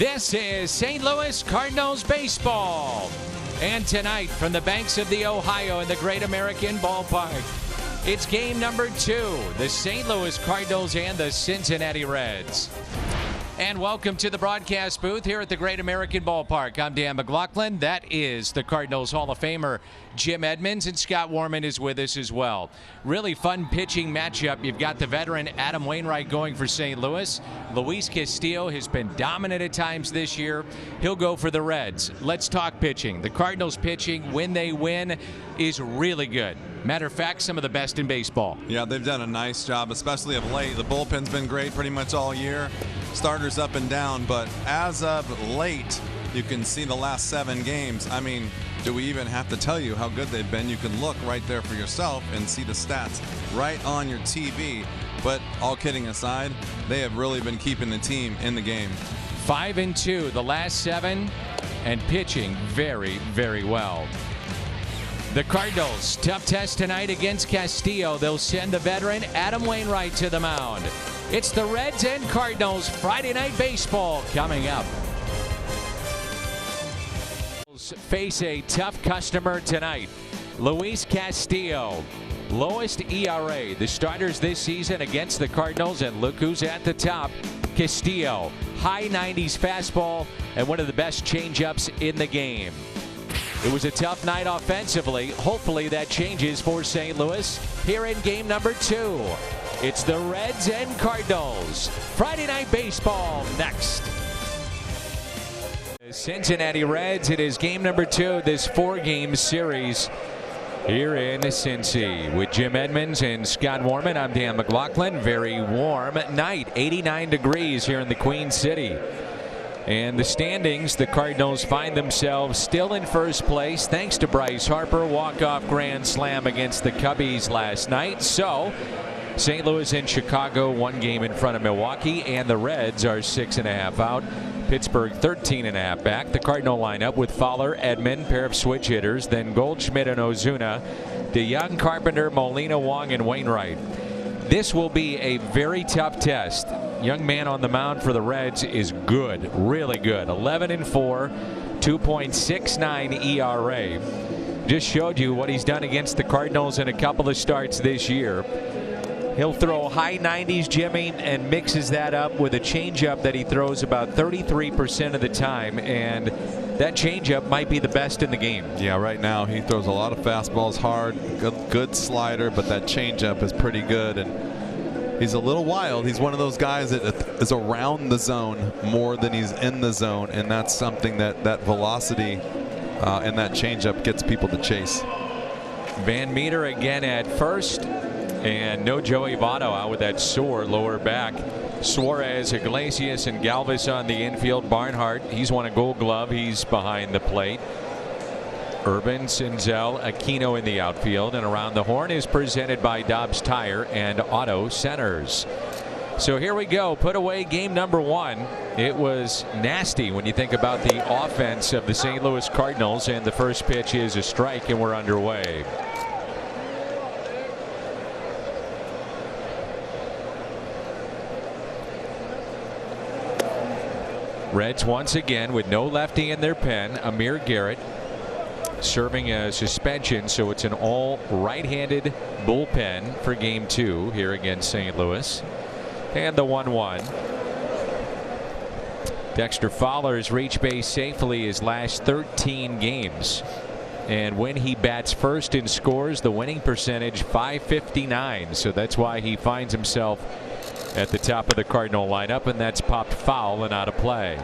This is St. Louis Cardinals baseball. And tonight, from the banks of the Ohio in the Great American Ballpark, it's game number 2, the St. Louis Cardinals and the Cincinnati Reds. And welcome to the broadcast booth here at the Great American Ballpark. I'm Dan McLaughlin. That is the Cardinals Hall of Famer Jim Edmonds, and Scott Warman is with us as well. Really fun pitching matchup. You've got the veteran Adam Wainwright going for St. Louis. Luis Castillo has been dominant at times this year. He'll go for the Reds. Let's talk pitching. The Cardinals pitching, when they win, is really good. Matter of fact, some of the best in baseball. Yeah, they've done a nice job, especially of late. The bullpen's been great pretty much all year. Starters up and down, but as of late, you can see the last 7 games. I mean, do we even have to tell you how good they've been? You can look right there for yourself and see the stats right on your TV. But all kidding aside, they have really been keeping the team in the game. 5-2 the last 7, and pitching very, very well. The Cardinals, tough test tonight against Castillo. They'll send the veteran Adam Wainwright to the mound. It's the Reds and Cardinals Friday Night Baseball coming up. Face a tough customer tonight. Luis Castillo, lowest ERA. The starters this season against the Cardinals, and look who's at the top. Castillo, high 90s fastball and one of the best changeups in the game. It was a tough night offensively. Hopefully that changes for St. Louis here in game number 2. It's the Reds and Cardinals. Friday Night Baseball next. Cincinnati Reds, it is game number 2 of this 4-game series here in Cincy. With Jim Edmonds and Scott Warman, I'm Dan McLaughlin. Very warm night, 89 degrees here in the Queen City. And the standings, the Cardinals find themselves still in first place thanks to Bryce Harper, walk-off grand slam against the Cubbies last night. So St. Louis and Chicago 1 game in front of Milwaukee, and the Reds are 6.5 out. Pittsburgh 13.5 back. The Cardinal lineup with Fowler, Edman, pair of switch hitters, then Goldschmidt and Ozuna, DeYoung, Carpenter, Molina, Wong, and Wainwright. This will be a very tough test. Young man on the mound for the Reds is good, really good. 11-4, 2.69 ERA. Just showed you what he's done against the Cardinals in a couple of starts this year. He'll throw high 90s, Jimmy, and mixes that up with a changeup that he throws about 33% of the time, and that changeup might be the best in the game. Yeah, right now he throws a lot of fastballs hard, good slider, but that changeup is pretty good, and he's a little wild. He's one of those guys that is around the zone more than he's in the zone, and that's something that velocity and that changeup gets people to chase. Van Meter again at first. And no Joey Votto out with that sore lower back. Suarez, Iglesias, and Galvis on the infield. Barnhart, he's won a Gold Glove. He's behind the plate. Urban, Senzel, Aquino in the outfield. And around the horn is presented by Dobbs Tire and Auto Centers. So here we go. Put away game number 1. It was nasty when you think about the offense of the St. Louis Cardinals. And the first pitch is a strike, and we're underway. Reds once again with no lefty in their pen. Amir Garrett serving a suspension, so it's an all right-handed bullpen for game 2 here against St. Louis. And the 1-1. Dexter Fowler has reached base safely his last 13 games. And when he bats first and scores, the winning percentage .559. So that's why he finds himself at the top of the Cardinal lineup, and that's popped foul and out of play.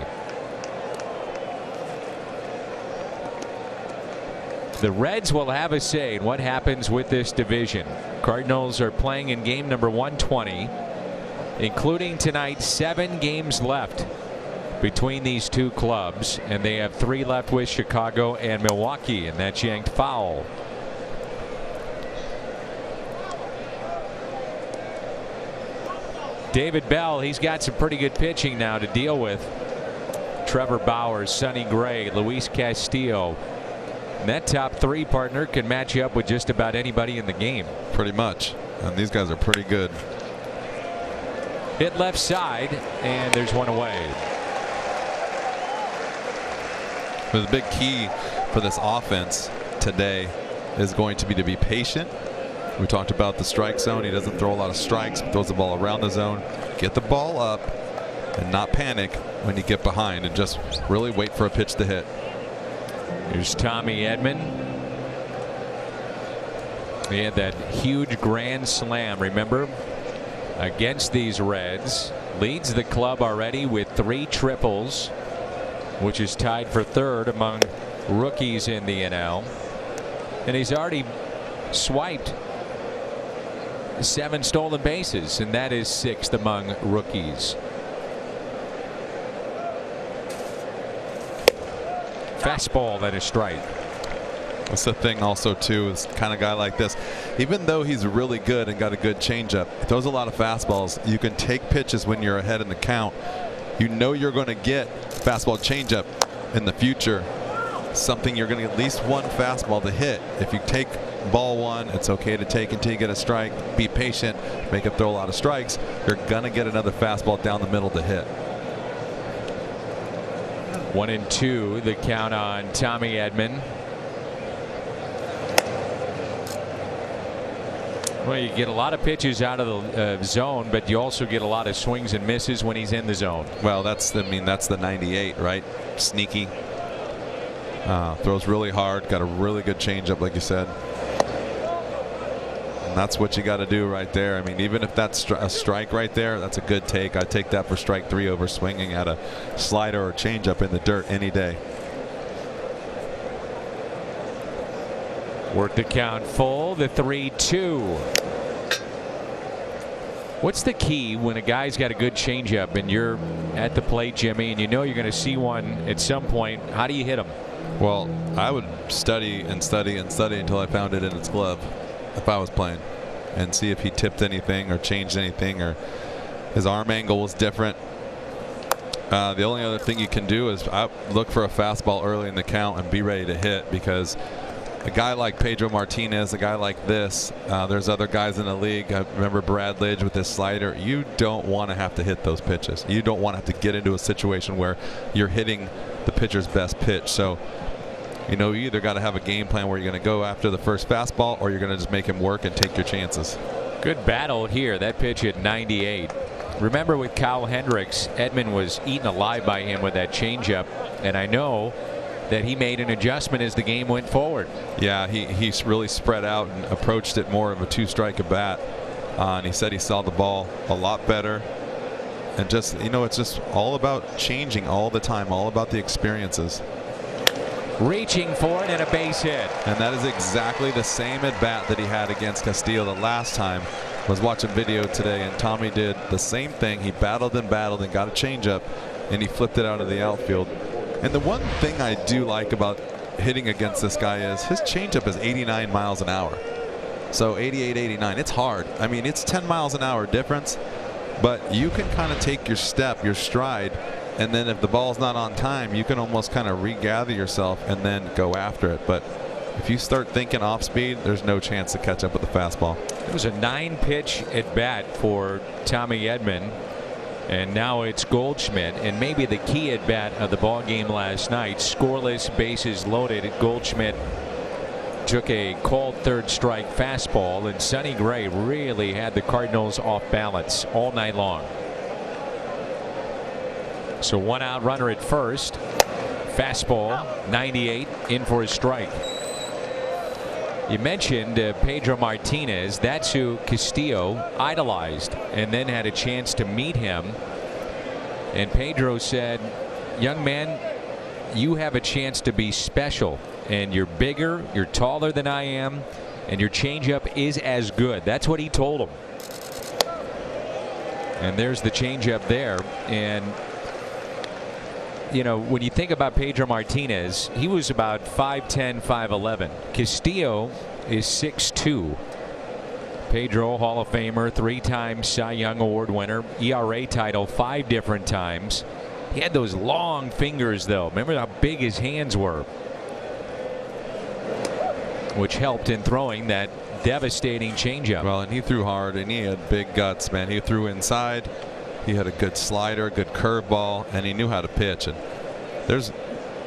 The Reds will have a say in what happens with this division. Cardinals are playing in game number 120, including tonight 7 games left between these 2 clubs, and they have 3 left with Chicago and Milwaukee, and that's yanked foul. David Bell, he's got some pretty good pitching now to deal with. Trevor Bauer, Sonny Gray, Luis Castillo. And that top 3 partner can match you up with just about anybody in the game. Pretty much. And these guys are pretty good. Hit left side, and there's one away. The big key for this offense today is going to be patient. We talked about the strike zone. He doesn't throw a lot of strikes, but throws the ball around the zone. Get the ball up and not panic when you get behind, and just really wait for a pitch to hit. Here's Tommy Edman. He had that huge grand slam, remember, against these Reds. Leads the club already with 3 triples, which is tied for 3rd among rookies in the NL. And he's already swiped 7 stolen bases, and that is 6th among rookies. Fastball, that is strike. That's the thing also too, is kind of guy like this, even though he's really good and got a good changeup, he throws a lot of fastballs. You can take pitches when you're ahead in the count. You know you're going to get fastball changeup in the future. Something you're going to get at least 1 fastball to hit. If you take ball 1, it's okay to take until you get a strike. Be patient, make him throw a lot of strikes. You're going to get another fastball down the middle to hit. 1-2 the count on Tommy Edman. Well, you get a lot of pitches out of the zone, but you also get a lot of swings and misses when he's in the zone. Well, that's the 98, right? Sneaky. Throws really hard. Got a really good changeup, like you said. And that's what you got to do right there. I mean, even if that's a strike right there, that's a good take. I'd take that for strike 3 over swinging at a slider or changeup in the dirt any day. Work the count full, the 3-2. What's the key when a guy's got a good changeup and you're at the plate, Jimmy, and you know you're going to see one at some point? How do you hit him? Well, I would study and study and study until I found it in its glove if I was playing, and see if he tipped anything or changed anything or his arm angle was different. The only other thing you can do is look for a fastball early in the count and be ready to hit, because a guy like Pedro Martinez, a guy like this, there's other guys in the league. I remember Brad Lidge with his slider. You don't want to have to hit those pitches. You don't want to have to get into a situation where you're hitting the pitcher's best pitch. So, you know, you either got to have a game plan where you're going to go after the first fastball, or you're going to just make him work and take your chances. Good battle here. That pitch at 98. Remember with Kyle Hendricks, Edman was eaten alive by him with that changeup, and I know that he made an adjustment as the game went forward. Yeah, he really spread out and approached it more of a 2-strike at bat. And he said he saw the ball a lot better. And just, you know, it's just all about changing all the time, all about the experiences. Reaching for it and a base hit. And that is exactly the same at bat that he had against Castillo the last time. I was watching video today, and Tommy did the same thing. He battled and got a changeup, and he flipped it out of the outfield. And the one thing I do like about hitting against this guy is his changeup is 89 miles an hour. So 88, 89, it's hard. I mean, it's 10 miles an hour difference, but you can kind of take your step, your stride, and then if the ball's not on time, you can almost kind of regather yourself and then go after it. But if you start thinking off speed, there's no chance to catch up with the fastball. It was a 9-pitch at bat for Tommy Edman. And now it's Goldschmidt, and maybe the key at bat of the ball game last night. Scoreless, bases loaded. Goldschmidt took a called 3rd strike fastball, and Sonny Gray really had the Cardinals off balance all night long. So 1 out runner at first. Fastball, 98, in for a strike. You mentioned Pedro Martinez. That's who Castillo idolized and then had a chance to meet him. And Pedro said, young man, you have a chance to be special. And you're bigger, you're taller than I am, and your changeup is as good. That's what he told him. And there's the changeup there. And you know, when you think about Pedro Martinez, he was about 5'10", 5'11". Castillo is 6'2". Pedro, Hall of Famer, 3-time Cy Young Award winner, ERA title 5 different times. He had those long fingers, though. Remember how big his hands were, which helped in throwing that devastating changeup. Well, and he threw hard, and he had big guts, man. He threw inside. He had a good slider, good curveball, and he knew how to pitch. And there's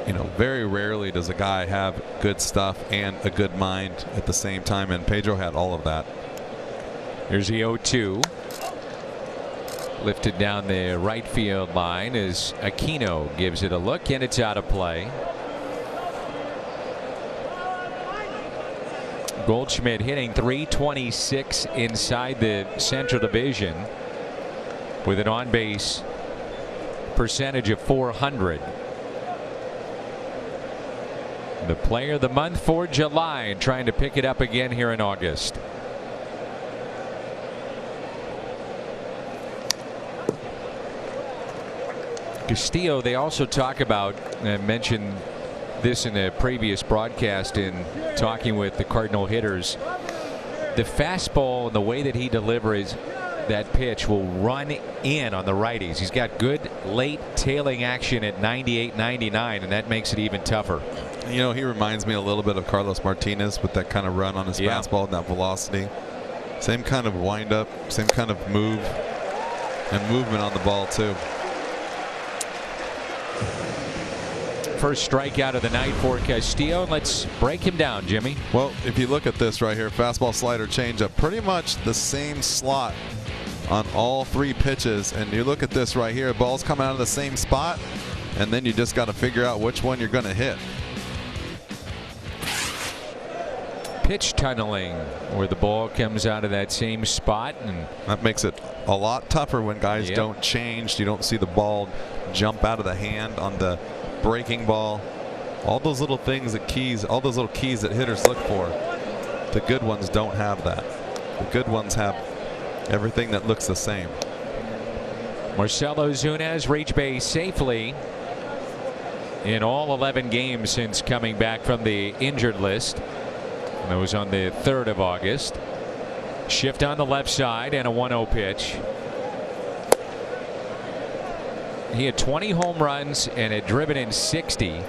you know, very rarely does a guy have good stuff and a good mind at the same time, and Pedro had all of that. Here's the 0-2. Lifted down the right field line as Aquino gives it a look, and it's out of play. Goldschmidt hitting .326 inside the Central Division with an on-base percentage of .400. The player of the month for July, and trying to pick it up again here in August. Castillo, they also talk about, and I mentioned this in a previous broadcast in talking with the Cardinal hitters, the fastball and the way that he delivers that pitch will run in on the righties. He's got good late tailing action at 98, 99, and that makes it even tougher. You know, he reminds me a little bit of Carlos Martinez with that kind of run on his fastball and that velocity. Same kind of windup, same kind of move and movement on the ball too. First strikeout of the night for Castillo. Let's break him down, Jimmy. Well, if you look at this right here, fastball, slider, changeup, pretty much the same slot on all three pitches. And you look at this right here, ball's coming out of the same spot, and then you just got to figure out which one you're going to hit. Pitch tunneling, where the ball comes out of that same spot, and that makes it a lot tougher when guys don't change. You don't see the ball jump out of the hand on the breaking ball. All those little things that all those little keys that hitters look for. The good ones don't have that. The good ones have everything that looks the same. Marcelo Zunez reached base safely in all 11 games since coming back from the injured list. And that was on the 3rd of August. Shift on the left side and a 1-0 pitch. He had 20 home runs and had driven in 60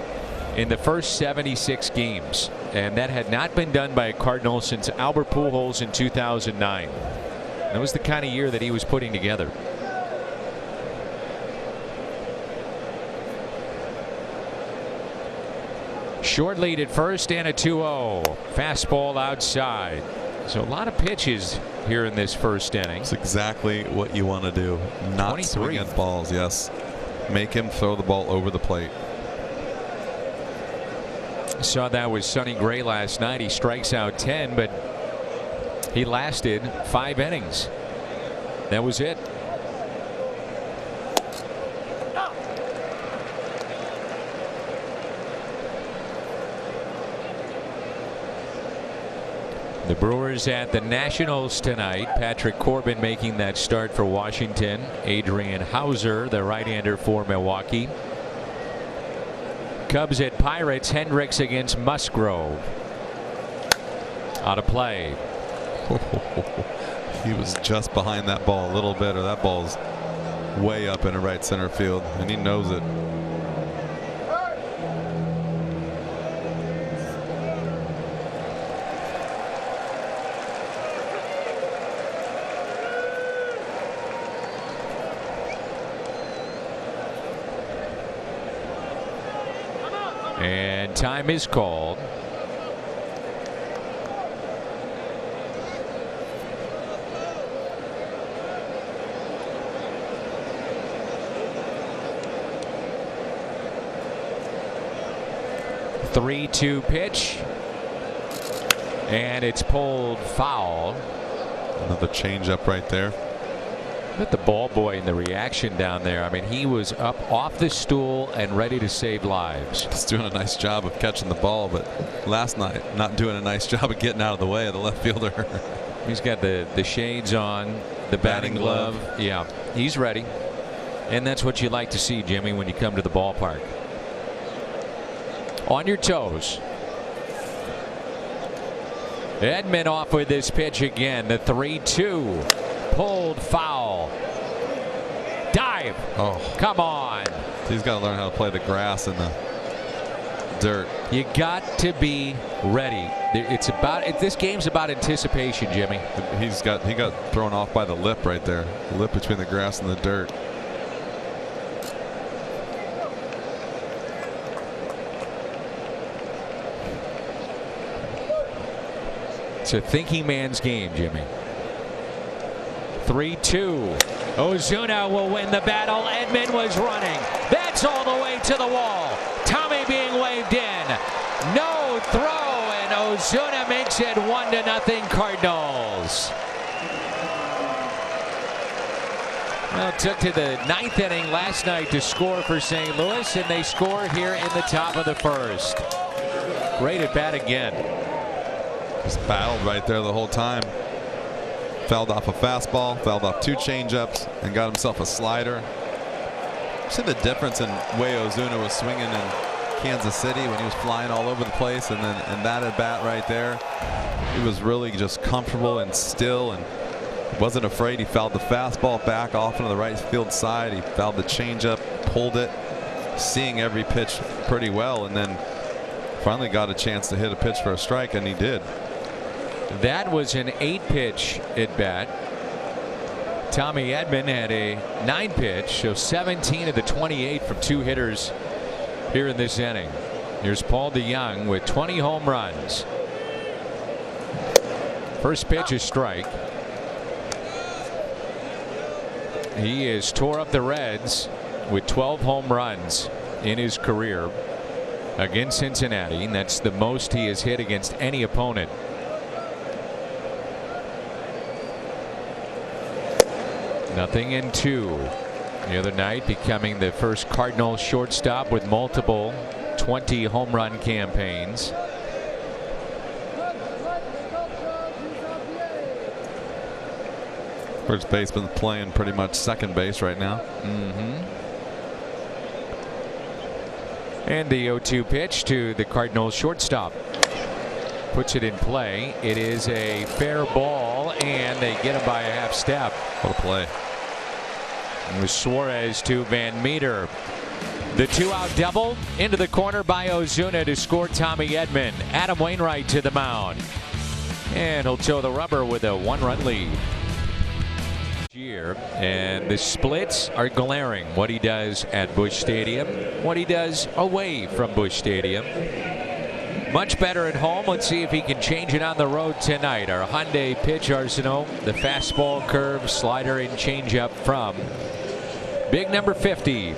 in the first 76 games, and that had not been done by a Cardinal since Albert Pujols in 2009. That was the kind of year that he was putting together. Short lead at first and a 2-0. Fastball outside. So a lot of pitches here in this first inning. It's exactly what you want to do. Not swing at balls. Yes. Make him throw the ball over the plate. Saw that with Sonny Gray last night. He strikes out 10, but he lasted 5 innings. That was it. The Brewers at the Nationals tonight. Patrick Corbin making that start for Washington. Adrian Hauser, the right-hander for Milwaukee. Cubs at Pirates. Hendricks against Musgrove. Out of play. He was just behind that ball a little bit, or that ball's way up in the right center field, and he knows it. And time is called. The 3-2 pitch, and it's pulled foul. Another changeup right there. Look at the ball boy and the reaction down there. I mean, he was up off the stool and ready to save lives. He's doing a nice job of catching the ball, but last night not doing a nice job of getting out of the way of the left fielder. He's got the shades on, the batting glove. Yeah, he's ready. And that's what you like to see, Jimmy, when you come to the ballpark. On your toes. Edman off with this pitch again. The 3-2. Pulled foul. Dive. Oh, come on. He's got to learn how to play the grass and the dirt. You got to be ready. This game's about anticipation, Jimmy. He got thrown off by the lip right there. The lip between the grass and the dirt. It's a thinking man's game, Jimmy. 3-2. Ozuna will win the battle. Edman was running. That's all the way to the wall. Tommy being waved in. No throw, and Ozuna makes it 1-0 Cardinals. Well, it took to the 9th inning last night to score for St. Louis, and they score here in the top of the first. Great at bat again. Just battled right there the whole time. Fouled off a fastball, fouled off 2 changeups, and got himself a slider. See the difference in way Ozuna was swinging in Kansas City when he was flying all over the place, and then in that at bat right there, he was really just comfortable and still and wasn't afraid. He fouled the fastball back off into the right field side. He fouled the changeup, pulled it, seeing every pitch pretty well, and then finally got a chance to hit a pitch for a strike, and he did. That was an 8-pitch at bat. Tommy Edman had a 9-pitch, so 17 of the 28 from 2 hitters here in this inning. Here's Paul DeYoung with 20 home runs. First pitch is strike. He has tore up the Reds with 12 home runs in his career against Cincinnati, and that's the most he has hit against any opponent. Nothing in 2. The other night, becoming the first Cardinals shortstop with multiple 20 home run campaigns. First baseman playing pretty much second base right now. And the 0-2 pitch to the Cardinals shortstop. Puts it in play. It is a fair ball, and they get him by a half step. What a play. It was Suarez to Van Meter. The 2-out double into the corner by Ozuna to score Tommy Edman. Adam Wainwright to the mound. And he'll toe the rubber with a 1-run lead. Year, and the splits are glaring. What he does at Busch Stadium, what he does away from Busch Stadium. Much better at home. Let's see if he can change it on the road tonight. Our Hyundai pitch arsenal, the fastball, curve, slider, and changeup from big number 50.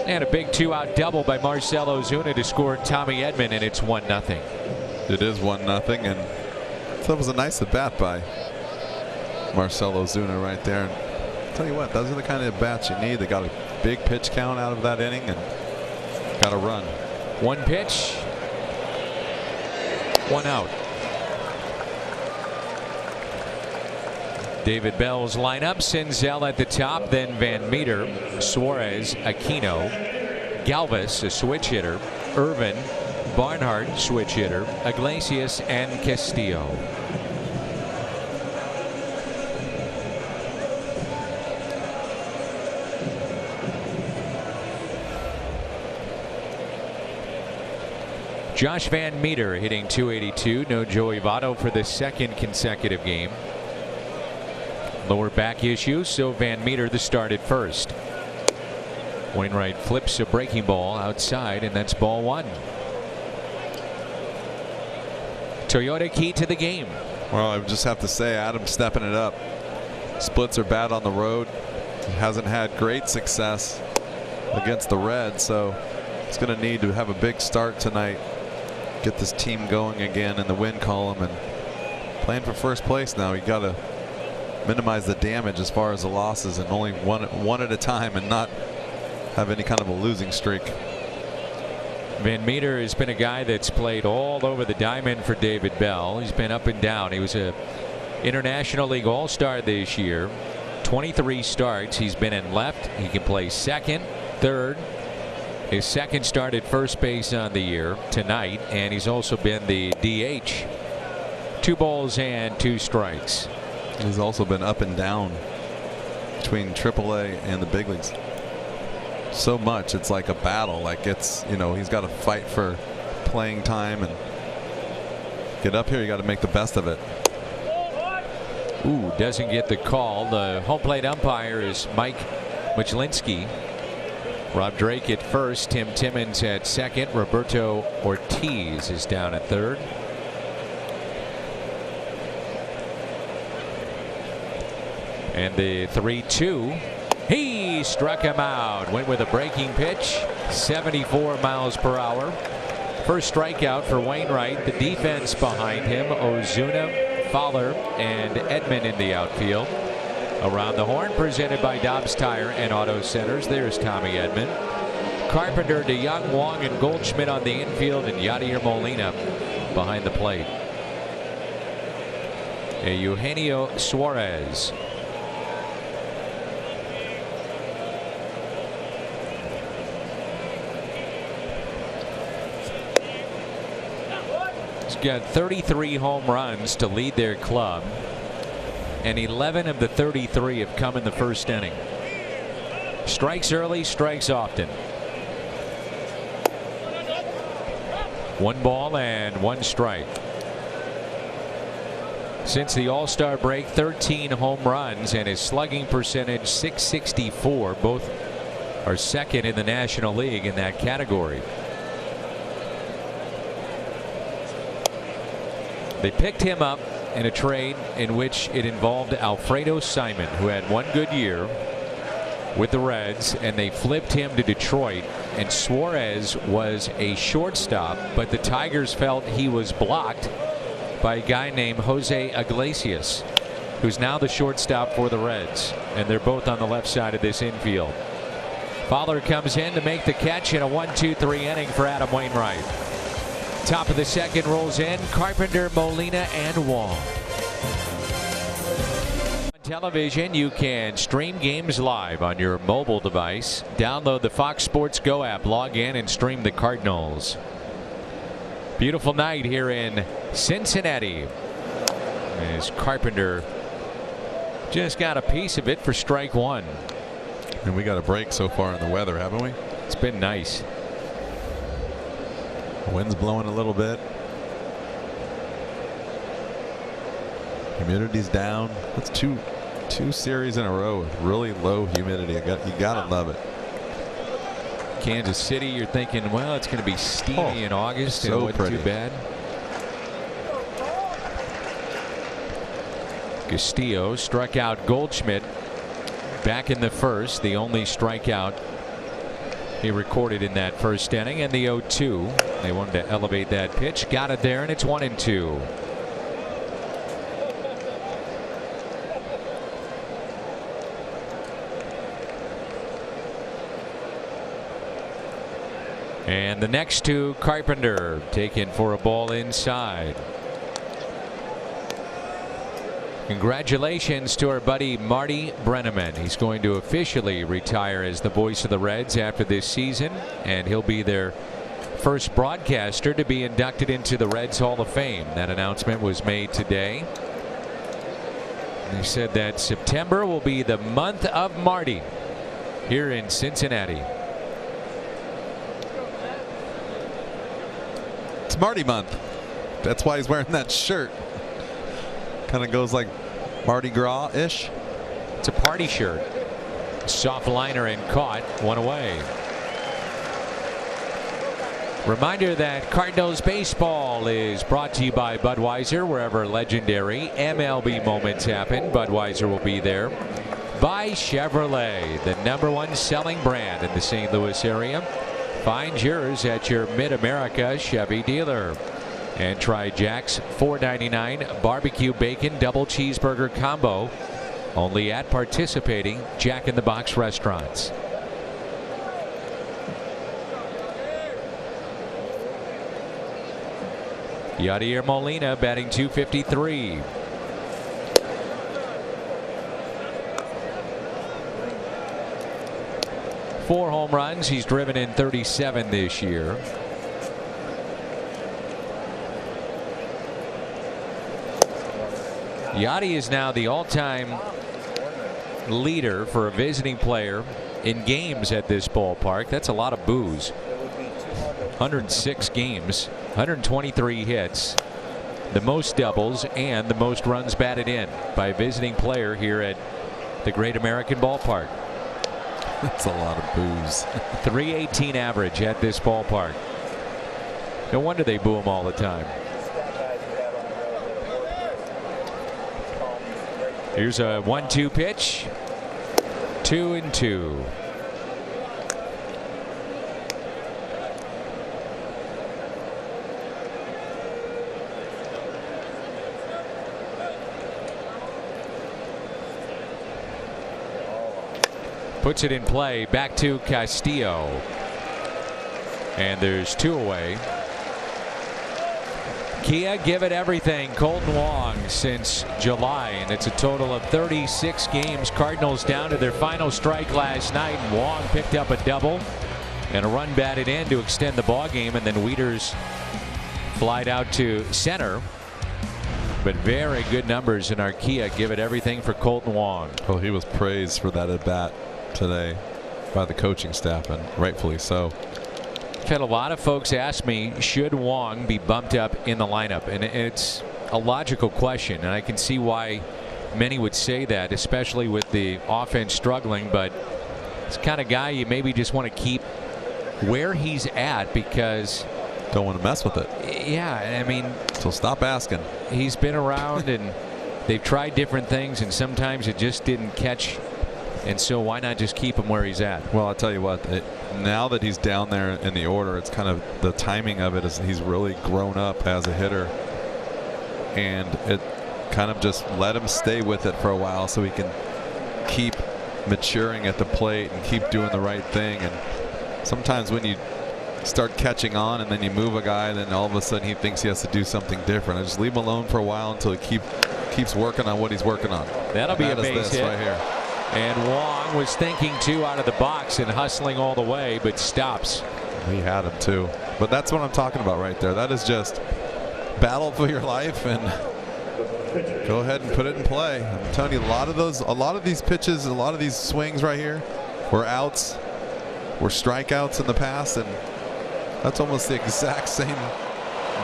And a big 2-out double by Marcell Ozuna to score Tommy Edman, and it's 1-0. It is 1-0, and that was a nice at bat by Marcell Ozuna right there. And I'll tell you what, those are the kind of at bats you need. They got a big pitch count out of that inning and got a run. 1 pitch, 1 out. David Bell's lineup: Senzel at the top, then Van Meter, Suarez, Aquino, Galvis, a switch hitter, Irvin, Barnhart, switch hitter, Iglesias, and Castillo. Josh Van Meter hitting .282. No Joey Votto for the 2nd consecutive game. Lower back issue, so Van Meter the start at first. Wainwright flips a breaking ball outside, and that's ball 1. Toyota key to the game. Well, I just have to say, Adam's stepping it up. Splits are bad on the road. He hasn't had great success against the Reds, so he's going to need to have a big start tonight. Get this team going again in the win column and playing for first place now. You got to minimize the damage as far as the losses, and only one at a time, and not have any kind of a losing streak. Van Meter has been a guy that's played all over the diamond for David Bell. He's been up and down. He was a International League All-Star this year. 23 starts. He's been in left. He can play second, third. His 2nd start at first base on the year tonight, and he's also been the DH. 2 balls and 2 strikes. He's also been up and down between AAA and the big leagues. So much, it's like a battle. Like, it's, you know, he's got to fight for playing time and get up here. You got to make the best of it. Ooh, doesn't get the call. The home plate umpire is Mike Machlinski. Rob Drake at first, Tim Timmons at second, Roberto Ortiz is down at third. And the 3-2. He struck him out. Went with a breaking pitch. 74 miles per hour. First strikeout for Wainwright. The defense behind him, Ozuna, Fowler, and Edman in the outfield. Around the horn, presented by Dobbs Tire and Auto Centers. There's Tommy Edman. Carpenter, DeYoung, Wong, and Goldschmidt on the infield, and Yadier Molina behind the plate. Eugenio Suarez. He's got 33 home runs to lead their club, and 11 of the 33 have come in the first inning. Strikes early, strikes often. 1 ball and 1 strike. Since the All-Star break, 13 home runs, and his slugging percentage .664. Both are second in the National League in that category. They picked him up in a trade in which it involved Alfredo Simon, who had 1 good year with the Reds, and they flipped him to Detroit. And Suarez was a shortstop, but the Tigers felt he was blocked by a guy named Jose Iglesias, who's now the shortstop for the Reds, and they're both on the left side of this infield. Fowler comes in to make the catch in a 1-2-3 inning for Adam Wainwright. Top of the second rolls in. Carpenter, Molina, and Wong. On television, you can stream games live on your mobile device. Download the Fox Sports Go app, log in, and stream the Cardinals. Beautiful night here in Cincinnati, as Carpenter just got a piece of it for strike 1. And we got a break so far in the weather, haven't we? It's been nice. Wind's blowing a little bit. Humidity's down. That's two series in a row with really low humidity. You gotta love it. Kansas City, you're thinking, well, it's going to be steamy in August. So and it wasn't too bad. Castillo struck out Goldschmidt back in the first, the only strikeout he recorded in that first inning, and the 0-2. They wanted to elevate that pitch, got it there, and it's 1-2. And the next 2, Carpenter taken for a ball inside. Congratulations to our buddy Marty Brenneman. He's going to officially retire as the voice of the Reds after this season, and he'll be their first broadcaster to be inducted into the Reds Hall of Fame. That announcement was made today. They said that September will be the month of Marty here in Cincinnati. It's Marty month. That's why he's wearing that shirt. Kind of goes like Mardi Gras-ish. It's a party shirt. Soft liner and caught. 1 away. Reminder that Cardinals baseball is brought to you by Budweiser. Wherever legendary MLB moments happen, Budweiser will be there. By Chevrolet, the #1 selling brand in the St. Louis area. Find yours at your Mid-America Chevy dealer. And try Jack's $4.99 barbecue bacon double cheeseburger combo, only at participating Jack in the Box restaurants. Yadier Molina batting .253. Four home runs. He's driven in 37 this year. Yadi is now the all-time leader for a visiting player in games at this ballpark. That's a lot of boos. 106 games, 123 hits, the most doubles, and the most runs batted in by a visiting player here at the Great American Ballpark. That's a lot of boos. .318 average at this ballpark. No wonder they boo him all the time. Here's a 1-2 pitch. 2-2. Puts it in play. Back to Castillo. And there's 2 away. Kia give it everything. Colton Wong since July, and it's a total of 36 games. Cardinals down to their final strike last night, and Wong picked up a double and a run batted in to extend the ball game, and then Wieters flied out to center. But very good numbers in our Kia give it everything for Colton Wong. Well, he was praised for that at bat today by the coaching staff, and rightfully so. I've had a lot of folks ask me, should Wong be bumped up in the lineup? And it's a logical question, and I can see why many would say that, especially with the offense struggling. But it's the kind of guy you maybe just want to keep where he's at, because don't want to mess with it. Yeah, I mean, so stop asking. He's been around and they've tried different things, and sometimes it just didn't catch. And so why not just keep him where he's at? Well, I'll tell you what, now that he's down there in the order, it's kind of the timing of it is he's really grown up as a hitter, and it kind of just let him stay with it for a while so he can keep maturing at the plate and keep doing the right thing. And sometimes when you start catching on and then you move a guy, then all of a sudden he thinks he has to do something different. I just leave him alone for a while until he keeps working on what he's working on. That'll be a base hit right here. And Wong was thinking 2 out of the box and hustling all the way, but stops. He had him too. But that's what I'm talking about right there. That is just battle for your life and go ahead and put it in play. I'm telling you, a lot of these pitches, a lot of these swings right here were outs, were strikeouts in the past, and that's almost the exact same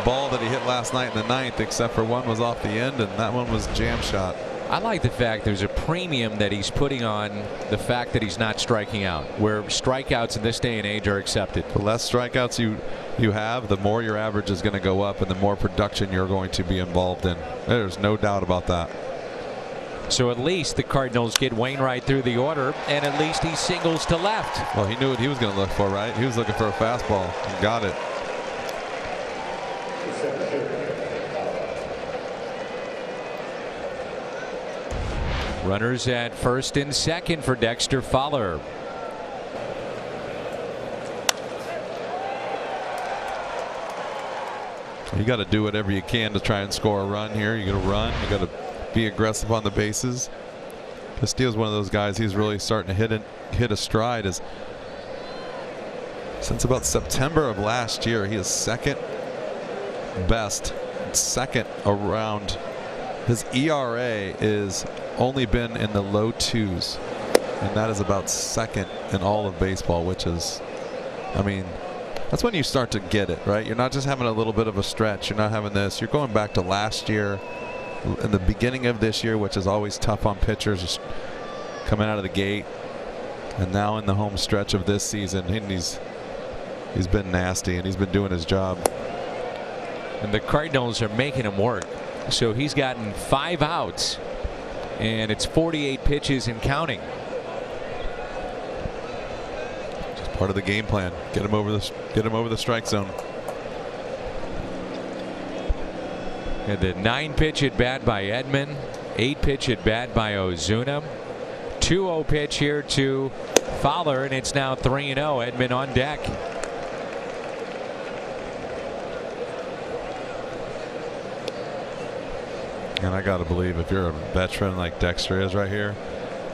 ball that he hit last night in the 9th, except for one was off the end and that one was jam shot. I like the fact there's a premium that he's putting on the fact that he's not striking out, where strikeouts in this day and age are accepted. The less strikeouts you have, the more your average is going to go up and the more production you're going to be involved in. There's no doubt about that. So at least the Cardinals get Wainwright through the order, and at least he singles to left. Well, he knew what he was going to look for, right? He was looking for a fastball and got it. Runners at first and second for Dexter Fowler. You got to do whatever you can to try and score a run here. You got to run. You got to be aggressive on the bases. Castillo's one of those guys. He's really starting to hit a stride. Since about September of last year, he is second best, second around. His ERA is only been in the low 2s, and that is about second in all of baseball, which is, I mean, that's when you start to get it, right? You're not just having a little bit of a stretch. You're not having this. You're going back to last year, in the beginning of this year, which is always tough on pitchers, just coming out of the gate, and now in the home stretch of this season, and he's been nasty, and he's been doing his job. And the Cardinals are making him work. So he's gotten 5 outs, and it's 48 pitches and counting. Just part of the game plan. Get him over the strike zone. And the 9-pitch at bat by Edman, 8-pitch at bat by Ozuna, 2-0 pitch here to Fowler, and it's now 3-0. Edman on deck. And I got to believe if you're a veteran like Dexter is right here,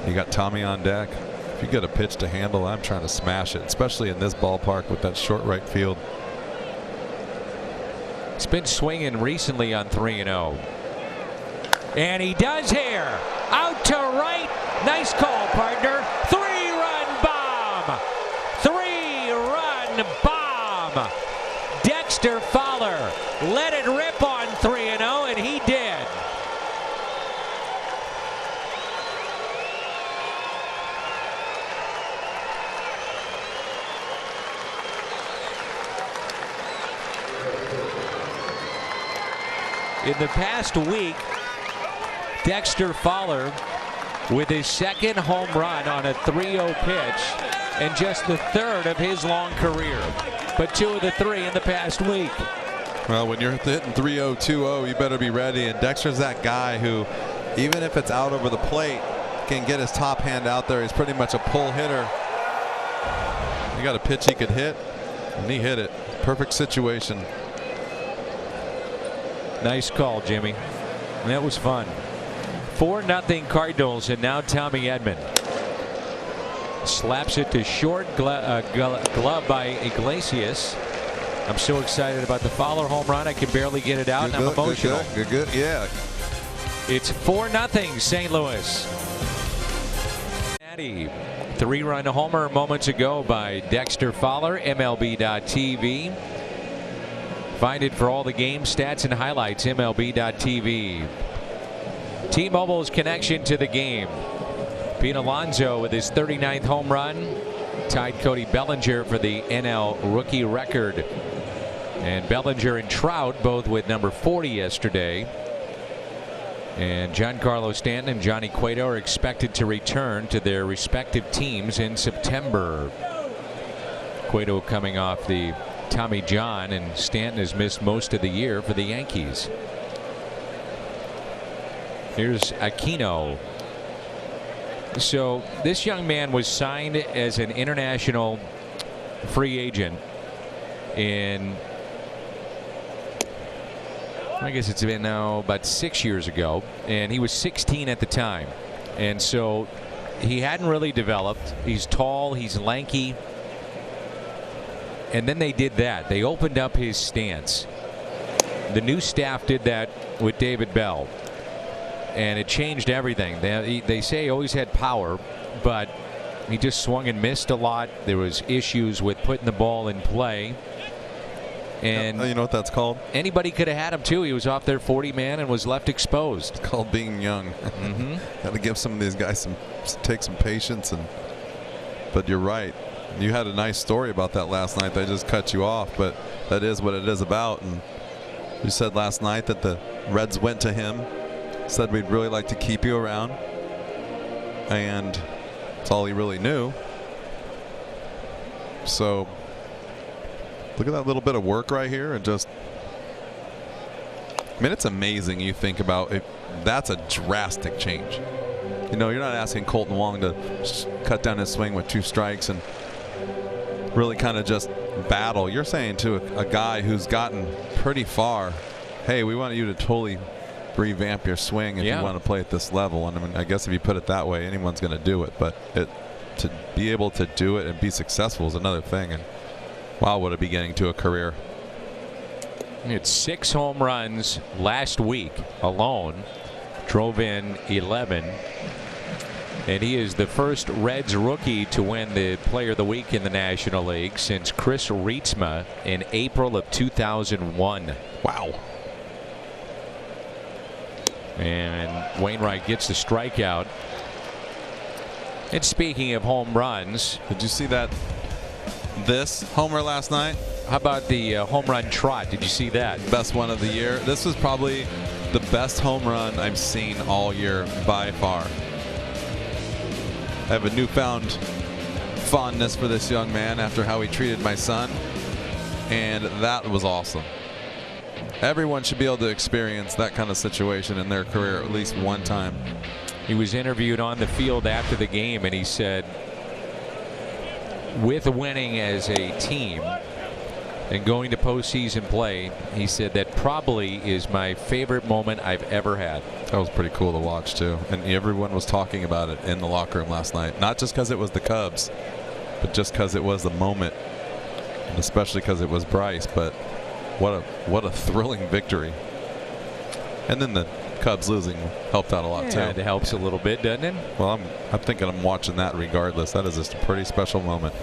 you got Tommy on deck. If you get a pitch to handle, I'm trying to smash it, especially in this ballpark with that short right field. He's been swinging recently on 3-0. And he does here. Out to right. Nice call, partner. 3-run bomb. 3-run bomb. Dexter Fowler let it rip on 3-0, and he did. In the past week, Dexter Fowler with his second home run on a 3-0 pitch and just the third of his long career, but 2 of the 3 in the past week. Well, when you're hitting 3-0, 2-0, you better be ready. And Dexter's that guy who, even if it's out over the plate, can get his top hand out there. He's pretty much a pull hitter. He got a pitch he could hit, and he hit it. Perfect situation. Nice call, Jimmy. That was fun. 4-0 Cardinals, and now Tommy Edman slaps it to short, glove by Iglesias. I'm so excited about the Fowler home run. I can barely get it out, and I'm emotional. Good. Yeah. It's 4-0 St. Louis. 3-run homer moments ago by Dexter Fowler. MLB.TV. Find it for all the game stats and highlights. MLB.TV. T-Mobile's connection to the game. Pete Alonso with his 39th home run tied Cody Bellinger for the NL rookie record. And Bellinger and Trout both with number 40 yesterday. And Giancarlo Stanton and Johnny Cueto are expected to return to their respective teams in September. Cueto coming off the Tommy John, and Stanton has missed most of the year for the Yankees. Here's Aquino. So this young man was signed as an international free agent in, I guess it's been now about 6 years ago, and he was 16 at the time. And so he hadn't really developed. He's tall, he's lanky. And then they did that. They opened up his stance. The new staff did that with David Bell, and it changed everything. They say he always had power, but he just swung and missed a lot. There was issues with putting the ball in play. And you know what that's called? Anybody could have had him too. He was off their 40-man and was left exposed. It's called being young. Got to give some of these guys take some patience. But you're right. You had a nice story about that last night. They just cut you off, but that is what it is about. And you said last night that the Reds went to him, said we'd really like to keep you around, and that's all he really knew. So look at that little bit of work right here, and just, I mean, it's amazing. You think about it, that's a drastic change. You know, you're not asking Colton Wong to cut down his swing with 2 strikes and really kind of just battle. You're saying to a guy who's gotten pretty far, hey, we want you to totally revamp your swing if you want to play at this level. And I mean, I guess if you put it that way, anyone's going to do it. But to be able to do it and be successful is another thing. And wow, what a beginning to a career. He had 6 home runs last week alone. Drove in 11. And he is the first Reds rookie to win the Player of the Week in the National League since Chris Rietzma in April of 2001. Wow. And Wainwright gets the strikeout. And speaking of home runs, did you see this homer last night? How about the home run trot? Did you see that? Best one of the year. This was probably the best home run I've seen all year by far. I have a newfound fondness for this young man after how he treated my son, and that was awesome. Everyone should be able to experience that kind of situation in their career at least one time. He was interviewed on the field after the game, and he said, with winning as a team and going to postseason play, he said that probably is my favorite moment I've ever had. That was pretty cool to watch too, and everyone was talking about it in the locker room last night. Not just because it was the Cubs, but just because it was the moment, and especially because it was Bryce. But what a thrilling victory! And then the Cubs losing helped out a lot too. It helps a little bit, doesn't it? Well, I'm thinking I'm watching that regardless. That is just a pretty special moment.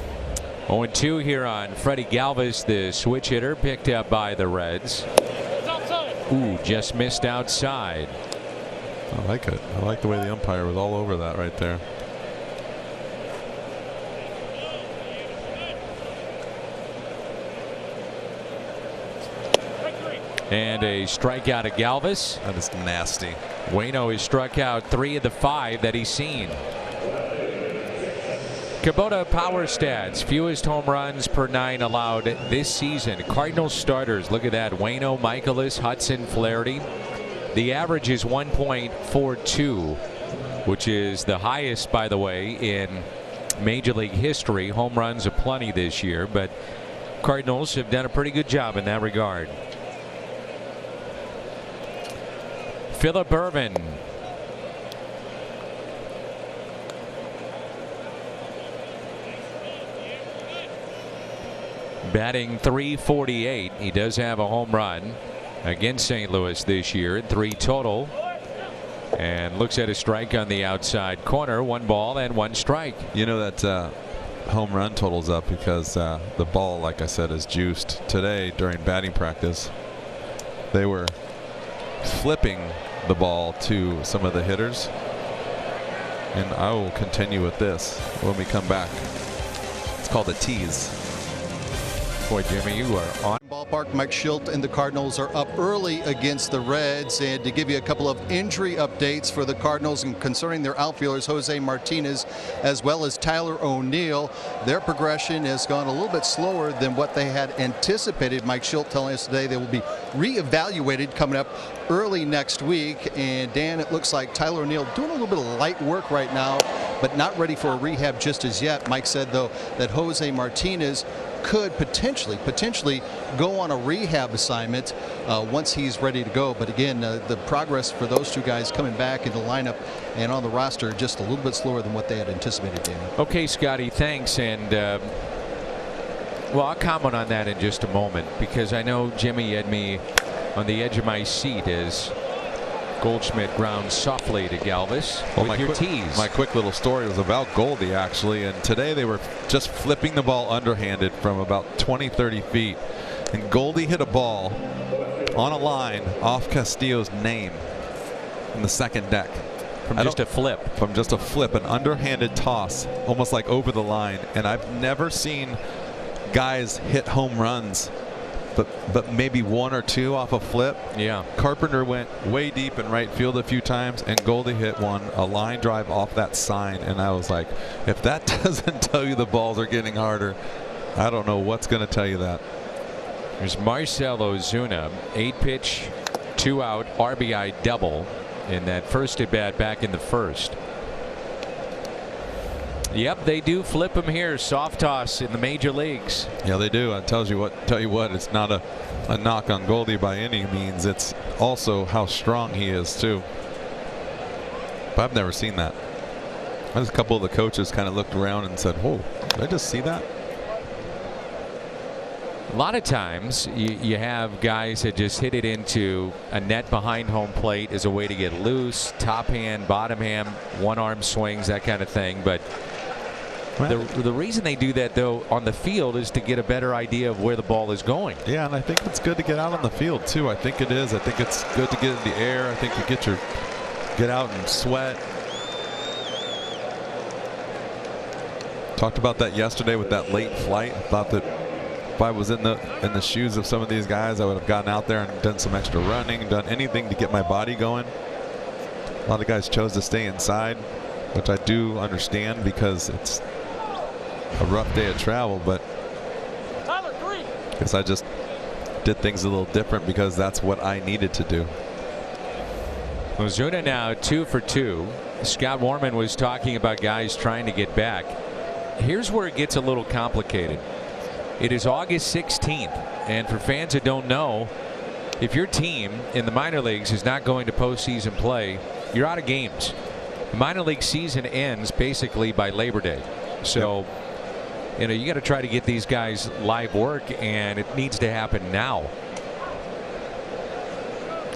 0-2 here on Freddie Galvis, the switch hitter, picked up by the Reds. Ooh, just missed outside. I like it. I like the way the umpire was all over that right there. And a strikeout of Galvis. That is nasty. Waino has struck out 3 of the 5 that he's seen. Kubota power stats: fewest home runs per 9 allowed this season. Cardinals starters, look at that: Waino, Michaelis, Hudson, Flaherty. The average is 1.42, which is the highest, by the way, in Major League history. Home runs aplenty this year, but Cardinals have done a pretty good job in that regard. Phillip Ervin. Batting .348. He does have a home run against St. Louis this year, 3 total. And looks at a strike on the outside corner. 1 ball and 1 strike. You know that home run total's up because the ball, like I said, is juiced. Today during batting practice, they were flipping the ball to some of the hitters, and I will continue with this when we come back. It's called a tease. Boy, Jimmy, you are on. Ballpark. Mike Shildt and the Cardinals are up early against the Reds. And to give you a couple of injury updates for the Cardinals and concerning their outfielders, Jose Martinez as well as Tyler O'Neill, their progression has gone a little bit slower than what they had anticipated. Mike Shildt telling us today they will be reevaluated coming up early next week. And Dan, it looks like Tyler O'Neill doing a little bit of light work right now, but not ready for a rehab just as yet. Mike said, though, that Jose Martinez could potentially go on a rehab assignment once he's ready to go. But again, the progress for those two guys coming back in the lineup and on the roster just a little bit slower than what they had anticipated, Dan. Okay, Scotty, thanks. And well, I'll comment on that in just a moment, because I know Jimmy had me on the edge of my seat as Goldschmidt grounds softly to Galvis with your tease. My quick little story was about Goldie, actually, and today they were just flipping the ball underhanded from about 20-30 feet, and Goldie hit a ball on a line off Castillo's name in the second deck. From just a flip, an underhanded toss, almost like over the line. And I've never seen guys hit home runs but maybe 1 or 2 off a flip. Yeah. Carpenter went way deep in right field a few times, and Goldie hit one, a line drive off that sign. And I was like, if that doesn't tell you the balls are getting harder, I don't know what's going to tell you that. There's Marcell Ozuna, 8-pitch, 2-out RBI double in that first at bat back in the first. Yep, they do flip him here. Soft toss in the major leagues. Yeah, they do. I tell you what, it's not a knock on Goldie by any means. It's also how strong he is too. But I've never seen that. A couple of the coaches kind of looked around and said, "Whoa, did I just see that?" A lot of times you have guys that just hit it into a net behind home plate as a way to get loose, top hand, bottom hand, one arm swings, that kind of thing. But the reason they do that, though, on the field is to get a better idea of where the ball is going. Yeah, and I think it's good to get out on the field too. I think it is. I think it's good to get in the air. I think to get out and sweat. Talked about that yesterday with that late flight. I thought that if I was in the shoes of some of these guys, I would have gotten out there and done some extra running, done anything to get my body going. A lot of guys chose to stay inside, which I do understand because it's a rough day of travel, but I guess I just did things a little different because that's what I needed to do. Ozuna now 2 for 2. Scott Warman was talking about guys trying to get back. Here's where it gets a little complicated. It is August 16th, and for fans that don't know, if your team in the minor leagues is not going to postseason play, you're out of games. The minor league season ends basically by Labor Day. So, you got to try to get these guys live work, and it needs to happen now.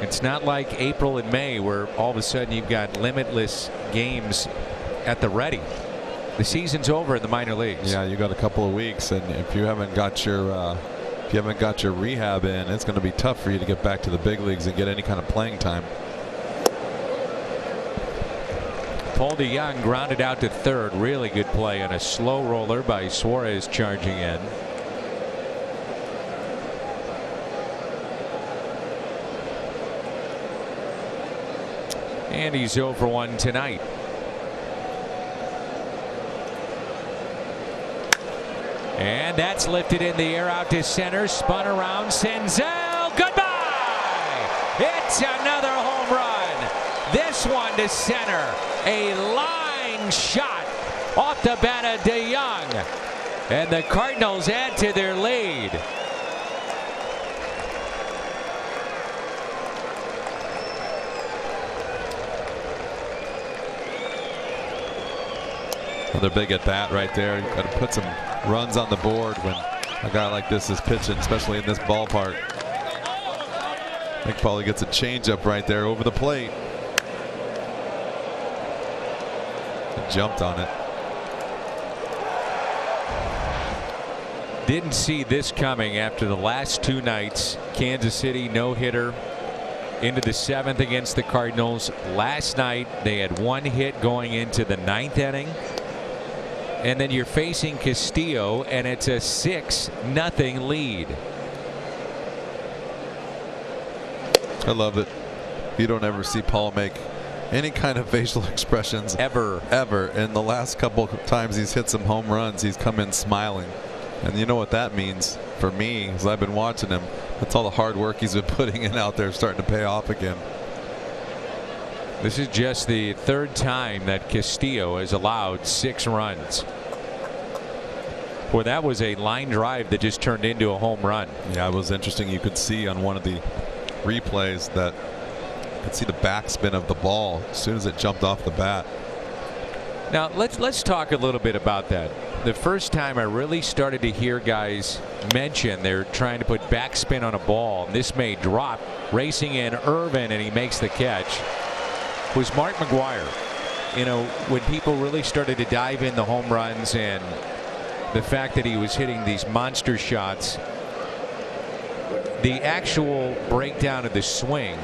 It's not like April and May where all of a sudden you've got limitless games at the ready. The season's over in the minor leagues. Yeah, you got a couple of weeks, and if you haven't got your rehab in, it's going to be tough for you to get back to the big leagues and get any kind of playing time. Paul DeYoung grounded out to third. Really good play on a slow roller by Suarez charging in. And he's 0 for 1 tonight. And that's lifted in the air out to center, spun around, Senzel, goodbye! It's another home run. This one to center, a line shot off the bat of DeYoung. And the Cardinals add to their lead. Another big at bat right there. You've got to put some runs on the board when a guy like this is pitching, especially in this ballpark. I think Paulie gets a changeup right there over the plate. He jumped on it. Didn't see this coming after the last 2 nights. Kansas City no-hitter into the 7th against the Cardinals. Last night they had 1 hit going into the 9th inning. And then you're facing Castillo, and it's a 6-0 lead. I love it. You don't ever see Paul make any kind of facial expressions Ever. And the last couple of times he's hit some home runs, he's come in smiling. And you know what that means for me, as I've been watching him. That's all the hard work he's been putting in out there starting to pay off again. This is just the 3rd time that Castillo has allowed 6 runs. Well, that was a line drive that just turned into a home run. Yeah, it was interesting. You could see on one of the replays that you could see the backspin of the ball as soon as it jumped off the bat. Now let's talk a little bit about that. The first time I really started to hear guys mention they're trying to put backspin on a ball, and this may drop, racing in Irvin, and he makes the catch, was Mark McGwire. You know, when people really started to dive in the home runs and the fact that he was hitting these monster shots, the actual breakdown of the swing,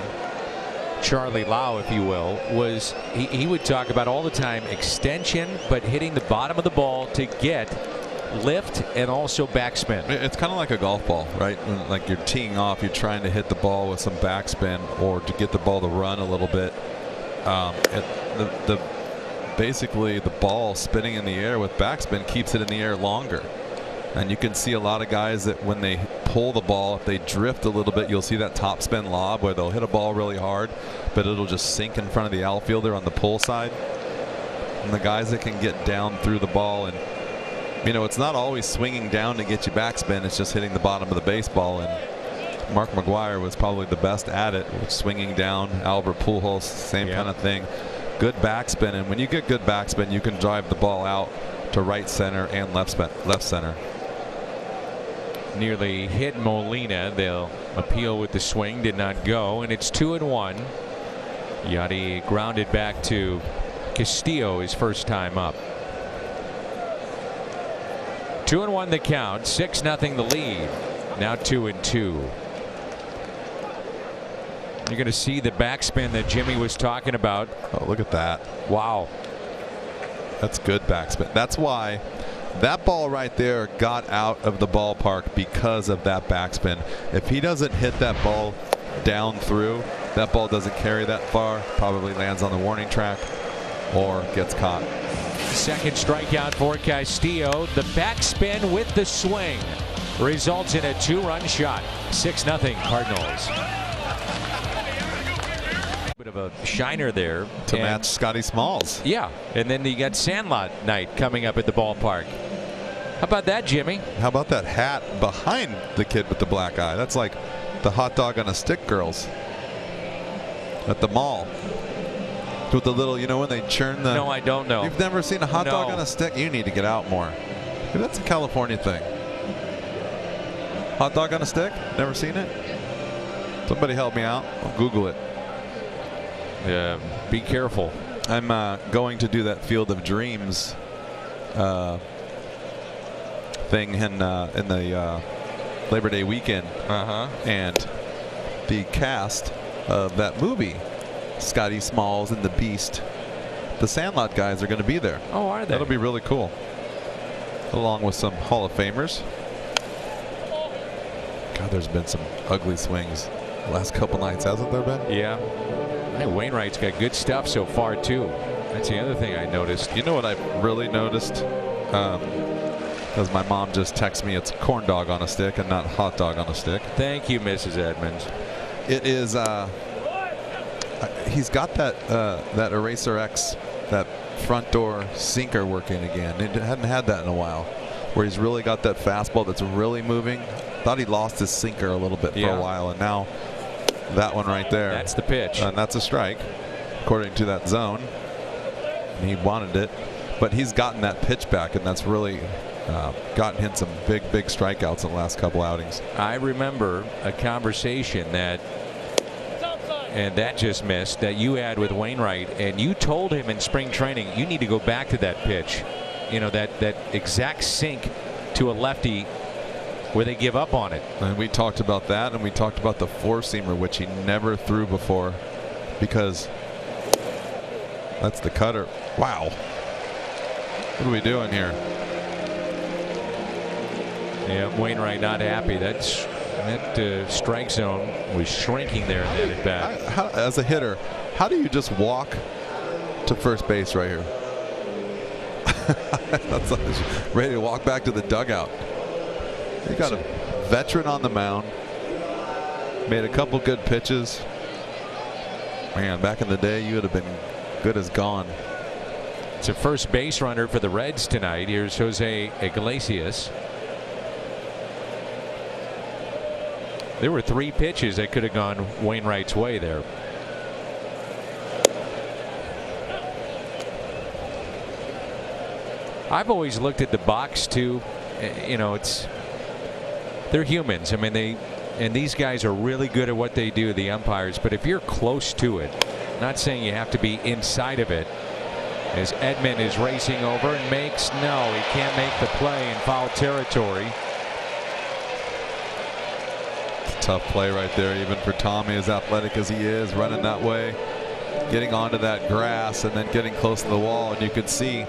Charlie Lau, if you will, was he would talk about all the time extension, but hitting the bottom of the ball to get lift and also backspin. It's kind of like a golf ball, right? When, like, you're teeing off, you're trying to hit the ball with some backspin or to get the ball to run a little bit. Basically the ball spinning in the air with backspin keeps it in the air longer. And you can see a lot of guys that when they pull the ball, if they drift a little bit, you'll see that top spin lob where they'll hit a ball really hard, but it'll just sink in front of the outfielder on the pull side. And the guys that can get down through the ball, and you know, it's not always swinging down to get you backspin, it's just hitting the bottom of the baseball. And Mark McGwire was probably the best at it, with swinging down. Albert Pujols, same kind of thing. Good backspin, and when you get good backspin, you can drive the ball out to right center and left center. Nearly hit Molina. They'll appeal with the swing, did not go, and it's 2-1. Yachty grounded back to Castillo his first time up. 2-1 the count, 6-0 the lead. Now 2-2. You're going to see the backspin that Jimmy was talking about. Oh, look at that. Wow. That's good backspin. That's why that ball right there got out of the ballpark, because of that backspin. If he doesn't hit that ball down through, that ball doesn't carry that far, probably lands on the warning track or gets caught. Second strikeout for Castillo. The backspin with the swing results in a 2-run shot. 6-0 Cardinals. Bit of a shiner there to match Scotty Smalls. Yeah, and then you got Sandlot night coming up at the ballpark. How about that, Jimmy? How about that hat behind the kid with the black eye? That's like the hot dog on a stick girls at the mall. With the little, you know, when they churn the... No, I don't know. You've never seen a hot dog on a stick? You need to get out more. Maybe that's a California thing. Hot dog on a stick? Never seen it? Somebody help me out. I'll Google it. Be careful. I'm going to do that Field of Dreams thing in the Labor Day weekend. And the cast of that movie, Scotty Smalls and the Beast, the Sandlot guys, are going to be there. Oh, are they? That'll be really cool. Along with some Hall of Famers. God, there's been some ugly swings the last couple nights, hasn't there been? Yeah. Hey, Wainwright's got good stuff so far too. That's the other thing I noticed. You know what I've really noticed? Because my mom just texted me, it's corn dog on a stick and not hot dog on a stick. Thank you, Mrs. Edmonds. It is. He's got that Eraser X, that front door sinker working again. He hadn't had that in a while, where he's really got that fastball that's really moving. Thought he lost his sinker a little bit for a while, and now that one right there. That's the pitch. And that's a strike, according to that zone. And he wanted it, but he's gotten that pitch back, and that's really gotten him some big strikeouts in the last couple outings. I remember a conversation that just missed that you had with Wainwright, and you told him in spring training you need to go back to that pitch, you know, that exact sink to a lefty where they give up on it. And we talked about that, and we talked about the four-seamer, which he never threw before, because that's the cutter. Wow, what are we doing here? Yeah, Wainwright not happy. That strike zone was shrinking there in that at bat. As a hitter, how do you just walk to first base right here? That's ready to walk back to the dugout. You got a veteran on the mound. Made a couple good pitches. Man, back in the day, you would have been good as gone. It's a first base runner for the Reds tonight. Here's Jose Iglesias. There were 3 pitches that could have gone Wainwright's way there. I've always looked at the box too. You know, they're humans. I mean, these guys are really good at what they do, the umpires. But if you're close to it, not saying you have to be inside of it. As Edman is racing over and he can't make the play in foul territory. Tough play right there, even for Tommy, as athletic as he is, running that way, getting onto that grass and then getting close to the wall. And you can see,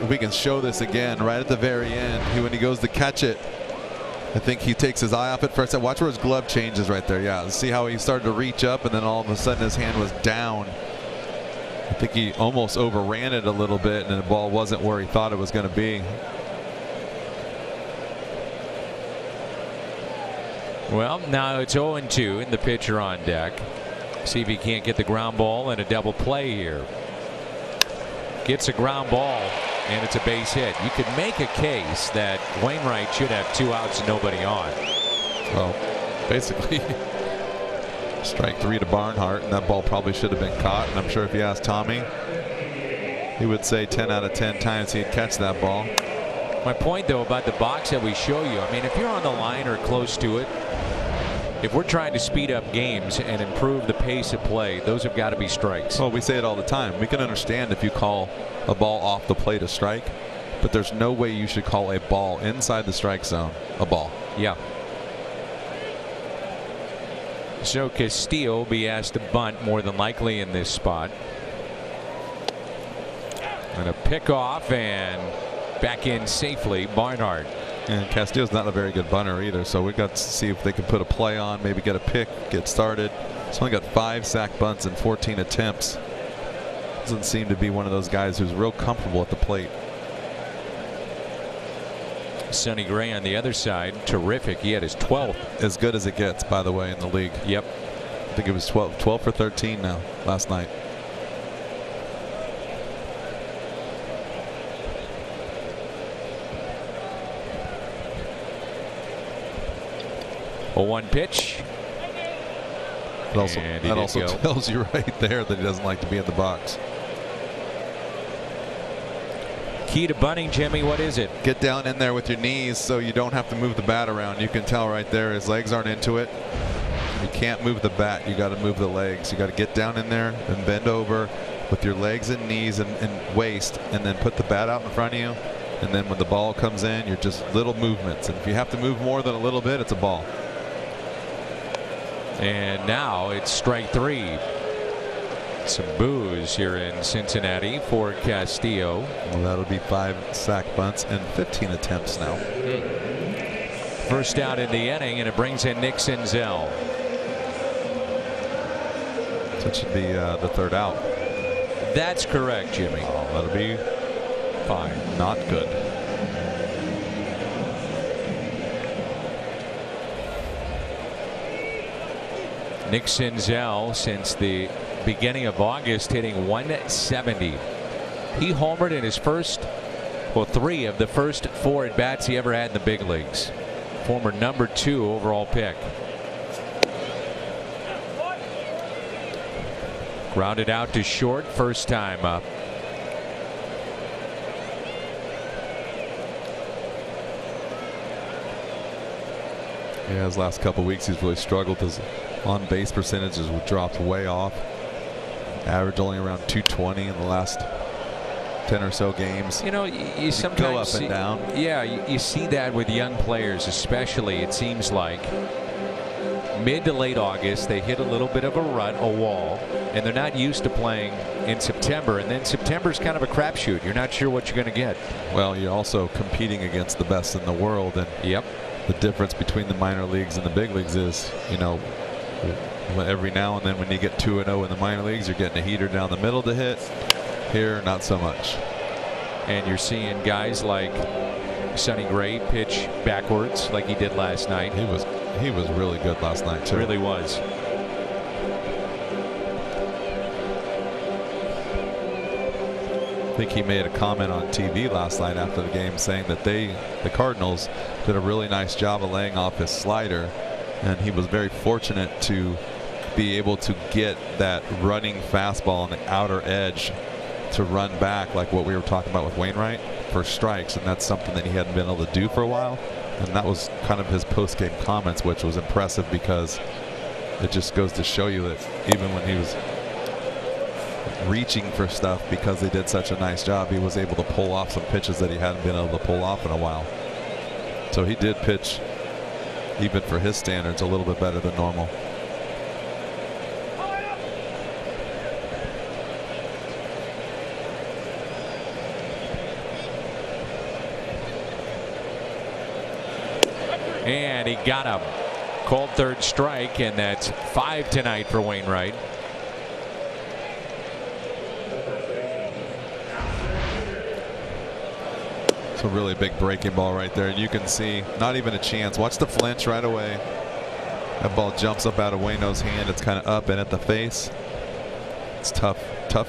we can show this again right at the very end, when he goes to catch it. I think he takes his eye off it for a second. Watch where his glove changes right there. Yeah, see how he started to reach up and then all of a sudden his hand was down. I think he almost overran it a little bit, and the ball wasn't where he thought it was going to be. Well, now it's 0-2 and the pitcher on deck. See if he can't get the ground ball and a double play here. Gets a ground ball and it's a base hit. You could make a case that Wainwright should have 2 outs and nobody on. Well, basically strike 3 to Barnhart, and that ball probably should have been caught. And I'm sure if you asked Tommy, he would say 10 out of 10 times he'd catch that ball. My point though about the box that we show you, I mean, if you're on the line or close to it, if we're trying to speed up games and improve the pace of play, those have got to be strikes. Well, we say it all the time. We can understand if you call a ball off the plate a strike, but there's no way you should call a ball inside the strike zone a ball. Yeah. So Castillo will be asked to bunt more than likely in this spot. And a pickoff and back in safely, Barnhart. And Castillo's not a very good bunter either, so we've got to see if they can put a play on, maybe get a pick, get started. He's only got 5 sack bunts and 14 attempts. Doesn't seem to be one of those guys who's real comfortable at the plate. Sonny Gray on the other side, terrific. He had his 12th. As good as it gets, by the way, in the league. Yep. I think it was 12 for 13 now last night. A 1 pitch. That also tells you right there that he doesn't like to be in the box. Key to bunting, Jimmy, what is it? Get down in there with your knees so you don't have to move the bat around. You can tell right there his legs aren't into it. You can't move the bat. You got to move the legs. You got to get down in there and bend over with your legs and knees and waist, and then put the bat out in front of you. And then when the ball comes in, you're just little movements. And if you have to move more than a little bit, it's a ball. And now it's strike 3. Some boos here in Cincinnati for Castillo. Well, that'll be 5 sack bunts and 15 attempts now. First out in the inning, and it brings in Nick Senzel. That should be the third out. That's correct, Jimmy. Oh, that'll be fine. Not good. Nick Senzel, since the beginning of August, hitting 170. He homered in his first, well, 3 of the first 4 at bats he ever had in the big leagues. Former number 2 overall pick. Grounded out to short, first time up. Yeah, his last couple weeks he's really struggled. His on-base percentages dropped way off. Average only around 220 in the last 10 or so games. You know, you sometimes go up and down. Yeah, you see that with young players, especially. It seems like mid to late August they hit a little bit of a rut, a wall, and they're not used to playing in September. And then September's kind of a crapshoot. You're not sure what you're going to get. Well, you're also competing against the best in the world, and yep. The difference between the minor leagues and the big leagues is, you know, every now and then when you get 2-0 in the minor leagues, you're getting a heater down the middle to hit. Here, not so much. And you're seeing guys like Sonny Gray pitch backwards like he did last night. He was really good last night too. Really was. I think he made a comment on TV last night after the game saying that the Cardinals did a really nice job of laying off his slider, and he was very fortunate to be able to get that running fastball on the outer edge to run back, like what we were talking about with Wainwright, for strikes, and that's something that he hadn't been able to do for a while. And that was kind of his post-game comments, which was impressive because it just goes to show you that even when he was reaching for stuff, because they did such a nice job, he was able to pull off some pitches that he hadn't been able to pull off in a while. So he did pitch, even for his standards, a little bit better than normal. And he got him. Called third strike, and that's 5 tonight for Wainwright. It's a really big breaking ball right there, and you can see not even a chance. Watch the flinch right away. That ball jumps up out of Waino's hand. It's kind of up and at the face. It's tough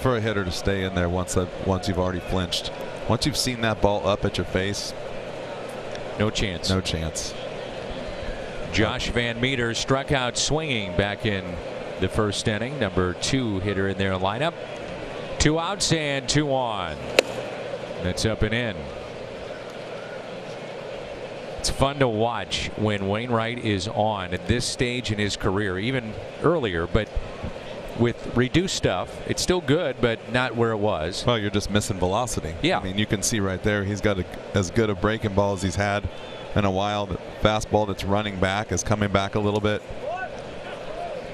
for a hitter to stay in there once you've already flinched. Once you've seen that ball up at your face, no chance. No chance. Josh Van Meter struck out swinging back in the first inning. Number 2 hitter in their lineup. 2 outs and 2 on. That's up and in. It's fun to watch when Wainwright is on at this stage in his career, even earlier, but with reduced stuff. It's still good, but not where it was. Well, you're just missing velocity. Yeah. I mean, you can see right there he's got as good a breaking ball as he's had in a while. The fastball that's running back is coming back a little bit.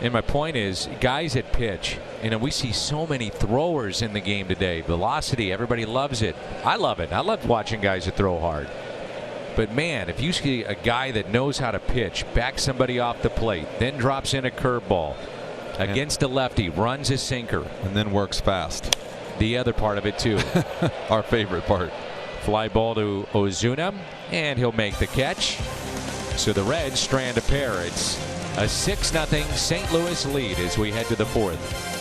And my point is, guys at pitch, you know, we see so many throwers in the game today. Velocity, everybody loves it. I love it. I love watching guys that throw hard. But man, if you see a guy that knows how to pitch, back somebody off the plate, then drops in a curveball against a lefty, runs a sinker, and then works fast. The other part of it too. Our favorite part. Fly ball to Ozuna, and he'll make the catch. So the Reds strand a pair. It's a 6-0 St. Louis lead as we head to the 4th.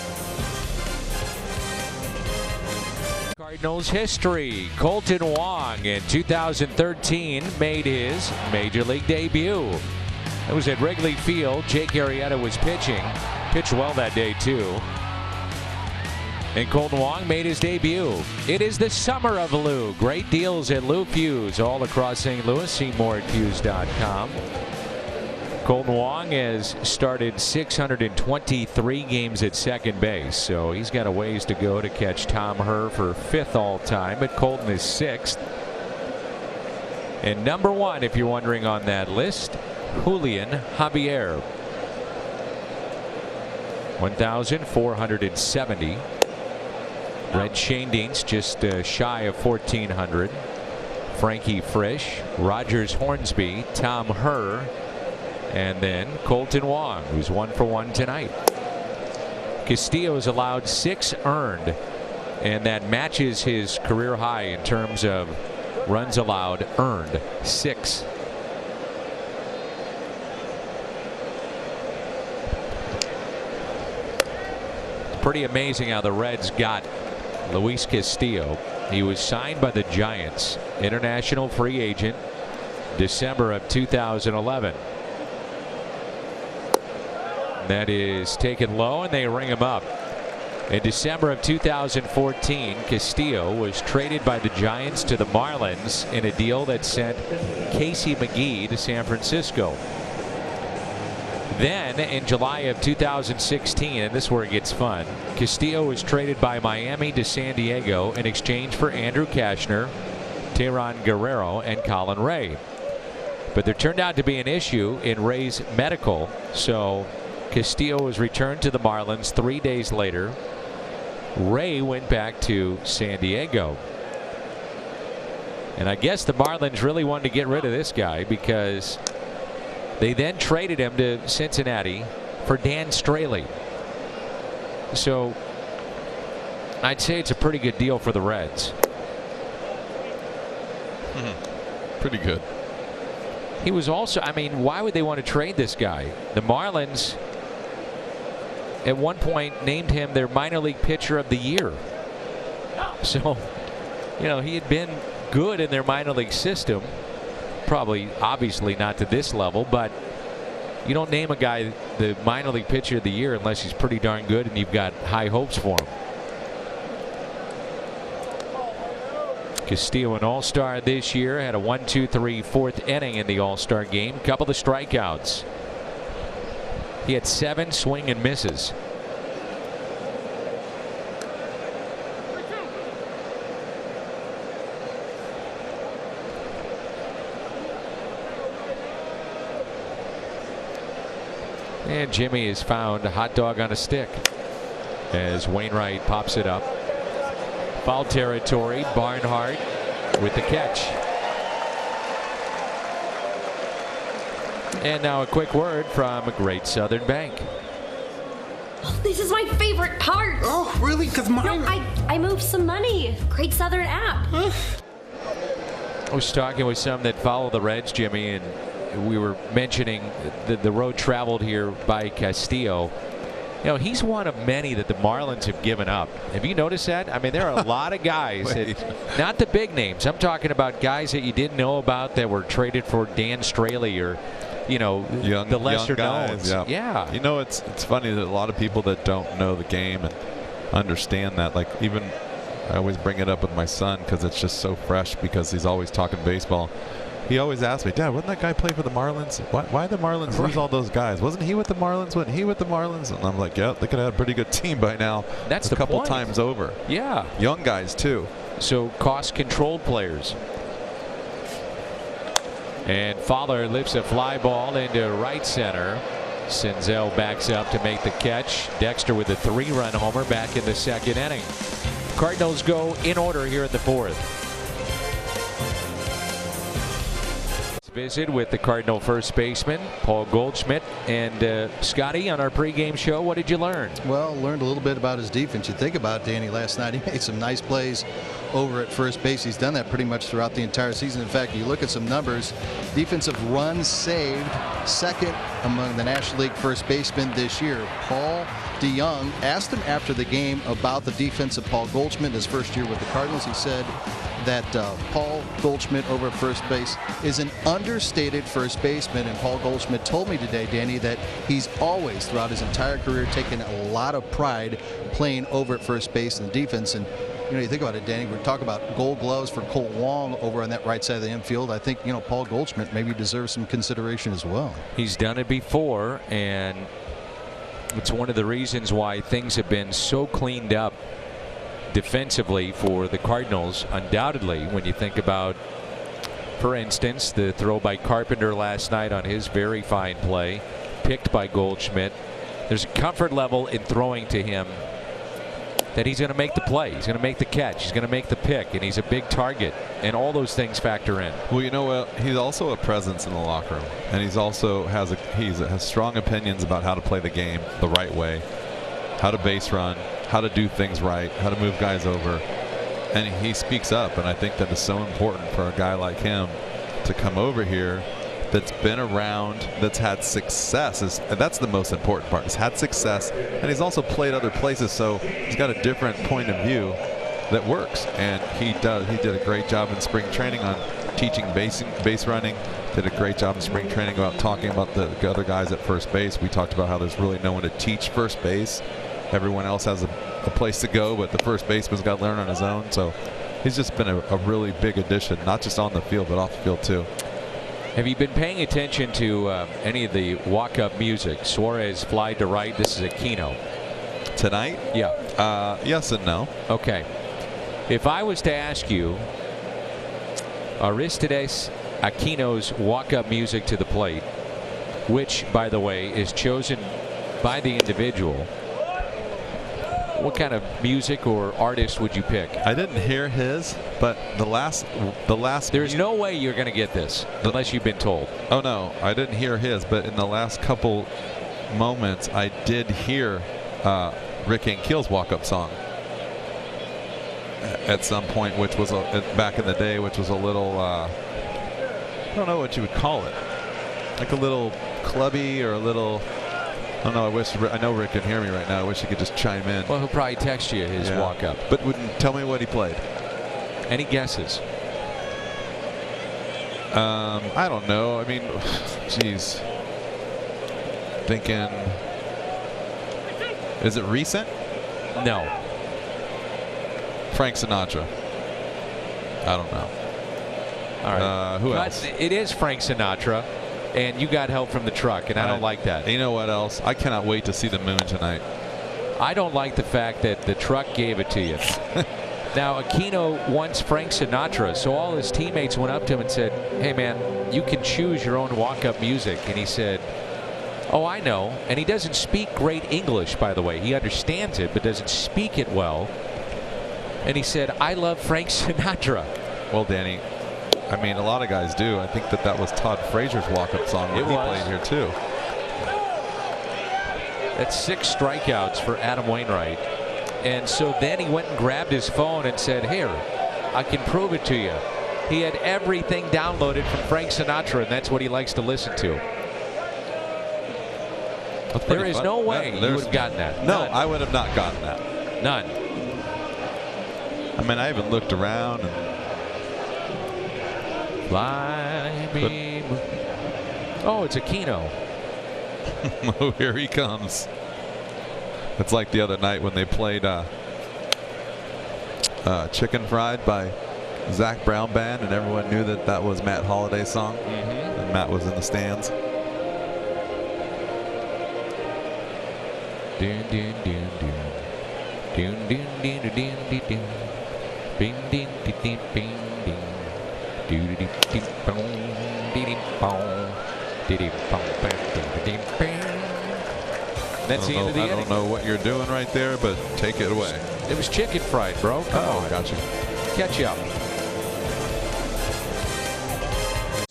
Cardinals history. Kolten Wong in 2013 made his major league debut. It was at Wrigley Field. Jake Arrieta was pitching. Pitched well that day too. And Kolten Wong made his debut. It is the summer of Lou. Great deals at Lou Fuse all across St. Louis. See more at Fuse.com. Kolten Wong has started 623 games at second base, so he's got a ways to go to catch Tom Herr for 5th all time, but Kolten is 6th. And number 1, if you're wondering on that list, Julian Javier. 1,470. Red Shane Deans just shy of 1,400. Frankie Frisch, Rogers Hornsby, Tom Herr, and then Kolten Wong, who's 1 for 1 tonight. Castillo has allowed 6 earned, and that matches his career high in terms of runs allowed earned, 6. Pretty amazing how the Reds got Luis Castillo. He was signed by the Giants, international free agent, December of 2011. That is taken low, and they ring him up. In December of 2014, Castillo was traded by the Giants to the Marlins in a deal that sent Casey McGee to San Francisco. Then in July of 2016, and this is where it gets fun, Castillo was traded by Miami to San Diego in exchange for Andrew Cashner, Teheran Guerrero, and Colin Ray. But there turned out to be an issue in Ray's medical, so Castillo was returned to the Marlins 3 days later. Ray went back to San Diego. And I guess the Marlins really wanted to get rid of this guy because they then traded him to Cincinnati for Dan Straley. So I'd say it's a pretty good deal for the Reds. Pretty good. He was also, I mean, why would they want to trade this guy? The Marlins at one point named him their minor league pitcher of the year. So, you know, he had been good in their minor league system. Probably, obviously not to this level, but you don't name a guy the minor league pitcher of the year unless he's pretty darn good and you've got high hopes for him. Castillo, an all-star this year, had a 1-2-3 fourth inning in the all-star game. Couple of strikeouts. He had 7 swing and misses. And Jimmy has found a hot dog on a stick as Wainwright pops it up. Foul territory. Barnhart with the catch. And now a quick word from Great Southern Bank. Oh, this is my favorite part. Oh, really? Because mine. No, I moved some money. Great Southern app. I was talking with some that follow the Reds, Jimmy, and we were mentioning the road traveled here by Castillo. You know, he's one of many that the Marlins have given up. Have you noticed that? I mean, there are a lot of guys, that, not the big names. I'm talking about guys that you didn't know about that were traded for Dan Straley or, you know, the lesser knowns. Yeah. You know, it's funny that a lot of people that don't know the game and understand that, like, even I always bring it up with my son because it's just so fresh because he's always talking baseball. He always asks me, Dad, wouldn't that guy play for the Marlins? Why the Marlins lose all those guys? Wasn't he with the Marlins? Wasn't he with the Marlins? And I'm like, yeah, they could have had a pretty good team by now. That's a couple times over. Yeah. Young guys, too. So cost-controlled players. And Fowler lifts a fly ball into right center. Senzel backs up to make the catch. Dexter with a 3-run homer back in the second inning. Cardinals go in order here in the 4th. Visit with the Cardinal first baseman Paul Goldschmidt. And Scotty, on our pregame show, what did you learn? Well, learned a little bit about his defense. You think about Danny last night, he made some nice plays over at first base. He's done that pretty much throughout the entire season. In fact, you look at some numbers, defensive runs saved, second among the National League first basemen this year. Paul DeYoung asked him after the game about the defense of Paul Goldschmidt in his first year with the Cardinals. He said that Paul Goldschmidt over at first base is an understated first baseman, and Paul Goldschmidt told me today, Danny, that he's always throughout his entire career taken a lot of pride playing over at first base in the defense. And you know, you think about it, Danny, we talk about gold gloves for Colt Wong over on that right side of the infield. I think, you know, Paul Goldschmidt maybe deserves some consideration as well. He's done it before, and it's one of the reasons why things have been so cleaned up defensively for the Cardinals. Undoubtedly, when you think about, for instance, the throw by Carpenter last night on his very fine play, picked by Goldschmidt, there's a comfort level in throwing to him that he's going to make the play, he's going to make the catch, he's going to make the pick, and he's a big target, and all those things factor in. Well, you know what? He's also a presence in the locker room, and he's also has strong opinions about how to play the game the right way. how to base run, how to do things right, how to move guys over. And he speaks up, and I think that is so important for a guy like him to come over here that's been around, that's had success. That's the most important part. He's had success, and he's also played other places, so he's got a different point of view that works. And he did a great job in spring training on teaching base running. Did a great job in spring training about talking about the other guys at first base. We talked about how there's really no one to teach first base. Everyone else has a place to go, but the first baseman's got to learn on his own. So he's just been a really big addition, not just on the field, but off the field too. Have you been paying attention to any of the walk-up music? Suarez fly to right. This is Aquino. Tonight? Yeah. Yes and no. Okay. If I was to ask you, Aristides Aquino's walk-up music to the plate, which, by the way, is chosen by the individual, what kind of music or artist would you pick? I didn't hear his, but the last. There's no way you're going to get this unless you've been told. Oh no, I didn't hear his, but in the last couple moments, I did hear Rick Ankiel's walk-up song at some point, which was back in the day, which was a little. I don't know what you would call it, like a little clubby or a little. I don't know. I know Rick can hear me right now. I wish he could just chime in. Well, he'll probably text you his walk-up. But wouldn't tell me what he played. Any guesses? I don't know. I mean, geez. Thinking. Is it recent? No. Frank Sinatra. I don't know. All right. Who else? It is Frank Sinatra. And you got help from the truck, and I don't like that. You know what else? I cannot wait to see the moon tonight. I don't like the fact that the truck gave it to you. Now, Aquino wants Frank Sinatra, so all his teammates went up to him and said, hey, man, you can choose your own walk-up music. And he said, oh, I know. And he doesn't speak great English, by the way. He understands it, but doesn't speak it well. And he said, I love Frank Sinatra. Well, Danny, I mean, a lot of guys do. I think that was Todd Frazier's walk-up song that he played here too. That's 6 strikeouts for Adam Wainwright. And so then he went and grabbed his phone and said, here, I can prove it to you. He had everything downloaded from Frank Sinatra, and that's what he likes to listen to. There is no way you would have gotten that. No, None. I would have not gotten that. None. I mean, I even looked around and. Fly me. Oh, it's Aquino. Oh, here he comes. It's like the other night when they played Chicken Fried by Zach Brown Band, and everyone knew that was Matt Holliday's song. And Matt was in the stands. Dun, dun, dun, dun. Dun, dun, dun, dun, dun, dun. Bing, ding, ding, ding, bing, ding. That's the end of the inning. I don't know what you're doing right there, but take it away. It was Chicken Fried, bro. Come on. Gotcha. Catch up.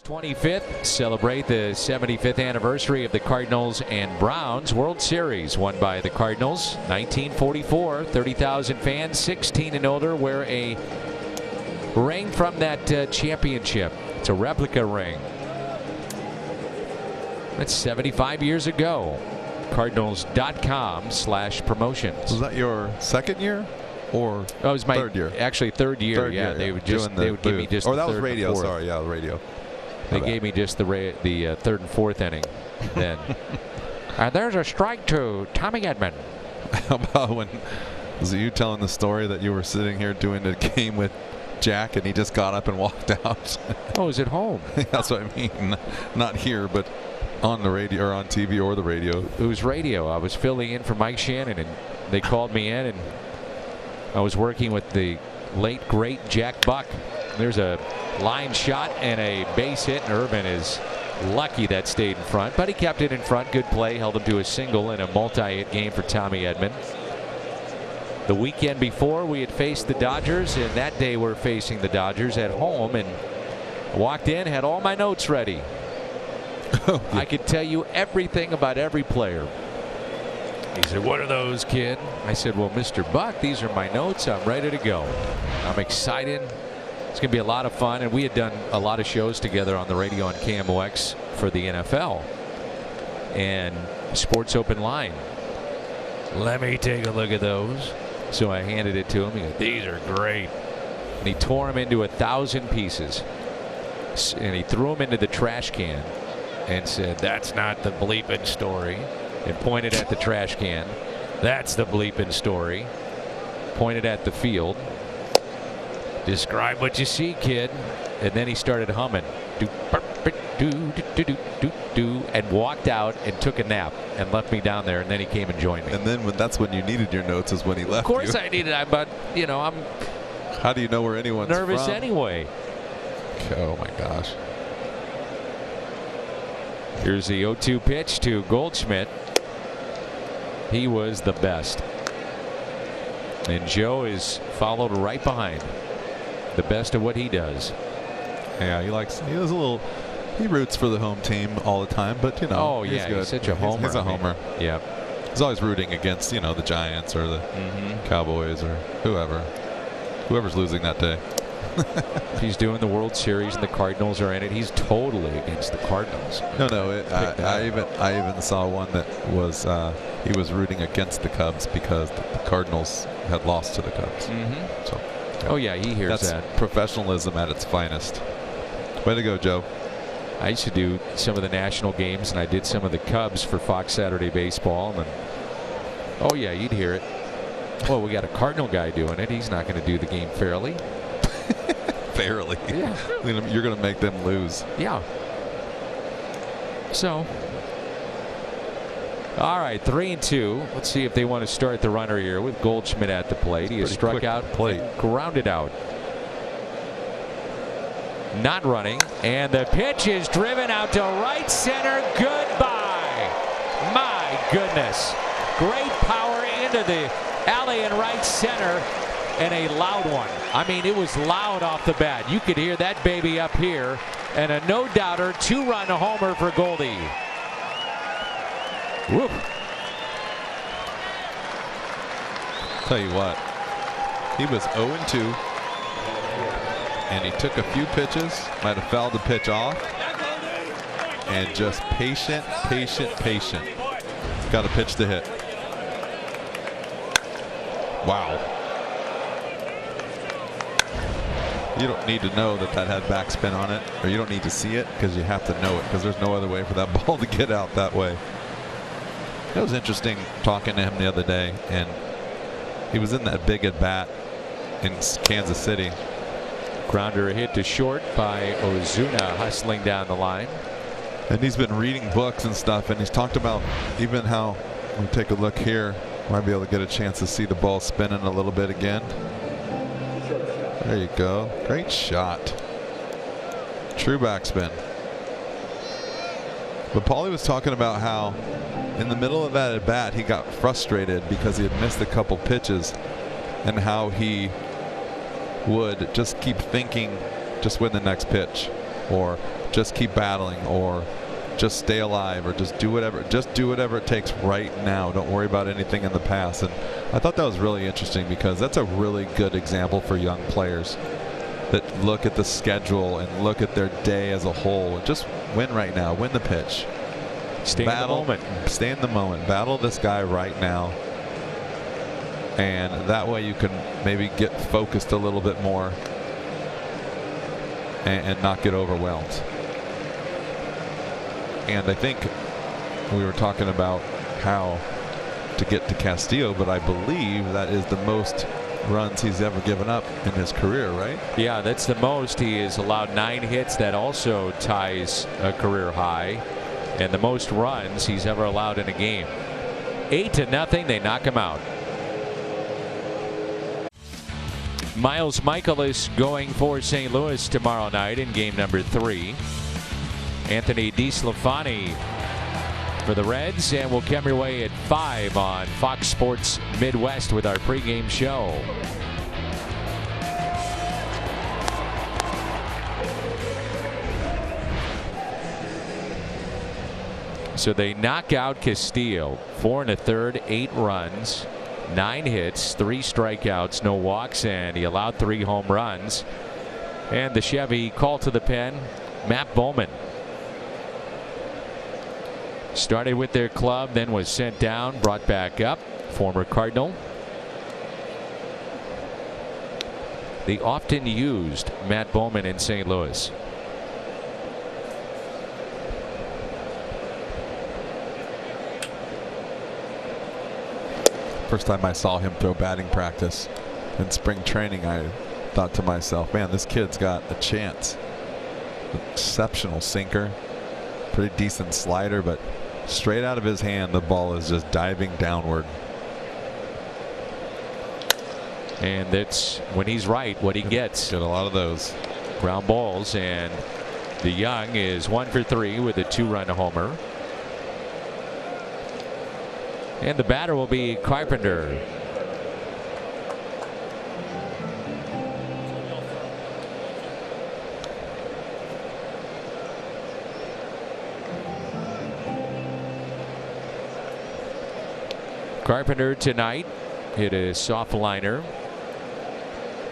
25th, celebrate the 75th anniversary of the Cardinals and Browns World Series, won by the Cardinals 1944. 30,000 fans, 16 and older, wear a ring from that championship. It's a replica ring. That's 75 years ago. Cardinals.com/promotions. Was that your second year or that was my third year? Actually, third year. Third They year, would just they would give me just. Or the that was third radio. and fourth. Sorry, yeah, the radio. They gave me just the third and fourth inning. Then there's a strike to Tommy Edman. How about when was it you telling the story that you were sitting here doing the game with Jack and he just got up and walked out? Oh, is it home? That's what I mean. Not here, but on the radio or on TV or the radio. It was radio. I was filling in for Mike Shannon, and they called me in, and I was working with the late great Jack Buck. There's a line shot and a base hit, and Irvin is lucky that stayed in front, but he kept it in front. Good play, held him to a single in a multi-hit game for Tommy Edman. The weekend before, we had faced the Dodgers, and that day we're facing the Dodgers at home, and walked in, had all my notes ready. I could tell you everything about every player. He said, "What are those, kid?" I said, "Well, Mr. Buck, these are my notes. I'm ready to go. I'm excited. It's going to be a lot of fun." And we had done a lot of shows together on the radio on KMOX for the NFL and Sports Open Line. "Let me take a look at those." So I handed it to him. He goes, "These are great." And he tore them into 1,000 pieces. And he threw them into the trash can and said, "That's not the bleeping story." And pointed at the trash can. "That's the bleeping story." Pointed at the field. "Describe what you see, kid." And then he started humming. And walked out and took a nap and left me down there, and then he came and joined me. And then that's when you needed your notes, is when he left. Of course you. I needed it, but you know, I'm How do you know where anyone's nervous from? anyway. Oh my gosh. Here's the 0-2 pitch to Goldschmidt. He was the best. And Joe is followed right behind. The best of what he does. Yeah, he roots for the home team all the time, but you know, oh he's yeah, good. he's such a homer. He's a homer. Yeah. He's always rooting against, you know, the Giants or the Cowboys or whoever's losing that day. He's doing the World Series and the Cardinals are in it. He's totally against the Cardinals. No. I even saw one that was he was rooting against the Cubs because the Cardinals had lost to the Cubs. So. Oh yeah, he hears That's that. professionalism at its finest. Way to go, Joe. I used to do some of the national games, and I did some of the Cubs for Fox Saturday Baseball. And oh yeah, you'd hear it. Well, we got a Cardinal guy doing it. He's not going to do the game fairly. Fairly. Yeah. You're going to make them lose. Yeah. So, all right, 3-2. Let's see if they want to start the runner here with Goldschmidt at the plate. He has struck out, grounded out. Not running, and the pitch is driven out to right center. Goodbye. My goodness. Great power into the alley in right center, and a loud one. I mean, it was loud off the bat. You could hear that baby up here, and a no-doubter 2-run homer for Goldie. Whoop. Tell you what, he was 0-2, and he took a few pitches, might have fouled the pitch off, and just patient. Got a pitch to hit. Wow. You don't need to know that had backspin on it, or you don't need to see it, because you have to know it, because there's no other way for that ball to get out that way. It was interesting talking to him the other day, and he was in that big at bat in Kansas City. Grounder hit to short by Ozuna, hustling down the line. And he's been reading books and stuff, and he's talked about even how, we'll take a look here, might be able to get a chance to see the ball spinning a little bit again. There you go. Great shot. True backspin. But Paulie was talking about how in the middle of that at bat he got frustrated because he had missed a couple pitches, and how he would just keep thinking, just win the next pitch, or just keep battling, or just stay alive, or just do whatever it takes right now. Don't worry about anything in the past. And I thought that was really interesting, because that's a really good example for young players that look at the schedule and look at their day as a whole and just win right now, win the pitch. Stay in the moment. Stay in the moment. Battle this guy right now. And that way you can maybe get focused a little bit more and not get overwhelmed. And I think we were talking about how to get to Castillo, but I believe that is the most runs he's ever given up in his career, right? Yeah, that's the most. He has allowed 9 hits. That also ties a career high, and the most runs he's ever allowed in a game. 8-0, they knock him out. Miles Michaelis going for St. Louis tomorrow night in game number 3. Anthony DeSclafani for the Reds, and we'll come your way at 5 on Fox Sports Midwest with our pregame show. So they knock out Castillo. 4 1/3, 8 runs, 9 hits, 3 strikeouts, no walks, and he allowed 3 home runs. And the Chevy called to the pen, Matt Bowman. Started with their club, then was sent down, brought back up. Former Cardinal. The often used Matt Bowman in St. Louis. First time I saw him throw batting practice in spring training, I thought to myself, man, this kid's got a chance. Exceptional sinker, pretty decent slider, but straight out of his hand, the ball is just diving downward. And that's when he's right what he gets. Get a lot of those ground balls, and the Young is 1 for 3 with a 2-run homer. And the batter will be Carpenter. Carpenter tonight hit a soft liner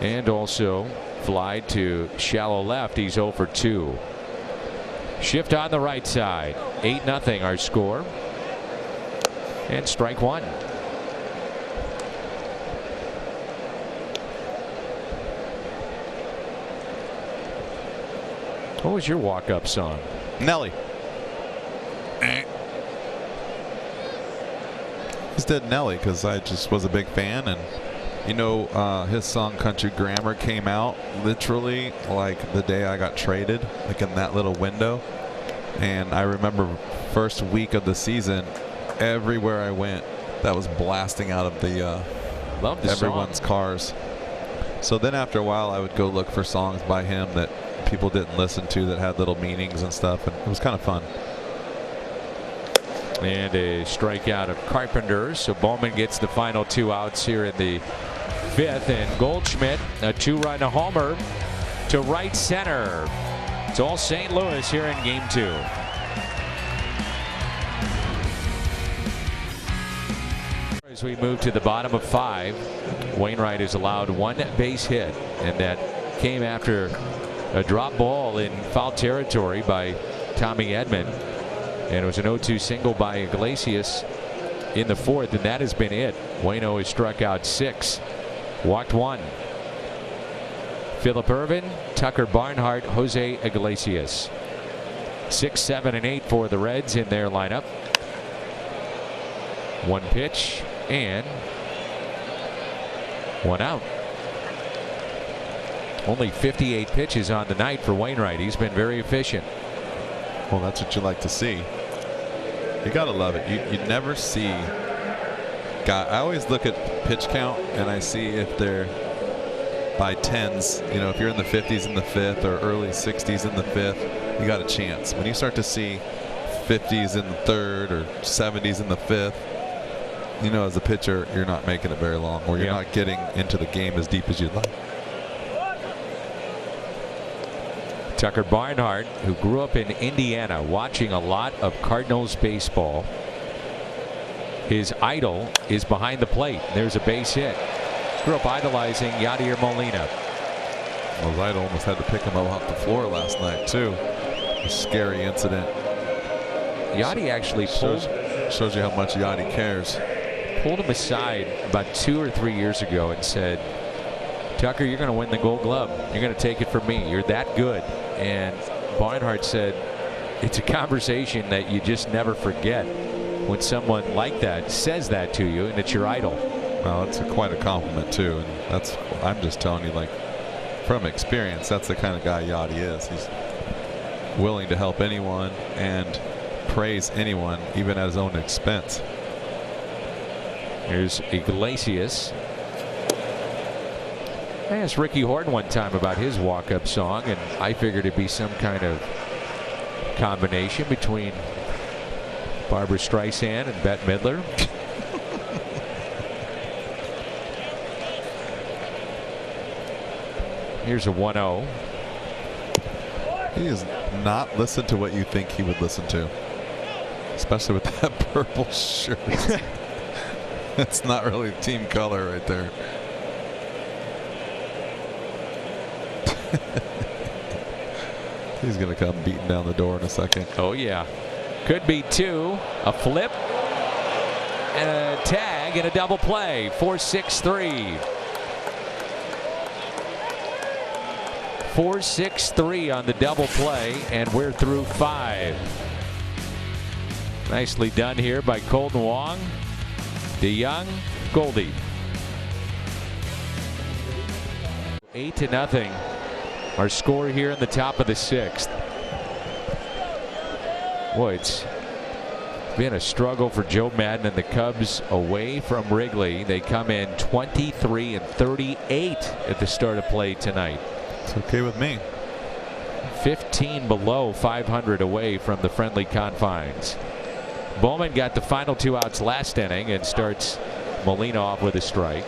and also fly to shallow left. He's 0 for 2. Shift on the right side. 8-0 our score. And strike 1. What was your walk-up song? Nelly. Just did Nelly because I just was a big fan, and you know, his song Country Grammar came out literally like the day I got traded, like in that little window. And I remember first week of the season, everywhere I went, that was blasting out of the everyone's cars. So then after a while, I would go look for songs by him that people didn't listen to that had little meanings and stuff, and it was kind of fun. And a strikeout of Carpenter, so Bowman gets the final 2 outs here in the 5th, and Goldschmidt a 2-run homer to right center. It's all St. Louis here in game 2. As we move to the bottom of 5, Wainwright is allowed 1 base hit, and that came after a drop ball in foul territory by Tommy Edman. And it was an 0-2 single by Iglesias in the 4th, and that has been it. Waino has struck out 6, walked 1. Phillip Ervin, Tucker Barnhart, Jose Iglesias. 6, 7, and 8 for the Reds in their lineup. 1 pitch and 1 out. Only 58 pitches on the night for Wainwright. He's been very efficient. Well, that's what you like to see. You gotta love it. You never see I always look at pitch count and I see if they're by 10s. You know, if you're in the 50s in the 5th or early 60s in the 5th, you got a chance. When you start to see 50s in the 3rd or 70s in the 5th, you know, as a pitcher, you're not making it very long, or you're not getting into the game as deep as you'd like. Tucker Barnhart, who grew up in Indiana, watching a lot of Cardinals baseball. His idol is behind the plate. There's a base hit. Grew up idolizing Yadier Molina. Well, his idol almost had to pick him up off the floor last night too. A scary incident. Yadi actually shows you how much Yadi cares. Pulled him aside about 2 or 3 years ago and said, Tucker, you're going to win the Gold Glove. You're going to take it from me. You're that good. And Barnhart said it's a conversation that you just never forget when someone like that says that to you, and it's your idol. Well, it's quite a compliment too, and that's, I'm just telling you, like, from experience, that's the kind of guy Yadi is. He's willing to help anyone and praise anyone, even at his own expense. Here's Iglesias. I asked Ricky Horton one time about his walk-up song, and I figured it'd be some kind of combination between Barbra Streisand and Bette Midler. Here's a 1-0. He has not listened to what you think he would listen to. especially with that purple shirt. That's not really team color right there. He's going to come beating down the door in a second. Oh, yeah. Could be two. A flip, and a tag, and a double play. 4-6-3. 4-6-3 on the double play, and we're through 5. Nicely done here by Colton Wong. DeYoung, Goldie. 8-0. Our score here in the top of the 6th. Boy, it's been a struggle for Joe Madden and the Cubs away from Wrigley. They come in 23-38 at the start of play tonight. It's okay with me. 15 below 500 away from the friendly confines. Bowman got the final 2 outs last inning and starts Molina off with a strike.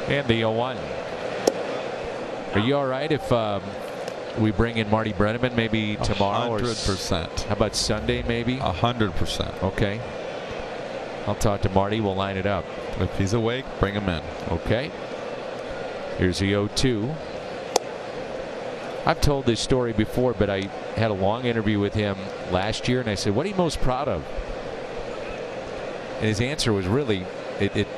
And the 0-1. Are you all right if we bring in Marty Brenneman maybe tomorrow? 100%. How about Sunday maybe? 100%. Okay. I'll talk to Marty. We'll line it up. If he's awake, bring him in. Okay. Here's the 0-2. I've told this story before, but I had a long interview with him last year, and I said, what are you most proud of? And his answer was really, it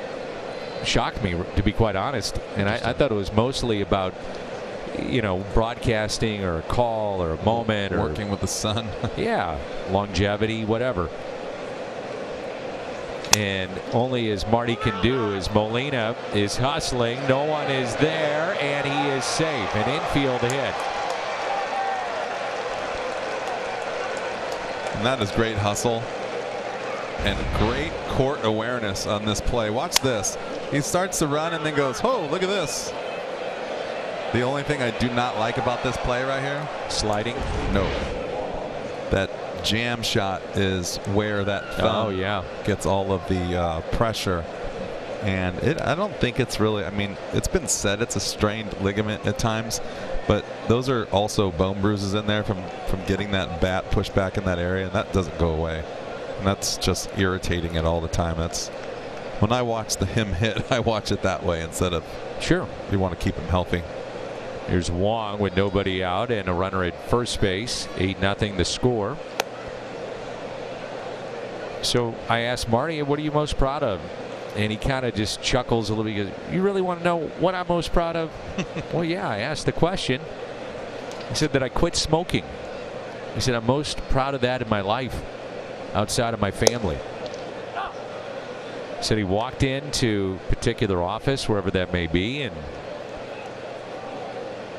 shocked me, to be quite honest. And I thought it was mostly about, you know, broadcasting or a call or a moment or working with the sun. Yeah, longevity, whatever. And only as Marty can do is Molina is hustling. No one is there, and he is safe. An infield hit. And that is great hustle and great court awareness on this play. Watch this. He starts to run and then goes, oh, look at this. The only thing I do not like about this play right here. Sliding? No. That jam shot is where that thumb gets all of the pressure. And I don't think it's really, I mean, it's been said it's a strained ligament at times, but those are also bone bruises in there from getting that bat pushed back in that area, and that doesn't go away. And that's just irritating it all the time. That's when I watch him hit, I watch it that way instead of you want to keep him healthy. Here's Wong with nobody out and a runner at first base. 8-0 the score. So I asked Marty, what are you most proud of? And he kind of just chuckles a little bit. He goes, you really want to know what I'm most proud of? Well, yeah, I asked the question. He said that I quit smoking. He said, I'm most proud of that in my life outside of my family. He said he walked into a particular office, wherever that may be, and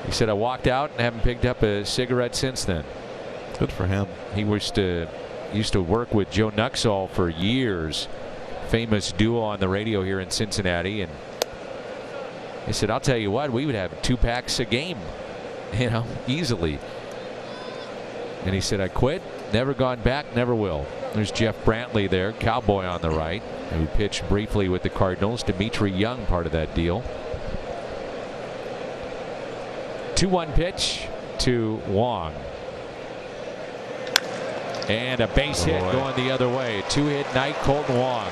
he said, I walked out and haven't picked up a cigarette since then. Good for him. He used to work with Joe Nuxall for years. Famous duo on the radio here in Cincinnati, and he said, I'll tell you what, we would have 2 packs a game, you know, easily. And he said, I quit, never gone back, never will. There's Jeff Brantley there, Cowboy on the right, who pitched briefly with the Cardinals. Dimitri Young, part of that deal. 2-1 pitch to Wong. And a base hit going the other way. 2-hit night, Colton Wong.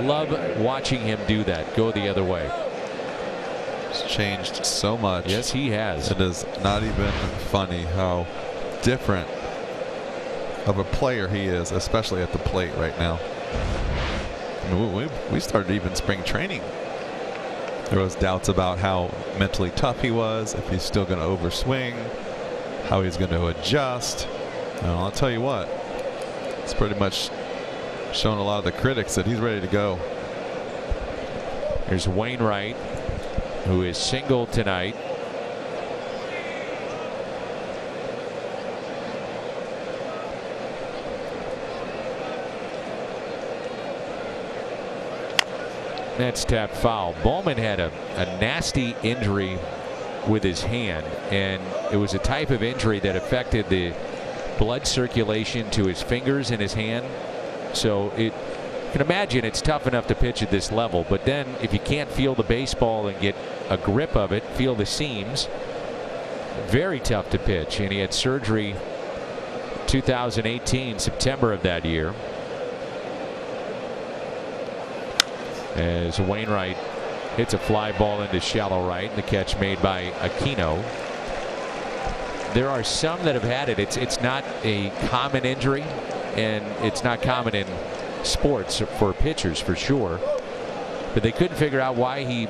Love watching him do that, go the other way. It's changed so much. Yes, he has. It is not even funny how different of a player he is, especially at the plate right now. I mean, we started even spring training. There was doubts about how mentally tough he was, if he's still going to overswing, how he's going to adjust. Well, I'll tell you what, it's pretty much shown a lot of the critics that he's ready to go. Here's Wainwright, who is single tonight. That's tapped foul. Bowman had a nasty injury with his hand, and it was a type of injury that affected the blood circulation to his fingers and his hand. So you can imagine it's tough enough to pitch at this level. But then if you can't feel the baseball and get a grip of it, feel the seams, very tough to pitch. And he had surgery 2018, September of that year. As Wainwright hits a fly ball into shallow right, and the catch made by Aquino. There are some that have had it. It's not a common injury, and it's not common in sports for pitchers for sure. But they couldn't figure out why he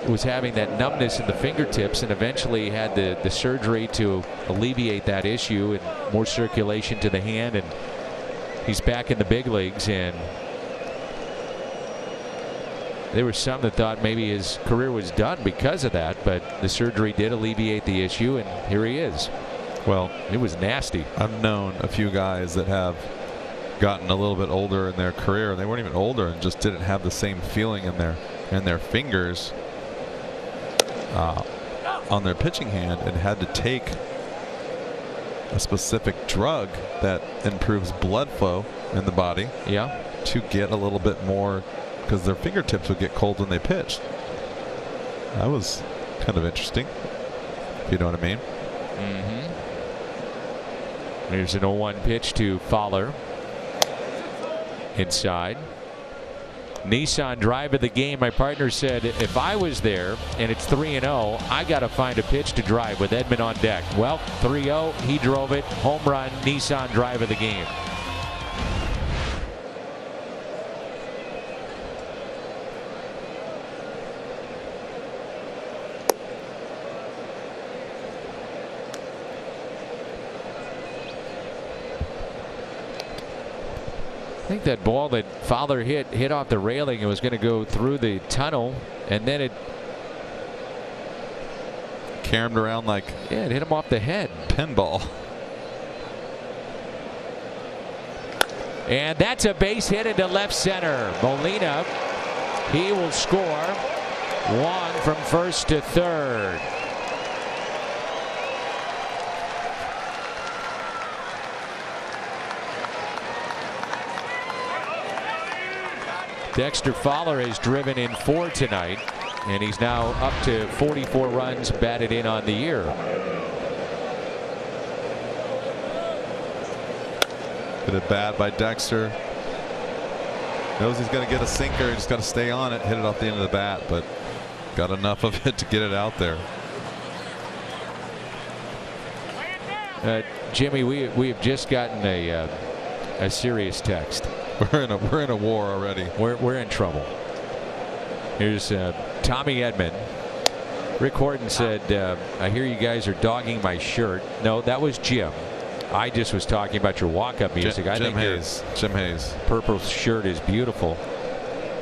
was having that numbness in the fingertips, and eventually had the surgery to alleviate that issue and more circulation to the hand, and he's back in the big leagues. And there were some that thought maybe his career was done because of that, but the surgery did alleviate the issue, and here he is. Well, it was nasty. I've known a few guys that have gotten a little bit older in their career, and they weren't even older and just didn't have the same feeling in their fingers on their pitching hand, and had to take a specific drug that improves blood flow in the body. Yeah. To get a little bit more, because their fingertips would get cold when they pitched. That was kind of interesting, if you know what I mean. There's an 0-1 pitch to Fowler. Inside. Nissan drive of the game. My partner said if I was there and it's 3-0, I got to find a pitch to drive with Edman on deck. Well, 3-0, he drove it. Home run, Nissan drive of the game. I think that ball that Fowler hit off the railing. It was going to go through the tunnel, and then it caromed around like, yeah, it hit him off the head. Pinball. And that's a base hit into left center. Molina, he will score. Wong from first to third. Dexter Fowler has driven in 4 tonight, and he's now up to 44 runs batted in on the year. Hit it bad by Dexter. Knows he's going to get a sinker. He's got to stay on it, hit it off the end of the bat, but got enough of it to get it out there. Jimmy, we have just gotten a serious text. We're in a war already. We're in trouble. Here's Tommy Edman. Rick Horton said, I hear you guys are dogging my shirt. No, that was Jim. I just was talking about your walk-up music. I think Jim Hayes. Purple shirt is beautiful.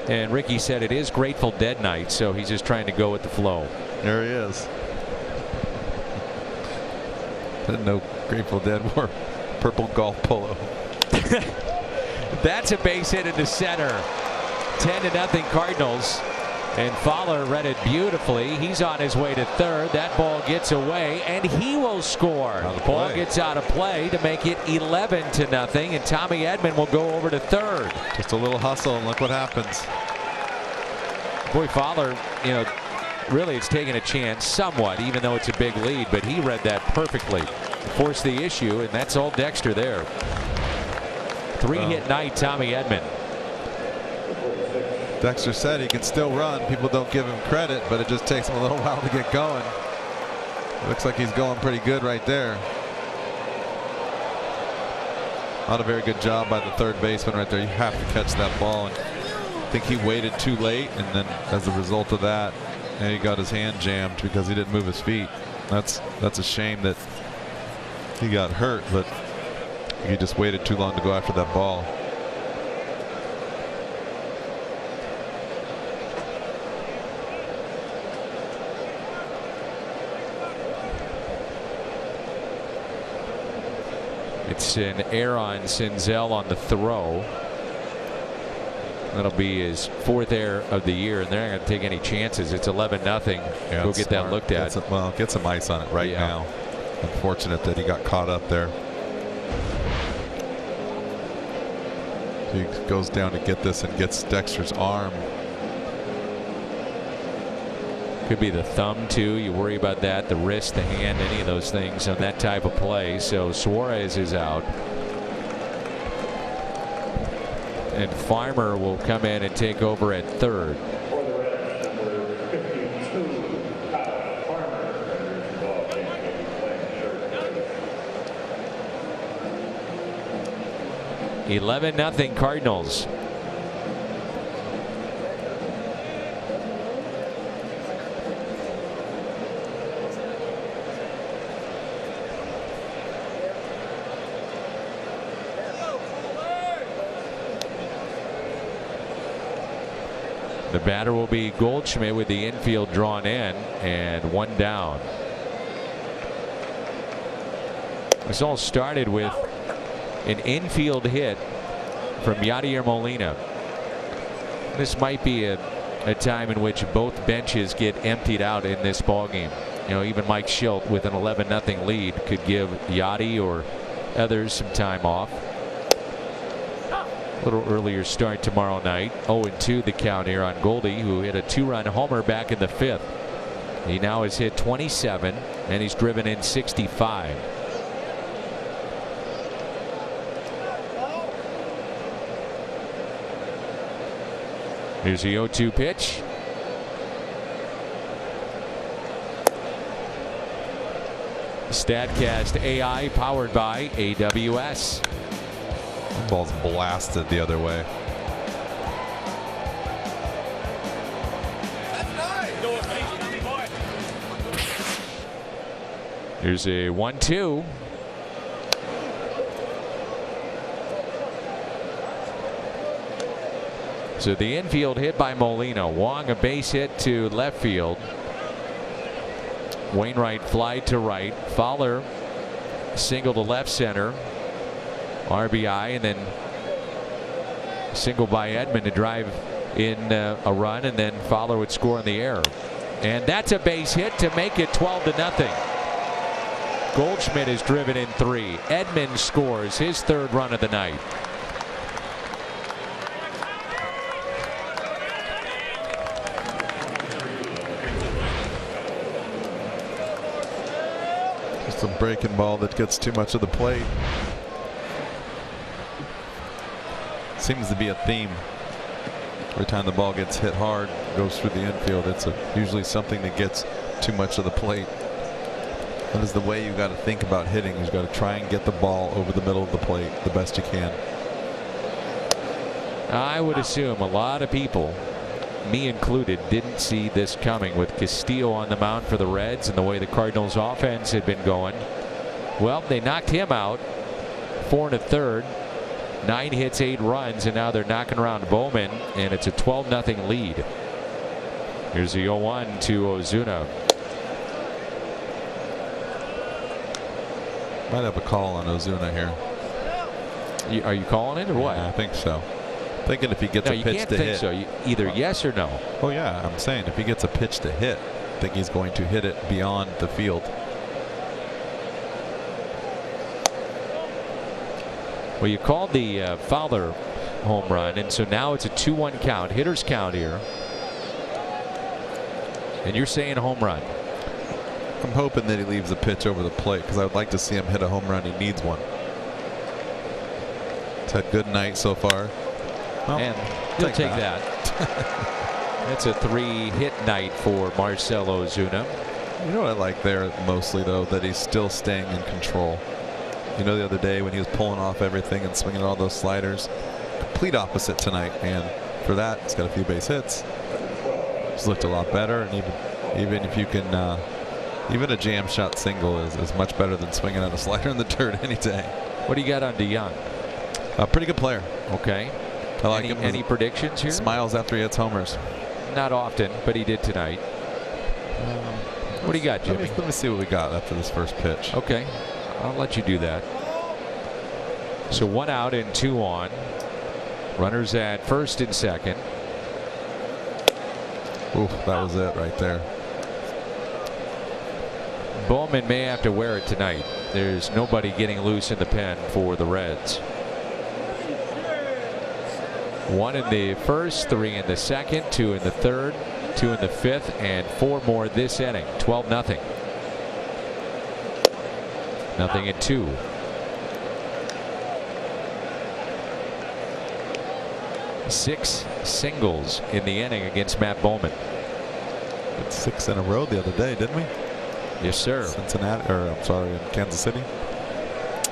And Ricky said it is Grateful Dead night, so he's just trying to go with the flow. There he is. Didn't know Grateful Dead wore purple golf polo. That's a base hit into center. 10-0 Cardinals. And Fowler read it beautifully. He's on his way to third. That ball gets away, and he will score. The ball gets out of play to make it 11-0, and Tommy Edman will go over to third. Just a little hustle, and look what happens. Boy, Fowler, really it's taken a chance somewhat, even though it's a big lead, but he read that perfectly. Forced the issue, and that's all Dexter there. 3-hit night, Tommy Edman. Dexter said he can still run. People don't give him credit, but it just takes him a little while to get going. Looks like he's going pretty good right there. Not a very good job by the third baseman right there. You have to catch that ball, and I think he waited too late, and then as a result of that, he got his hand jammed because he didn't move his feet. That's a shame that he got hurt, but he just waited too long to go after that ball. It's an error on Senzel on the throw. That'll be his 4th error of the year, and they're not going to take any chances. It's 11-0. Yeah, go get that looked at. Well, get some ice on it right now. Unfortunate that he got caught up there. He goes down to get this and gets Dexter's arm. Could be the thumb too. You worry about that, the wrist, the hand, any of those things on that type of play. So Suarez is out. And Farmer will come in and take over at third. For the Reds, number 52, Adam Farmer, enters the ball game. He'll be playing short. 11-0 Cardinals. The batter will be Goldschmidt with the infield drawn in and one down. This all started with an infield hit from Yadier Molina. This might be a time in which both benches get emptied out in this ballgame. You know, even Mike Schilt with an 11-0 lead could give Yadi or others some time off. A little earlier start tomorrow night. 0-2 the count here on Goldie, who hit a 2-run homer back in the 5th. He now has hit 27 and he's driven in 65. Here's the 0-2 pitch. StatCast AI powered by AWS. That ball's blasted the other way. Here's a 1-2. So the infield hit by Molina. Wong a base hit to left field. Wainwright fly to right. Fowler single to left center. RBI, and then single by Edman to drive in a run, and then Fowler would score in the air. And that's a base hit to make it 12-0. Goldschmidt is driven in 3. Edman scores his 3rd run of the night. Just a breaking ball that gets too much of the plate. Seems to be a theme. Every time the ball gets hit hard, goes through the infield, it's usually something that gets too much of the plate. That is the way you got to think about hitting. You've got to try and get the ball over the middle of the plate the best you can. I would assume a lot of people, me included, didn't see this coming with Castillo on the mound for the Reds and the way the Cardinals offense had been going. Well, they knocked him out 4 1/3. 9 hits, 8 runs, and now they're knocking around Bowman, and it's a 12-0 lead. Here's the 0-1 to Ozuna. Might have a call on Ozuna here. Are you calling it or what? Yeah, I think so. Thinking if he gets a pitch to hit. So. Either yes or no. Oh yeah, I'm saying if he gets a pitch to hit, I think he's going to hit it beyond the field. Well, you called the Fowler home run, and so now it's a 2-1 count, hitters count here. And you're saying home run. I'm hoping that he leaves a pitch over the plate because I would like to see him hit a home run. He needs one. He's had a good night so far. Well, and he'll take that. That's a 3-hit night for Marcell Ozuna. You know what I like there mostly, though, that he's still staying in control. You know, the other day when he was pulling off everything and swinging all those sliders, complete opposite tonight. And for that, he's got a few base hits. He's looked a lot better, and even if you can, even a jam shot single is much better than swinging on a slider in the dirt any day. What do you got on DeYoung? A pretty good player. Okay. I like him. Any predictions here? Smiles after he hits homers. Not often, but he did tonight. What do you got, Jimmy? Let me see what we got after this first pitch. Okay. I'll let you do that. So 1 out and 2 on. Runners at first and second. Ooh, that was it right there. Bowman may have to wear it tonight. There's nobody getting loose in the pen for the Reds. 1 in the first, 3 in the second, 2 in the third, 2 in the fifth, and 4 more this inning. 12-0. Nothing at 2. Six singles in the inning against Matt Bowman. It's 6 in a row the other day, didn't we? Yes, sir. Cincinnati, or I'm sorry, in Kansas City.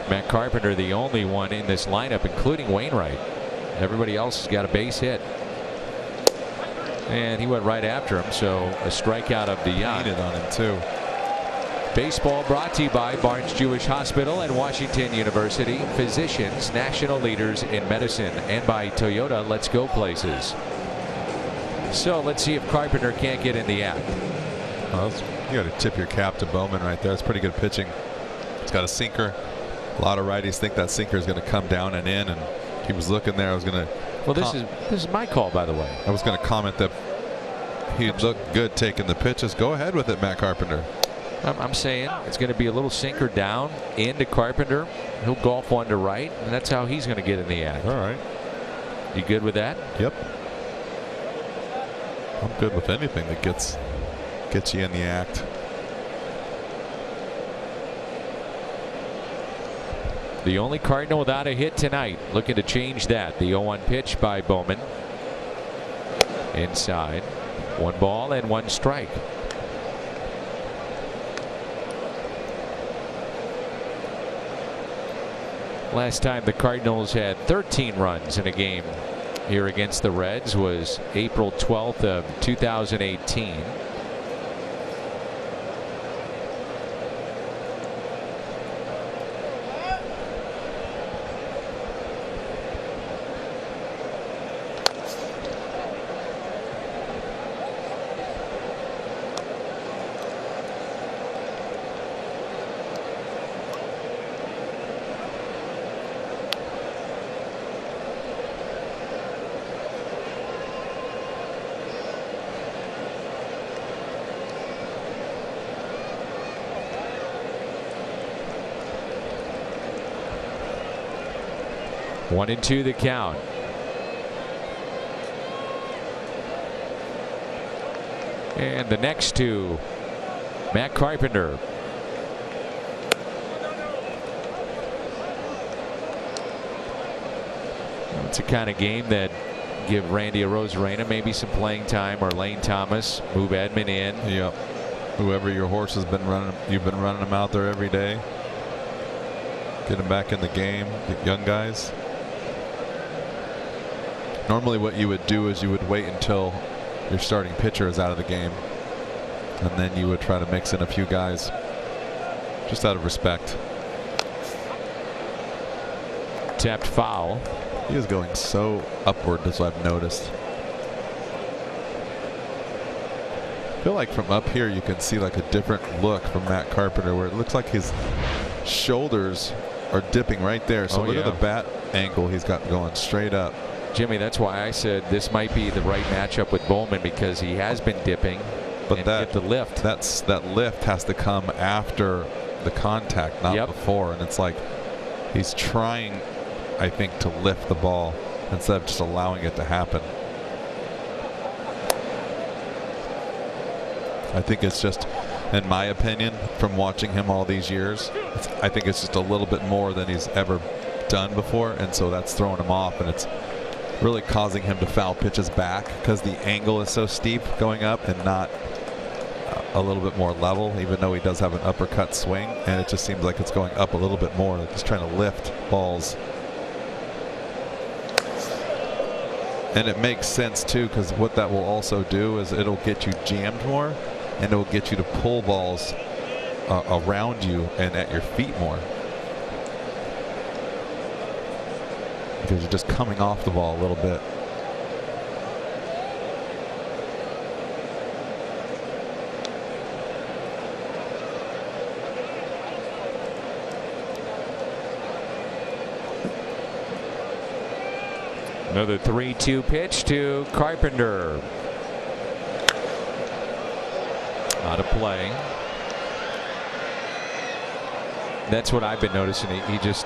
Matt Carpenter, the only one in this lineup, including Wainwright. Everybody else has got a base hit. And he went right after him, so a strikeout of the yacht. On him too. Baseball brought to you by Barnes Jewish Hospital and Washington University. Physicians, national leaders in medicine. And by Toyota, let's go places. So let's see if Carpenter can't get in the act. Well, you got to tip your cap to Bowman right there. It's pretty good pitching. It's got a sinker. A lot of righties think that sinker is going to come down and in, and he was looking there. I was going to. Well, this is my call, by the way. I was going to comment that he looked good taking the pitches. Go ahead with it, Matt Carpenter. I'm saying it's going to be a little sinker down into Carpenter. He'll golf one to right, and that's how he's going to get in the act. All right. You good with that? Yep. I'm good with anything that gets you in the act. The only Cardinal without a hit tonight. Looking to change that. The 0-1 pitch by Bowman. Inside. 1 ball and 1 strike. Last time the Cardinals had 13 runs in a game here against the Reds was April 12th of 2018. One and 2 the count. And the next 2, Matt Carpenter. It's a kind of game that give Randy Arozarena maybe some playing time, or Lane Thomas, move Edman in. Yep. Whoever your horse has been running, you've been running them out there every day. Get them back in the game, get young guys. Normally what you would do is you would wait until your starting pitcher is out of the game, and then you would try to mix in a few guys just out of respect. Tapped foul. He is going so upward, as I've noticed. I feel like from up here you can see like a different look from Matt Carpenter, where it looks like his shoulders are dipping right there. So look at the bat angle he's got going straight up. Jimmy, that's why I said this might be the right matchup with Bowman, because he has been dipping. But that the lift. That lift has to come after the contact, not before. And it's like he's trying, I think, to lift the ball instead of just allowing it to happen. I think it's just, in my opinion, from watching him all these years, I think it's just a little bit more than he's ever done before, and so that's throwing him off, and it's really causing him to foul pitches back because the angle is so steep going up and not a little bit more level, even though he does have an uppercut swing, and it just seems like it's going up a little bit more, like he's trying to lift balls. And it makes sense too, because what that will also do is it'll get you jammed more, and it'll get you to pull balls around you and at your feet more, because you're just coming off the ball a little bit. Another 3-2 pitch to Carpenter. Out of play. That's what I've been noticing. He just.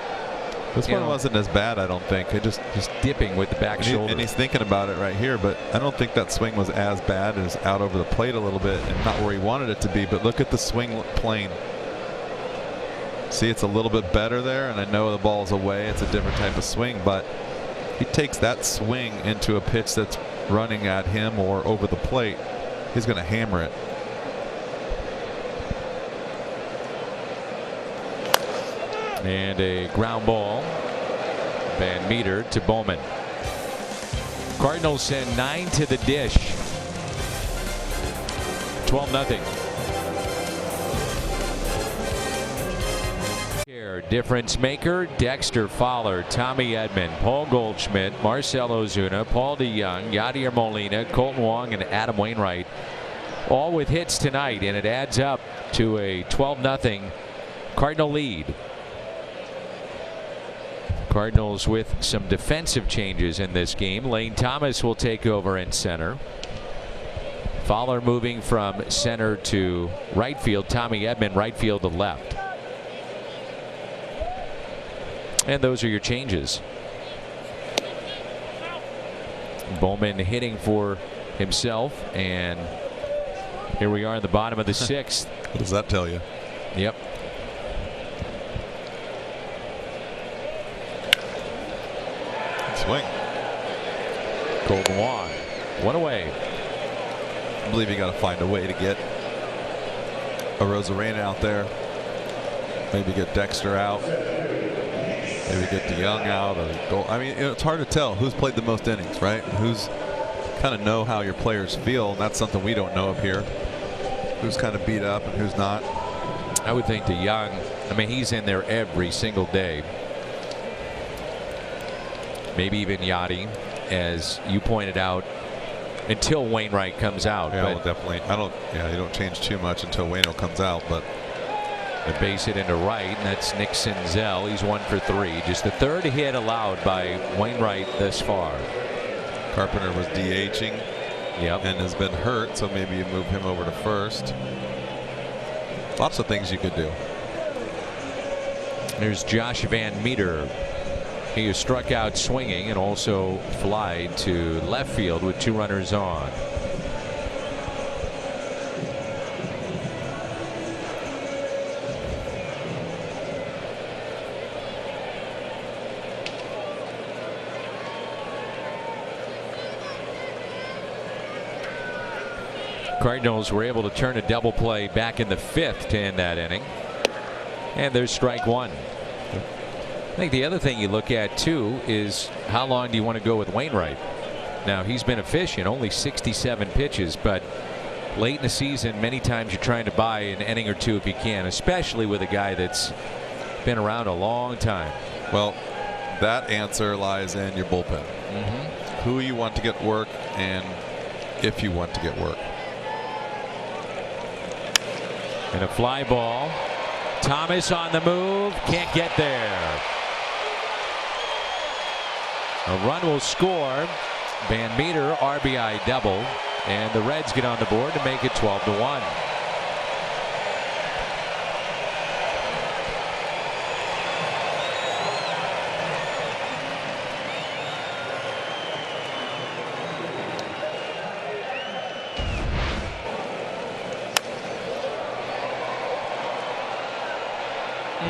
This one wasn't as bad, I don't think. Just dipping with the back shoulder. And he's thinking about it right here, but I don't think that swing was as bad as out over the plate a little bit and not where he wanted it to be. But look at the swing plane. See, it's a little bit better there, and I know the ball's away. It's a different type of swing, but he takes that swing into a pitch that's running at him or over the plate. He's going to hammer it. And a ground ball. Van Meter to Bowman. Cardinals send 9 to the dish. 12-0. Difference maker Dexter Fowler, Tommy Edman, Paul Goldschmidt, Marcell Ozuna, Paul DeYoung, Yadier Molina, Colton Wong, and Adam Wainwright, all with hits tonight, and it adds up to a 12-0 Cardinal lead. Cardinals with some defensive changes in this game. Lane Thomas will take over in center. Fowler moving from center to right field. Tommy Edman right field to left. And those are your changes. Bowman hitting for himself, and here we are in the bottom of the 6th. What does that tell you? Yep. Swing. Colton Wong. One away. I believe you got to find a way to get a Rosarena out there. Maybe get Dexter out. Maybe get DeYoung out or go. I mean, it's hard to tell who's played the most innings, right? Who's kind of know how your players feel, and that's something we don't know up here. Who's kind of beat up and who's not. I would think DeYoung. I mean, he's in there every single day. Maybe even Yachty, as you pointed out, until Wainwright comes out. Yeah, but well, definitely. Yeah, you don't change too much until Waino comes out, but. The base hit into right, and that's Nick Senzel. He's 1 for 3. Just the 3rd hit allowed by Wainwright thus far. Carpenter was DHing. Yep. And has been hurt, so maybe you move him over to first. Lots of things you could do. There's Josh Van Meter. He is struck out swinging and also flied to left field with 2 runners on. Cardinals were able to turn a double play back in the 5th to end that inning. And there's strike 1. I think the other thing you look at too is how long do you want to go with Wainwright? Now he's been efficient, only 67 pitches, but late in the season many times you're trying to buy an inning or 2 if you can, especially with a guy that's been around a long time. Well, that answer lies in your bullpen. Who you want to get work and if you want to get work. And a fly ball. Thomas on the move. Can't get there. A run will score. Van Meter RBI double. And the Reds get on the board to make it 12-1.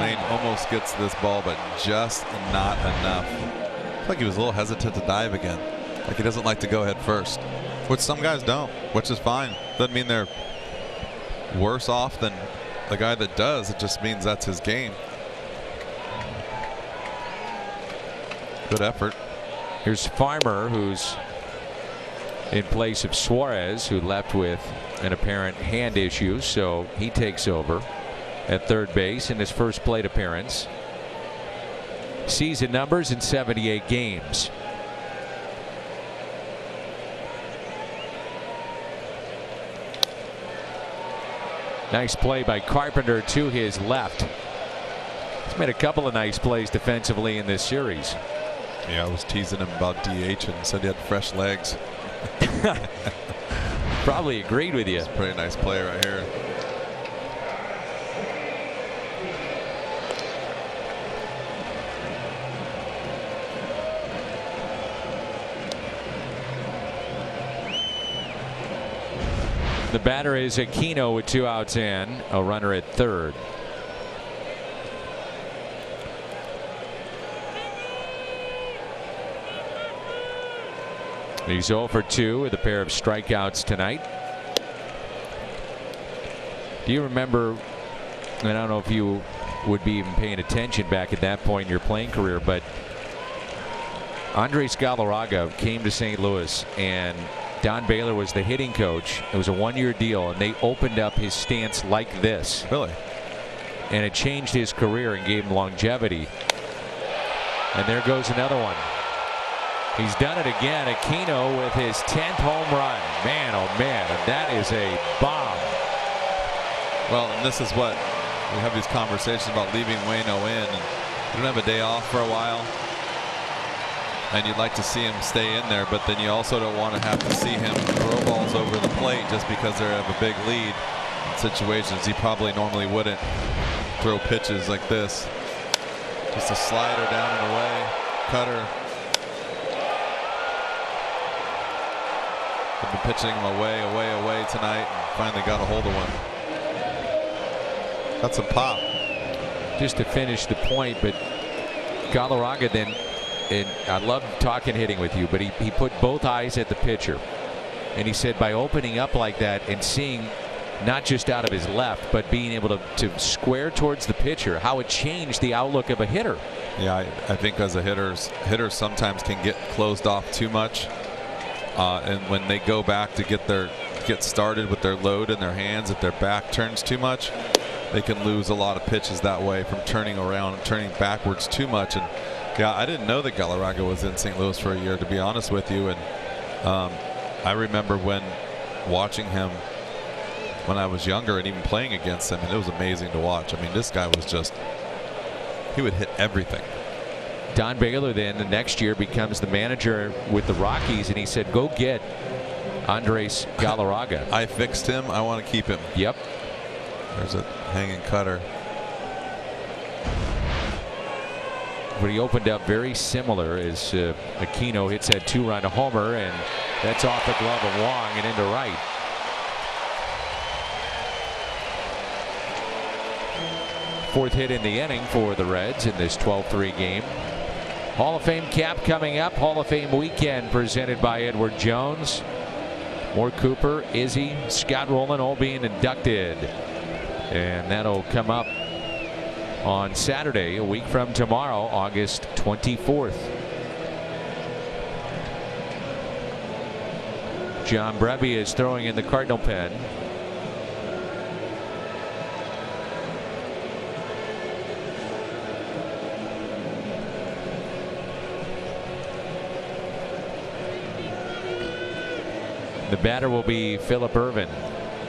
Lane almost gets this ball, but just not enough. It's like he was a little hesitant to dive again. Like he doesn't like to go head first, which some guys don't, which is fine. Doesn't mean they're worse off than the guy that does. It just means that's his game. Good effort. Here's Farmer, who's in place of Suarez, who left with an apparent hand issue, so he takes over at third base in his first plate appearance. Season numbers in 78 games. Nice play by Carpenter to his left. He's made a couple of nice plays defensively in this series. Yeah, I was teasing him about DH and said he had fresh legs. Probably agreed with you. It's a pretty nice play right here. The batter is Aquino with 2 outs in, a runner at third. He's 0 for 2 with a pair of strikeouts tonight. Do you remember, and I don't know if you would be even paying attention back at that point in your playing career, but Andres Galarraga came to St. Louis and Don Baylor was the hitting coach. It was a 1-year deal and they opened up his stance like this. Really? And it changed his career and gave him longevity. And there goes another one. He's done it again. Aquino with his 10th home run. Man, oh man, that is a bomb. Well, and this is what we have these conversations about leaving Waino in. And you don't have a day off for a while. And you'd like to see him stay in there, but then you also don't want to have to see him throw balls over the plate just because they have a big lead in situations he probably normally wouldn't throw pitches like this. Just a slider down and away, cutter. I've been pitching him away tonight and finally got a hold of one. Got some pop. Just to finish the point, but Galarraga then, and I love talking hitting with you, but he put both eyes at the pitcher. And he said by opening up like that and seeing not just out of his left, but being able to square towards the pitcher, how it changed the outlook of a hitter. Yeah, I think as a hitters sometimes can get closed off too much. And when they go back to get started with their load in their hands, if their back turns too much, they can lose a lot of pitches that way from turning around and turning backwards too much. And yeah, I didn't know that Galarraga was in St. Louis for a year, to be honest with you. And I remember when watching him when I was younger and even playing against him, and it was amazing to watch. I mean, this guy was just, he would hit everything. Don Baylor then the next year becomes the manager with the Rockies, and he said, go get Andres Galarraga. I fixed him. I want to keep him. Yep. There's a hanging cutter. But he opened up very similar as Aquino hits that 2-run homer, and that's off the glove of Wong and into right. Fourth hit in the inning for the Reds in this 12-3 game. Hall of Fame cap coming up. Hall of Fame weekend presented by Edward Jones. More Cooper, Izzy, Scott Rowland all being inducted. And that'll come up on Saturday, a week from tomorrow, August 24th. John Brebbia is throwing in the Cardinal pen. The batter will be Phillip Ervin.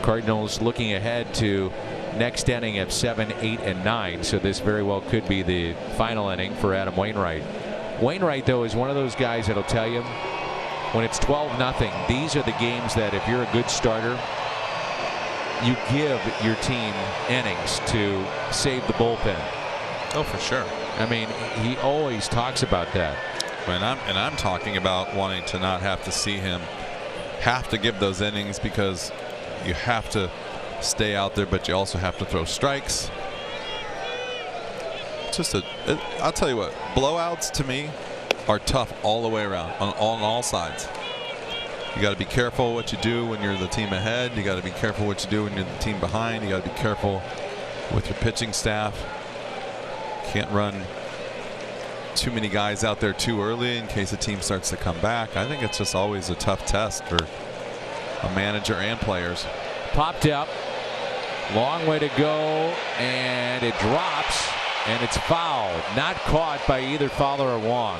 Cardinals looking ahead to next inning of 7, 8, and 9. So this very well could be the final inning for Adam Wainwright. Wainwright, though, is one of those guys that'll tell you when it's 12-0, these are the games that if you're a good starter, you give your team innings to save the bullpen. Oh, for sure. I mean, he always talks about that. And I'm talking about wanting to not have to see him have to give those innings because you have to stay out there, but you also have to throw strikes. I'll tell you what, blowouts to me are tough all the way around on all sides. You got to be careful what you do when you're the team ahead. You got to be careful what you do when you're the team behind. You got to be careful with your pitching staff. Can't run too many guys out there too early in case the team starts to come back. I think it's just always a tough test for a manager and players. Popped up, long way to go, and it drops, and it's fouled. Not caught by either Fowler or Wong.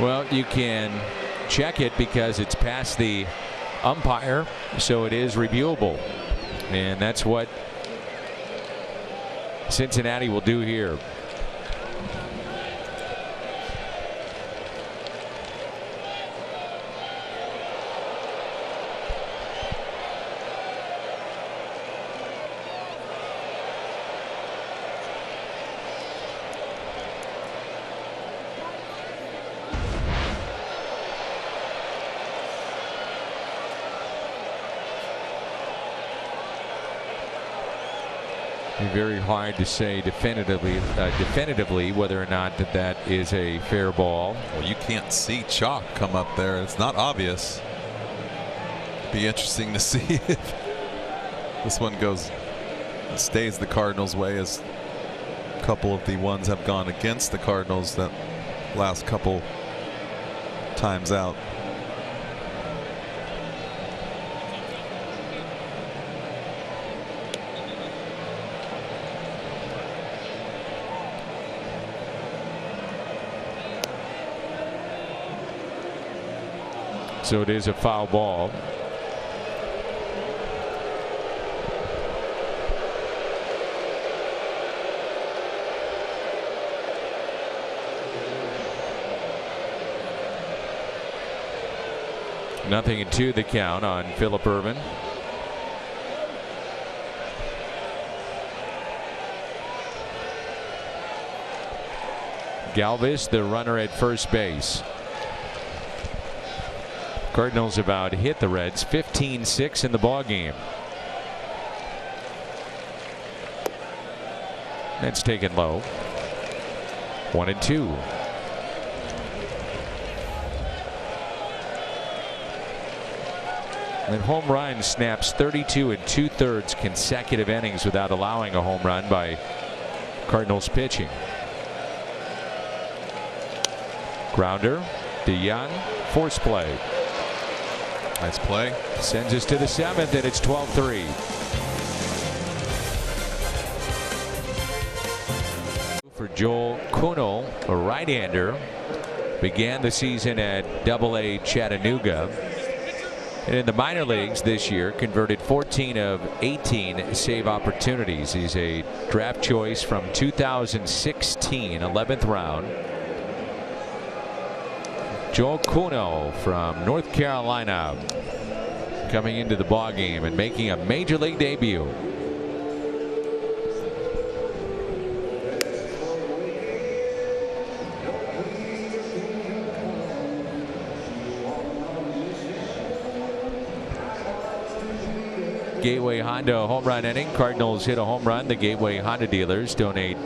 Well, you can check it because it's past the umpire, so it is reviewable. And that's what Cincinnati will do here. Very hard to say definitively whether or not that is a fair ball. Well, you can't see chalk come up there. It's not obvious. Be interesting to see if this one stays the Cardinals' way, as a couple of the ones have gone against the Cardinals that last couple times out. So it is a foul ball. Nothing in 2 the count on Phillip Ervin. Galvis, the runner at first base. Cardinals about hit the Reds 15-6 in the ball game. That's taken low. 1-2. And home run snaps 32 2/3 consecutive innings without allowing a home run by Cardinals pitching. Grounder, DeYoung, force play. Nice play. Sends us to the 7th, and it's 12-3. For Joel Kuhnel, a right-hander, began the season at Double-A Chattanooga. And in the minor leagues this year, converted 14 of 18 save opportunities. He's a draft choice from 2016, 11th round. Joel Kuhnel from North Carolina coming into the ball game and making a major league debut. Gateway Honda home run inning. Cardinals hit a home run. The Gateway Honda dealers donate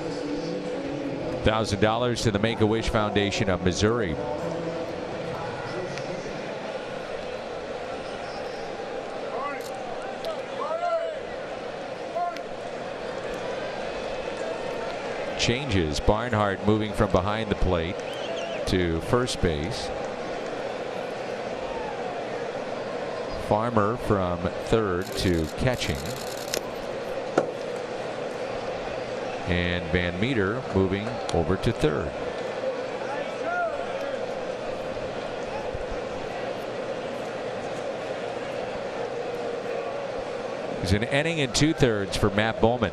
$1,000 to the Make-A-Wish Foundation of Missouri. Changes. Barnhart moving from behind the plate to first base. Farmer from third to catching. And Van Meter moving over to third. It's an inning and 2/3 for Matt Bowman.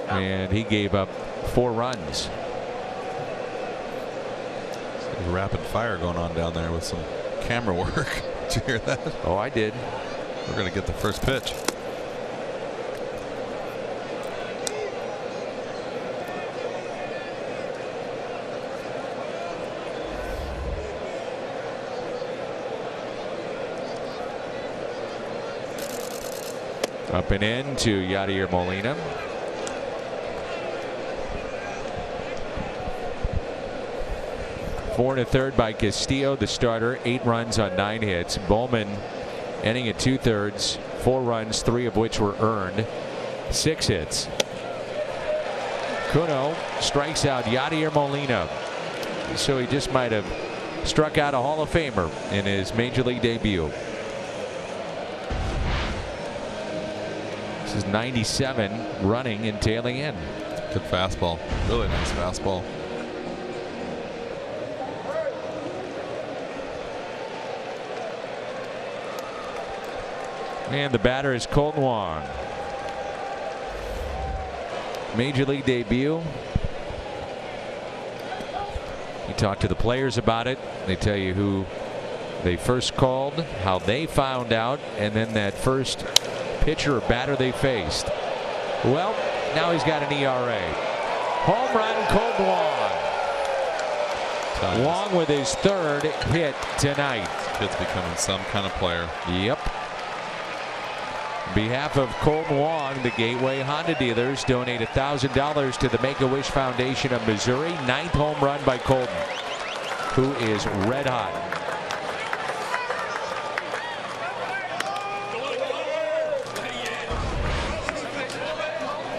And he gave up 4 runs. There's rapid fire going on down there with some camera work. Did you hear that? Oh, I did. We're going to get the first pitch. Up and in to Yadier Molina. Four and a third by Castillo, the starter. 8 runs on 9 hits. Bowman inning at 2/3, 4 runs, 3 of which were earned. 6 hits. Kuno strikes out Yadier Molina. So he just might have struck out a Hall of Famer in his major league debut. This is 97 running and tailing in. Good fastball. Really nice fastball. And the batter is Colton Wong. Major league debut. You talk to the players about it. They tell you who they first called, how they found out, and then that first pitcher or batter they faced. Well, now he's got an ERA. Home run, Colton Wong. Wong with his third hit tonight. Kid's becoming some kind of player. Yep. On behalf of Colton Wong, the Gateway Honda dealers donate $1,000 to the Make-A-Wish Foundation of Missouri. 9th home run by Colton, who is red hot.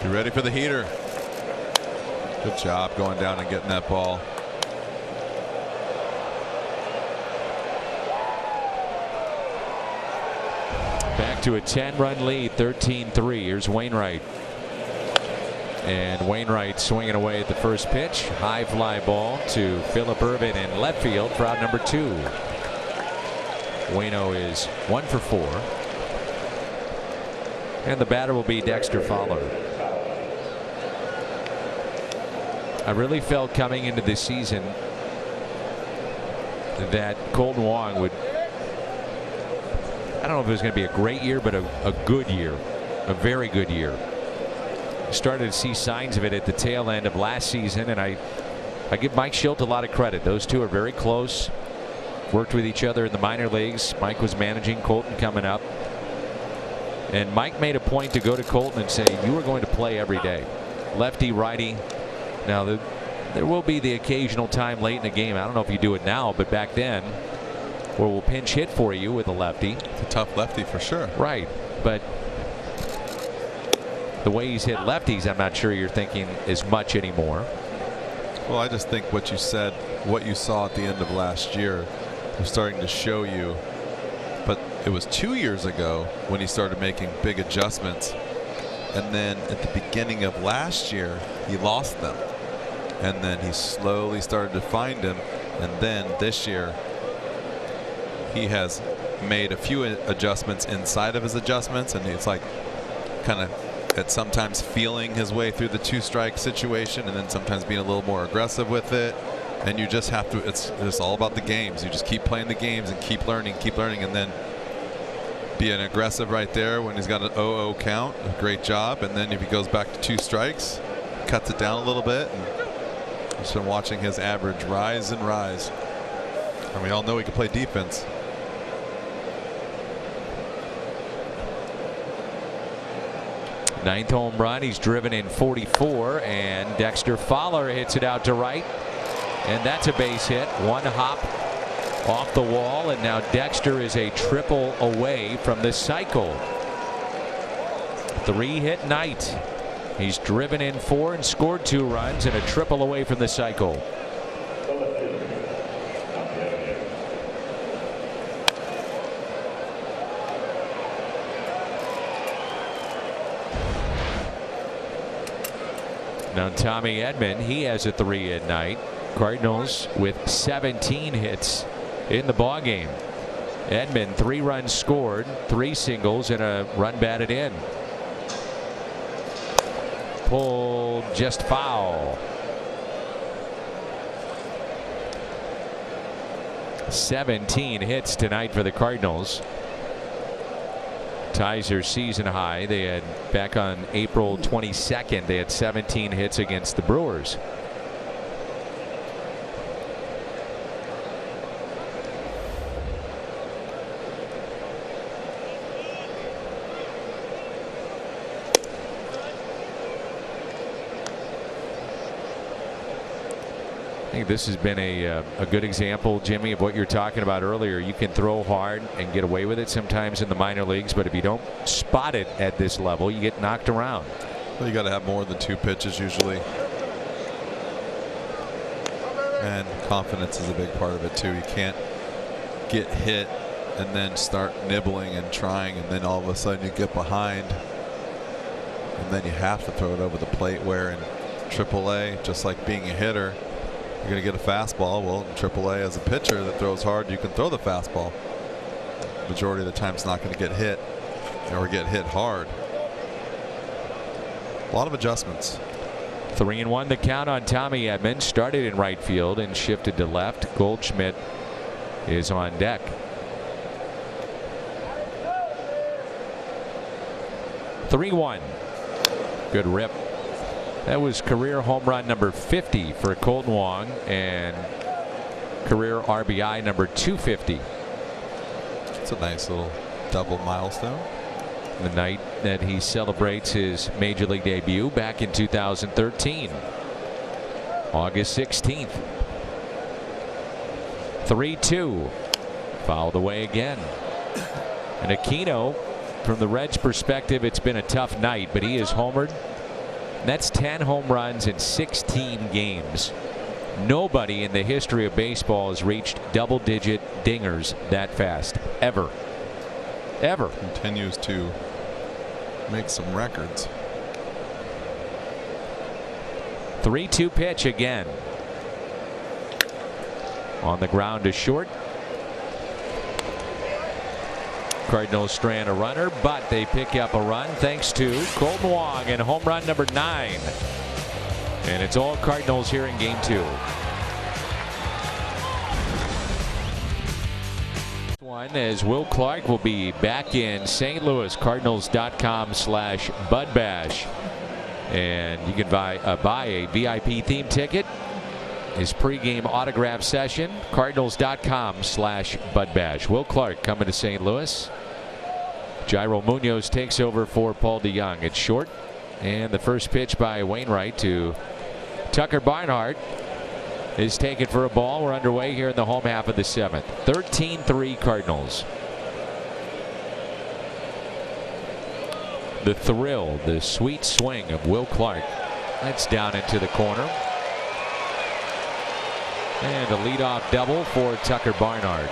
You ready for the heater? Good job going down and getting that ball. Back to a 10-run lead, 13-3. Here's Wainwright. And Wainwright swinging away at the first pitch. High fly ball to Phillip Ervin in left field for out number 2. Waino is 1 for 4. And the batter will be Dexter Fowler. I really felt coming into this season that Colton Wong would, I don't know if it was going to be a great year, but a good year, a very good year. Started to see signs of it at the tail end of last season, and I give Mike Schilt a lot of credit. Those two are very close, worked with each other in the minor leagues. Mike was managing Colton coming up, and Mike made a point to go to Colton and say, you are going to play every day, lefty, righty. Now there will be the occasional time late in the game, I don't know if you do it now, but back then, where we'll pinch hit for you with a lefty. It's a tough lefty for sure. Right, but the way he's hit lefties, I'm not sure you're thinking as much anymore. Well, I just think what you said, what you saw at the end of last year was starting to show you. But it was 2 years ago when he started making big adjustments, and then at the beginning of last year he lost them, and then he slowly started to find them, and then this year he has made a few adjustments inside of his adjustments, and it's like kind of at sometimes feeling his way through the 2-strike situation, and then sometimes being a little more aggressive with it. And you just have to, it's all about the games. You just keep playing the games and keep learning, and then being aggressive right there when he's got an 0-0 count. A great job. And then if he goes back to 2 strikes, cuts it down a little bit, and just been watching his average rise and rise. And we all know he can play defense. Ninth home run. He's driven in 44, and Dexter Fowler hits it out to right, and that's a base hit. One hop off the wall, and now Dexter is a triple away from the cycle. 3-hit night. He's driven in 4 and scored 2 runs, and a triple away from the cycle. Now Tommy Edman, he has a 3-hit night. Cardinals with 17 hits in the ballgame. Edman, 3 runs scored, 3 singles, and a run batted in. Pulled just foul. 17 hits tonight for the Cardinals. Ties their season high. They had back on April 22nd, they had 17 hits against the Brewers. I think this has been a good example, Jimmy, of what you're talking about earlier. You can throw hard and get away with it sometimes in the minor leagues, but if you don't spot it at this level, you get knocked around. Well, you got to have more than 2 pitches usually, and confidence is a big part of it too. You can't get hit and then start nibbling and trying, and then all of a sudden you get behind, and then you have to throw it over the plate, where in AAA, just like being a hitter, you're going to get a fastball. Well, in AAA, as a pitcher that throws hard, you can throw the fastball. Majority of the time it's not going to get hit. or get hit hard. A lot of adjustments. 3-1 the count on Tommy Edmonds. Started in right field and shifted to left. Goldschmidt is on deck. Three-1. Good rip. That was career home run number 50 for Colton Wong and career RBI number 250. It's a nice little double milestone. The night that he celebrates his major league debut back in 2013. August 16th. 3-2. Fouled away again. And Aquino, from the Reds' perspective, it's been a tough night, but he is homered. That's 10 home runs in 16 games. Nobody in the history of baseball has reached double-digit dingers that fast, ever. Ever. Continues to make some records. 3-2 pitch again. On the ground to short. Cardinals strand a runner, but they pick up a run thanks to Colton Wong and home run number 9. And it's all Cardinals here in game 2. One as Will Clark will be back in St. Louis. Cardinals.com/budbash. And you can buy a VIP theme ticket. His pregame autograph session. Cardinals.com/budbash. Will Clark coming to St. Louis. Jairo Munoz takes over for Paul DeYoung. It's short. And the first pitch by Wainwright to Tucker Barnhart is taken for a ball. We're underway here in the home half of the 7th. 13-3 Cardinals. The thrill, the sweet swing of Will Clark. That's down into the corner. And a leadoff double for Tucker Barnhart.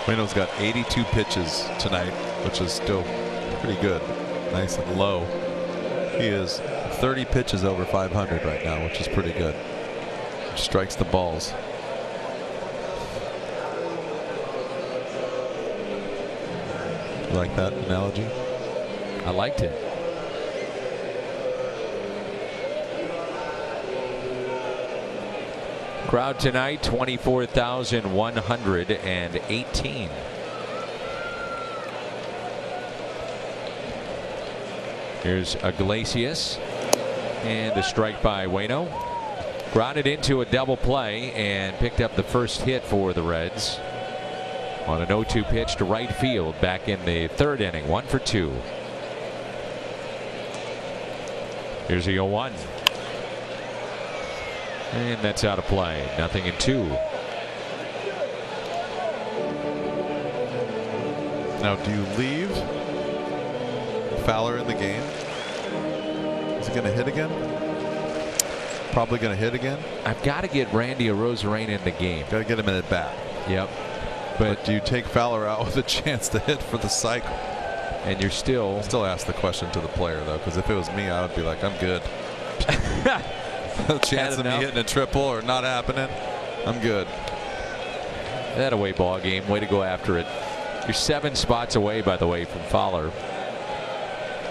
Waino's got 82 pitches tonight, which is still pretty good. Nice and low. He is 30 pitches over 500 right now, which is pretty good. Strikes the balls. You like that analogy? I liked it. Crowd tonight 24,118. Here's Iglesias and a strike by Waino. Grounded into a double play and picked up the first hit for the Reds on an 0-2 pitch to right field back in the 3rd inning. 1 for 2. Here's the 0-1. And that's out of play. 0-2. Now, do you leave Fowler in the game? Is he going to hit again? Probably going to hit again. I've got to get Randy Arozarena in the game. Got to get him in at bat. Yep. But do you take Fowler out with a chance to hit for the cycle? And you're still ask the question to the player, though, because if it was me, I would be like, I'm good. No chance of me hitting a triple or not happening. I'm good. That away ball game. Way to go after it. You're 7 spots away, by the way, from Fowler.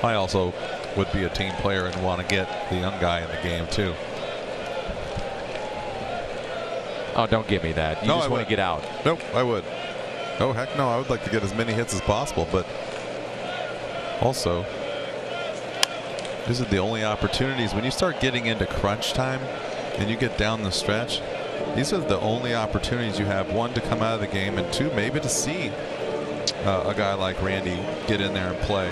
I also would be a team player and want to get the young guy in the game, too. Oh, don't give me that. You just want to get out. Nope, I would. Oh, heck no. I would like to get as many hits as possible, but also, this is the only opportunities when you start getting into crunch time and you get down the stretch. These are the only opportunities you have. 1, to come out of the game, and 2, maybe to see a guy like Randy get in there and play.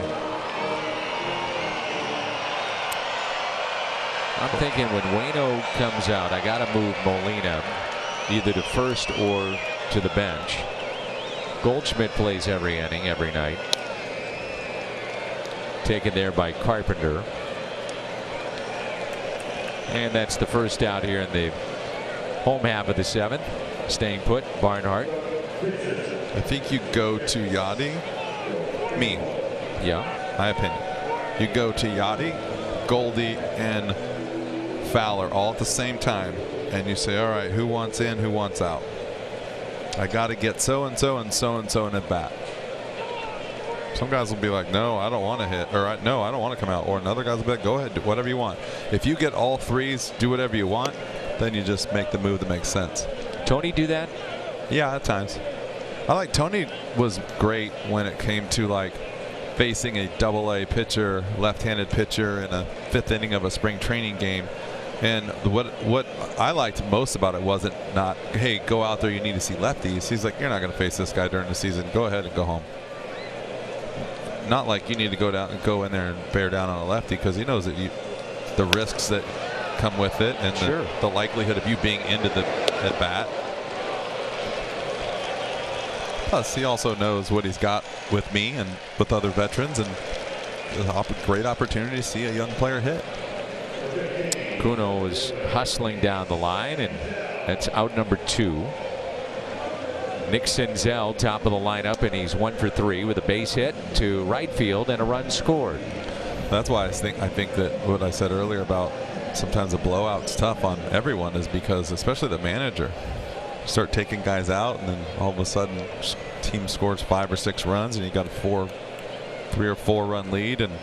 I'm thinking when Waino comes out, I got to move Molina either to first or to the bench. Goldschmidt plays every inning, every night. Taken there by Carpenter. And that's the first out here in the home half of the 7th. Staying put, Barnhart. I think you go to Yachty. Me. Yeah. My opinion. You go to Yachty, Goldie, and Fowler all at the same time, and you say, all right, who wants in, who wants out? I got to get so and so and so and so in at bat. Some guys will be like, no, I don't want to hit, or no, I don't want to come out, or another guys will be like, go ahead, do whatever you want. If you get all threes, do whatever you want, then you just make the move that makes sense. Tony do that? Yeah, at times. Tony was great when it came to like facing a double-A pitcher, left-handed pitcher in a 5th inning of a spring training game. And what I liked most about it wasn't not, hey, go out there, you need to see lefties. He's like, you're not going to face this guy during the season. Go ahead and go home. Not like you need to go in there and bear down on a lefty, because he knows that the risks that come with it, and sure, the likelihood of you being into the at bat. Plus, he also knows what he's got with me and with other veterans, and a great opportunity to see a young player hit. Kuno is hustling down the line, and that's out number 2. Nick Senzel, top of the lineup, and he's 1 for 3 with a base hit to right field and a run scored. That's why I think that what I said earlier about sometimes a blowout's tough on everyone is because, especially the manager, you start taking guys out, and then all of a sudden team scores 5 or 6 runs, and you got a 3 or 4 run lead, and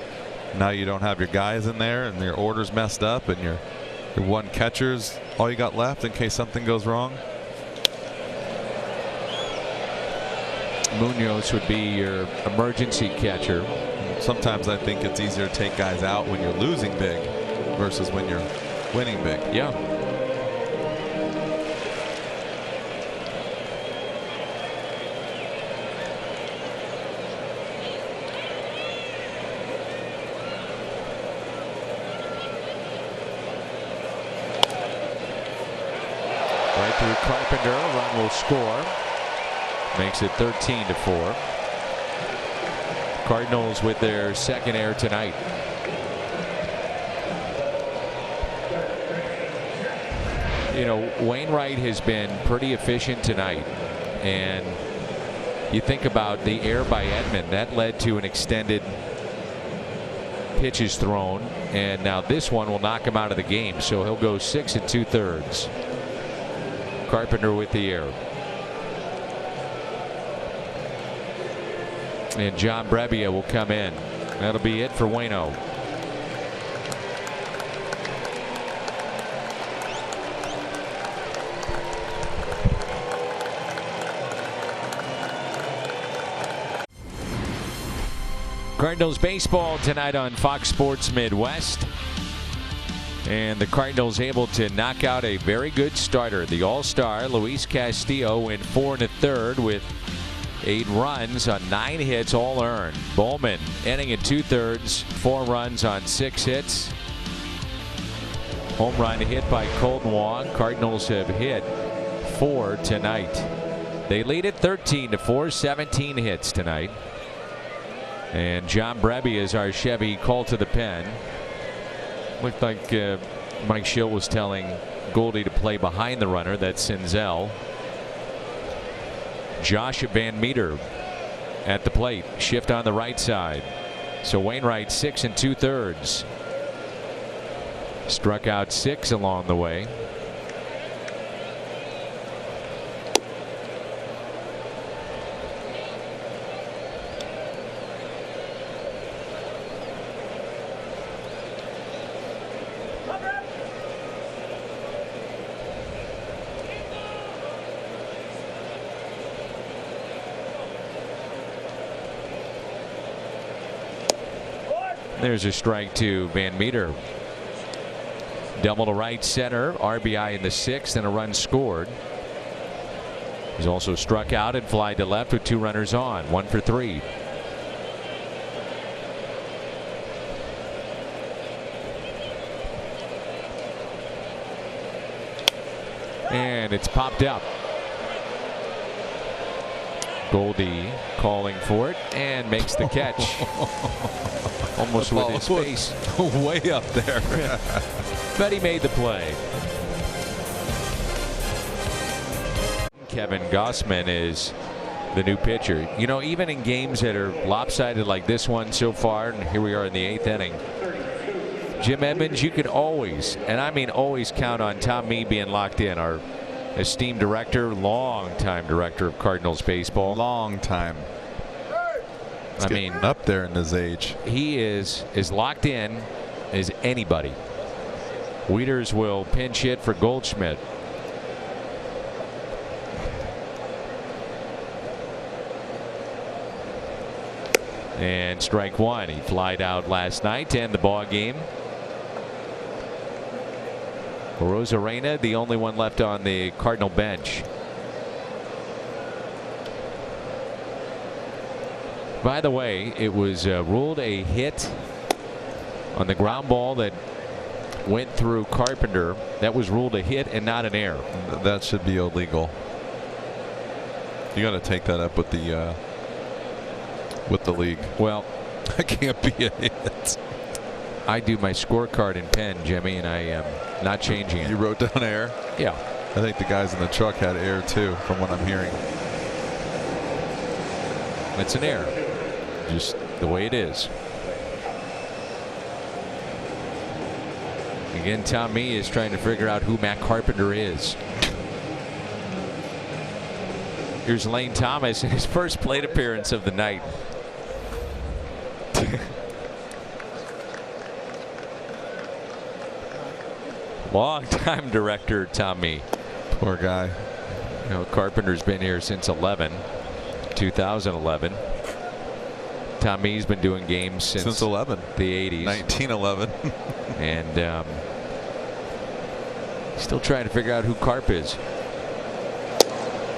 now you don't have your guys in there, and your order's messed up, and your one catcher's all you got left in case something goes wrong. Munoz would be your emergency catcher. Sometimes I think it's easier to take guys out when you're losing big versus when you're winning big. Yeah. Right through Carpenter, a run will score. Makes it 13-4. Cardinals with their second error tonight. You know, Wainwright has been pretty efficient tonight, and you think about the error by Edman that led to an extended pitches thrown, and now this one will knock him out of the game, so he'll go 6 2/3. Carpenter with the error. And John Brebbia will come in. That'll be it for Waino. Cardinals baseball tonight on Fox Sports Midwest. And the Cardinals able to knock out a very good starter. The All-Star Luis Castillo went 4 1/3 with 8 runs on 9 hits, all earned. Bowman inning and 2/3, 4 runs on 6 hits. Home run hit by Colton Wong. Cardinals have hit 4 tonight. They lead it 13-4, 17 hits tonight. And John Brebbia is our Chevy call to the pen. Looked like Mike Schill was telling Goldie to play behind the runner. That's Senzel. Josh Van Meter at the plate. Shift on the right side. So Wainwright 6 2/3. Struck out 6 along the way. There's a strike to Van Meter. Double to right center, RBI in the 6th, and a run scored. He's also struck out and fly to left with 2 runners on, 1 for 3. And it's popped up. Goldie calling for it and makes the catch. Almost with his face way up there. But he made the play. Kevin Gossman is the new pitcher. You know, even in games that are lopsided like this one so far, and here we are in the 8th inning, Jim Edmonds, you could always, and I mean always, count on Tom Mee being locked in, our esteemed director, long-time director of Cardinals baseball. Long time. I mean, up there in his age. He is as locked in as anybody. Wieters will pinch hit for Goldschmidt. And strike one. He flied out last night to end the ball game. Rosarena, the only one left on the Cardinal bench. By the way, it was ruled a hit on the ground ball that went through Carpenter. That was ruled a hit and not an error. That should be illegal. You got to take that up with the league. Well, that can't be a hit. I do my scorecard in pen, Jimmy, and I am not changing it. You wrote down error? Yeah. I think the guys in the truck had error too, from what I'm hearing. It's an error. Just the way it is. Again, Tom Mee is trying to figure out who Matt Carpenter is. Here's Lane Thomas in his first plate appearance of the night. Long-time director Tom Mee. Poor guy. You know, Carpenter's been here since 2011. Tom Mee's been doing games since 11, the 80s. 1911. And still trying to figure out who Carp is.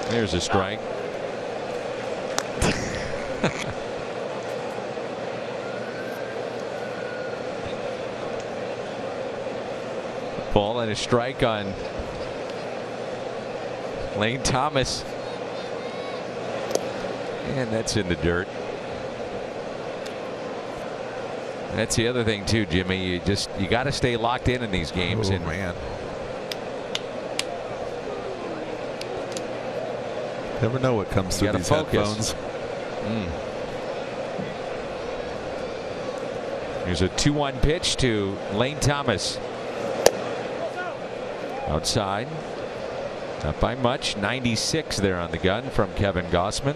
There's a strike. Ball and a strike on Lane Thomas. And that's in the dirt. That's the other thing too, Jimmy. You got to stay locked in these games. Oh, and man. Never know what comes through these headphones. Here's a 2-1 pitch to Lane Thomas. Outside. Not by much. 96 there on the gun from Kevin Gossman.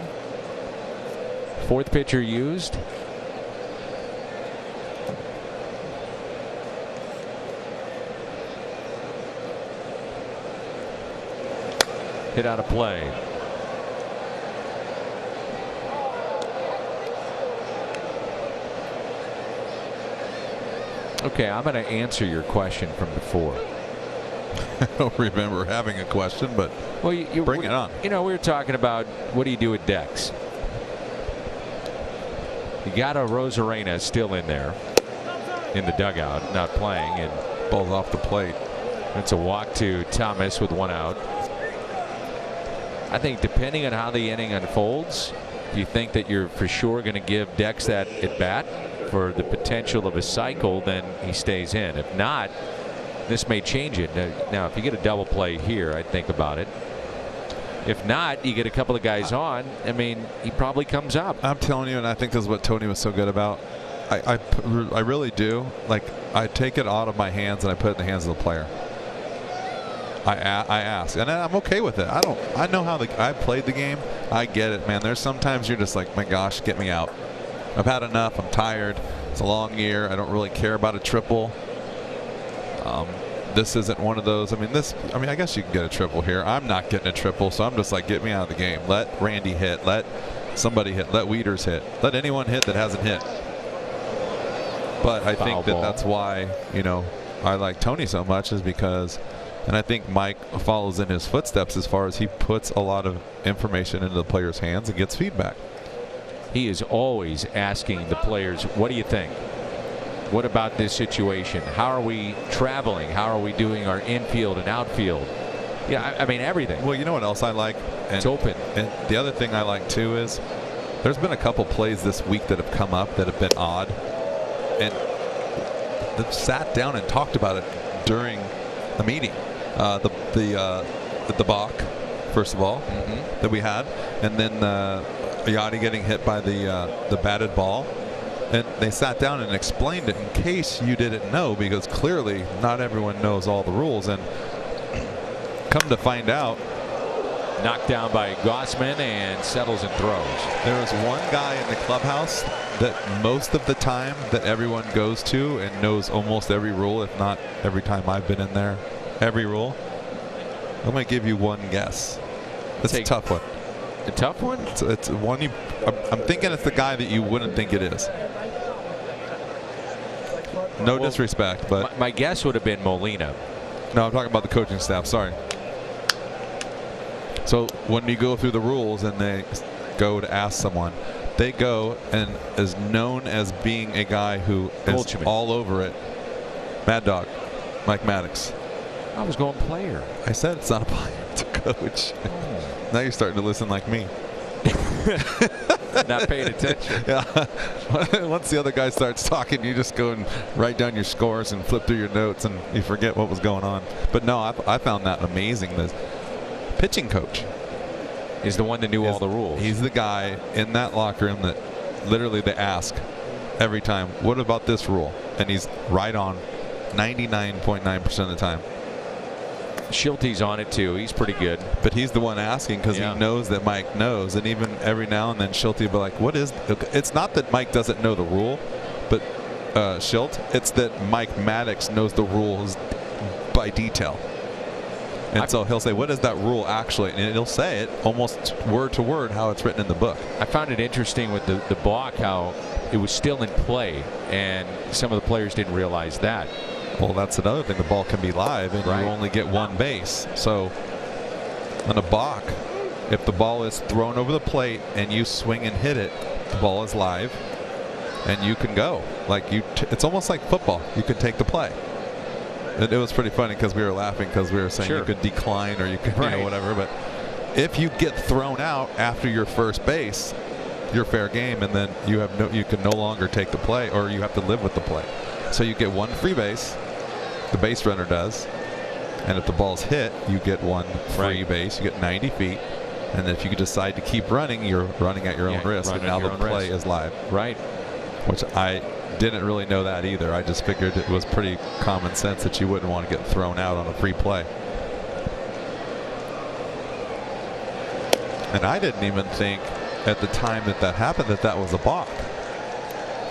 Fourth pitcher used. Hit out of play. Okay, I'm going to answer your question from before. I don't remember having a question, but well, you bring it on. You know, we were talking about what do you do with Dex. You got a Rosarena still in there in the dugout, not playing, and ball's off the plate. It's a walk to Thomas with one out. I think depending on how the inning unfolds, if you think that you're for sure going to give Dex that at bat for the potential of a cycle, then he stays in. If not, this may change it. Now, if you get a double play here, I'd think about it. If not, you get a couple of guys on. I mean, he probably comes up. I'm telling you, and I think this is what Tony was so good about. I really do. Like, I take it out of my hands and I put it in the hands of the player. I ask, and I'm okay with it. I know how I played the game. I get it, man. There's sometimes you're just like, my gosh, get me out. I've had enough. I'm tired. It's a long year. I don't really care about a triple. This isn't one of those. I mean, I guess you can get a triple here. I'm not getting a triple, so I'm just like, get me out of the game. Let Randy hit. Let somebody hit. Let Wieters hit. Let anyone hit that hasn't hit. But I think that's why, you know, I like Tony so much, is because, and I think Mike follows in his footsteps as far as he puts a lot of information into the players' hands and gets feedback. He is always asking the players, what do you think? What about this situation? How are we traveling? How are we doing our infield and outfield? Yeah, I mean, everything. Well, you know what else I like? It's open. And the other thing I like too is there's been a couple plays this week that have come up that have been odd, and they've sat down and talked about it during the meeting. The Bach, first of all, that we had, and then Yachty getting hit by the batted ball. And they sat down and explained it in case you didn't know, because clearly not everyone knows all the rules. And come to find out, Knocked down by Gossman and settles and throws. there is one guy in the clubhouse that most of the time that everyone goes to and knows almost every rule, if not every time I've been in there, every rule. I'm going to give you one guess. It's a tough one. A tough one? It's one you. I'm thinking it's the guy that you wouldn't think it is. No disrespect, but my guess would have been Molina. No, I'm talking about the coaching staff. Sorry. So when you go through the rules and they go to ask someone, they go and is known as being a guy who is all over it. Mad Dog, Mike Maddox. I was going player. I said it's not a player, it's a coach. Now you're starting to listen like me. Not paying attention. Yeah. Once the other guy starts talking, you just go and write down your scores and flip through your notes and you forget what was going on. But no, I found that amazing. The pitching coach is the one that knew all the rules. He's the guy in that locker room that literally they ask every time, what about this rule? And he's right on 99.9% of the time. Schilte's on it too. He's pretty good. But he's the one asking because he knows that Mike knows. And even every now and then Schilte will be like, what is... It's not that Mike doesn't know the rule, but Schilte, it's that Mike Maddox knows the rules by detail. And so he'll say, what is that rule actually? And he'll say it almost word to word how it's written in the book. I found it interesting with the balk how it was still in play, and some of the players didn't realize that. Well, that's another thing. The ball can be live, and you only get one base. So on a balk, if the ball is thrown over the plate and you swing and hit it, the ball is live, and you can go. Like it's almost like football. You can take the play. It was pretty funny because we were laughing because we were saying you could decline or you could you know, whatever. But if you get thrown out after your first base, you're fair game, and then you can no longer take the play, or you have to live with the play. So you get one free base. The base runner does, and if the ball's hit, you get one free base. You get 90 feet, and if you decide to keep running, you're running at your own risk, and now the play is live. Right. Which I didn't really know that either. I just figured it was pretty common sense that you wouldn't want to get thrown out on a free play. And I didn't even think at the time that happened that was a balk.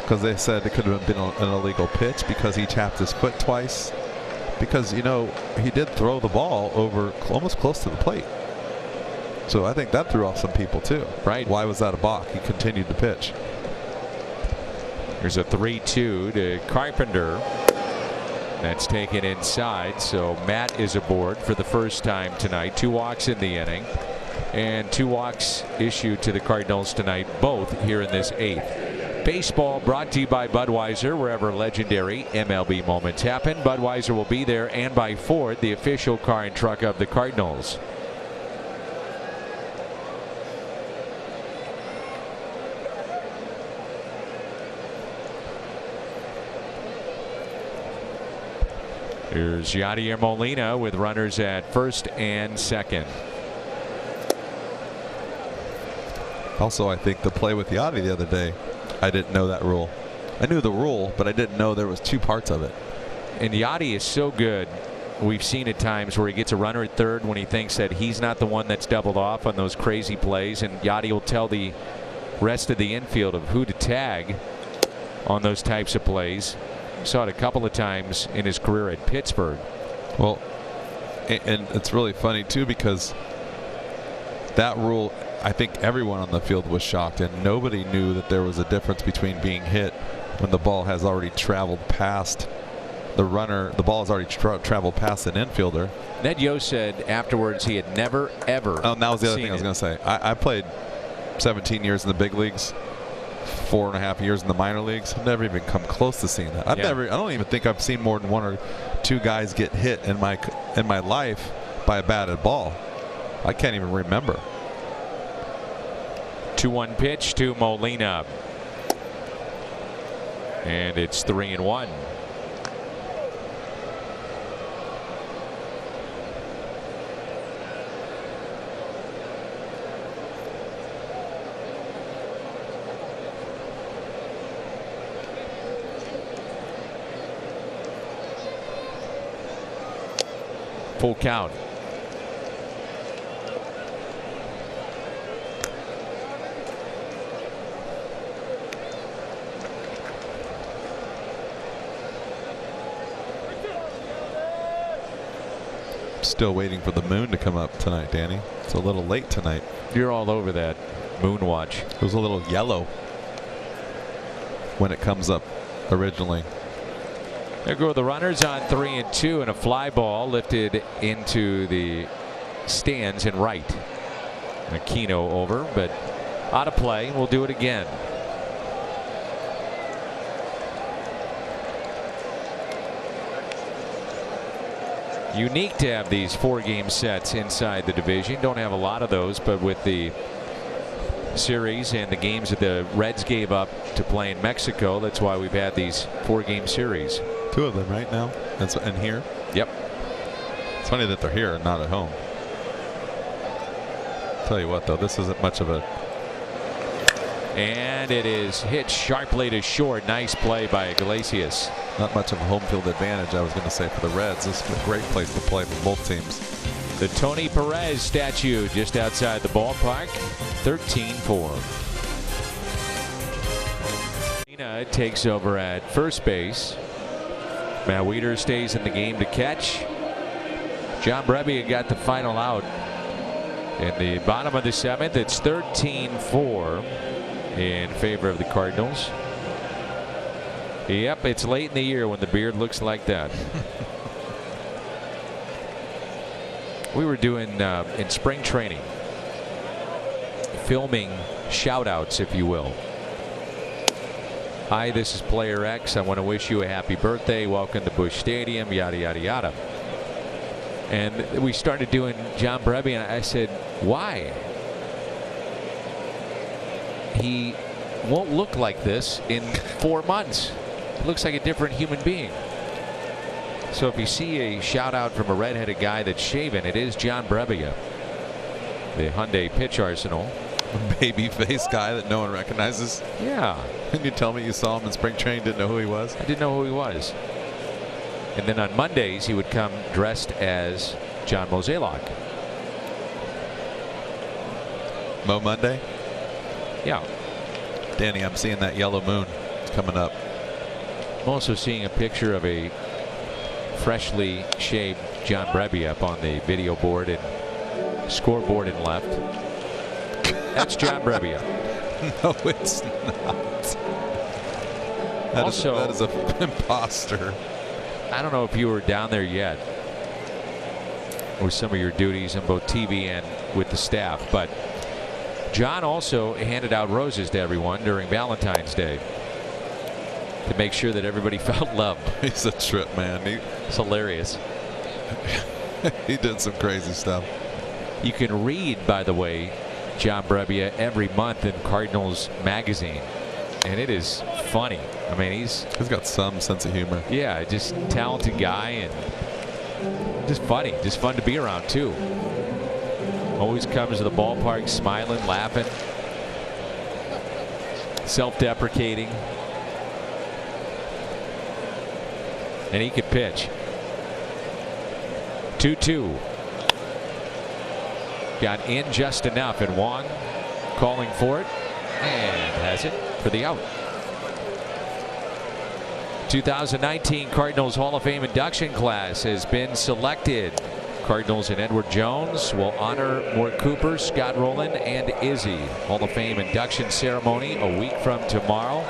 Because they said it could have been an illegal pitch because he tapped his foot twice. Because, you know, he did throw the ball over almost close to the plate. So I think that threw off some people too. Right. Why was that a balk? He continued to pitch. There's a 3-2 to Carpenter. That's taken inside. So Matt is aboard for the first time tonight. 2 walks in the inning. And 2 walks issued to the Cardinals tonight, both here in this 8th. Baseball brought to you by Budweiser, wherever legendary MLB moments happen. Budweiser will be there, and by Ford, the official car and truck of the Cardinals. Here's Yadier Molina with runners at first and second. Also, I think the play with Yadi the other day, I didn't know that rule. I knew the rule, but I didn't know there was 2 parts of it. And Yadi is so good. We've seen at times where he gets a runner at third when he thinks that he's not the one that's doubled off on those crazy plays, and Yadi will tell the rest of the infield of who to tag on those types of plays. Saw it a couple of times in his career at Pittsburgh. Well, and it's really funny too because that rule, I think everyone on the field was shocked, and nobody knew that there was a difference between being hit when the ball has already traveled past the runner. The ball has already traveled past an infielder. Ned Yost said afterwards he had never, ever. Oh, and that was the other thing I was going to say. I played 17 years in the big leagues, 4.5 years in the minor leagues. I've never even come close to seeing that. I don't even think I've seen more than 1 or 2 guys get hit in my life by a batted ball. I can't even remember. 2-1 pitch to Molina. And it's 3-1. Full count. still waiting for the moon to come up tonight, Danny. It's a little late tonight. You're all over that moon watch. It was a little yellow when it comes up originally. There go the runners on 3 and 2, and a fly ball lifted into the stands and right. Aquino over, but out of play. We'll do it again. Unique to have these 4-game sets inside the division. Don't have a lot of those, but with the series and the games that the Reds gave up to play in Mexico, that's why we've had these 4-game series. 2 of them right now. That's in here. Yep. It's funny that they're here and not at home. Tell you what, though, this isn't much of a. And it is hit sharply to short. Nice play by Iglesias. Not much of a home field advantage, I was going to say, for the Reds. This is a great place to play for both teams. The Tony Perez statue just outside the ballpark. 13-4. Tina takes over at first base. Matt Weeder stays in the game to catch. John Brebbia got the final out. In the bottom of the 7th, it's 13-4 in favor of the Cardinals. Yep, it's late in the year when the beard looks like that. We were doing in spring training, filming shout outs, if you will. Hi, this is player X. I want to wish you a happy birthday. Welcome to Busch Stadium, yada, yada, yada. And we started doing John Brebbia, and I said, why? He won't look like this in 4 months. He looks like a different human being. So if you see a shout out from a redheaded guy that's shaven, it is John Brebbia, the Hyundai pitch arsenal. A baby face guy that no one recognizes. Yeah. Can you tell me you saw him in spring training, didn't know who he was? I didn't know who he was. And then on Mondays, he would come dressed as John Mozeliak. Mo Monday? Yeah. Danny, I'm seeing that yellow moon. It's coming up. I'm also seeing a picture of a freshly shaved John Brebbia up on the video board and scoreboard and left. That's John Brebbia. No, it's not. That is an imposter. I don't know if you were down there yet with some of your duties on both TV and with the staff, but John also handed out roses to everyone during Valentine's Day to make sure that everybody felt loved. He's a trip, man. It's hilarious. He did some crazy stuff. You can read, by the way, John Brebbia every month in Cardinals magazine, and it is funny. I mean, he's got some sense of humor. Yeah, just talented guy and just funny, just fun to be around too. Always comes to the ballpark smiling, laughing, self-deprecating, and he could pitch. 2-2. Got in just enough, and Wong calling for it and has it for the out. 2019 Cardinals Hall of Fame induction class has been selected. Cardinals and Edward Jones will honor Mort Cooper, Scott Rowland, and Izzy. Hall of Fame induction ceremony a week from tomorrow.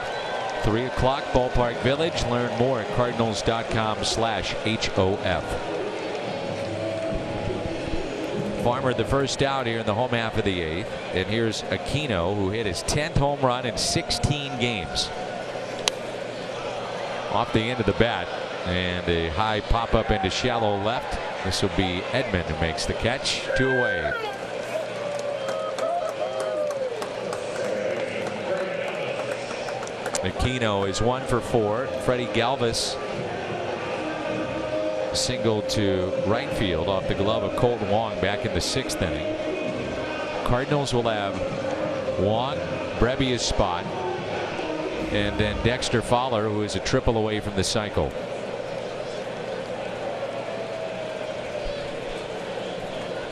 3 o'clock, Ballpark Village. Learn more at cardinals.com/HOF. Farmer the first out here in the home half of the 8th. And here's Aquino, who hit his 10th home run in 16 games. Off the end of the bat, and a high pop up into shallow left. This will be Edman who makes the catch. 2 away. Aquino is 1 for 4. Freddie Galvis single to right field off the glove of Colton Wong back in the 6th inning. Cardinals will have Wong, Brebbia's spot, and then Dexter Fowler, who is a triple away from the cycle.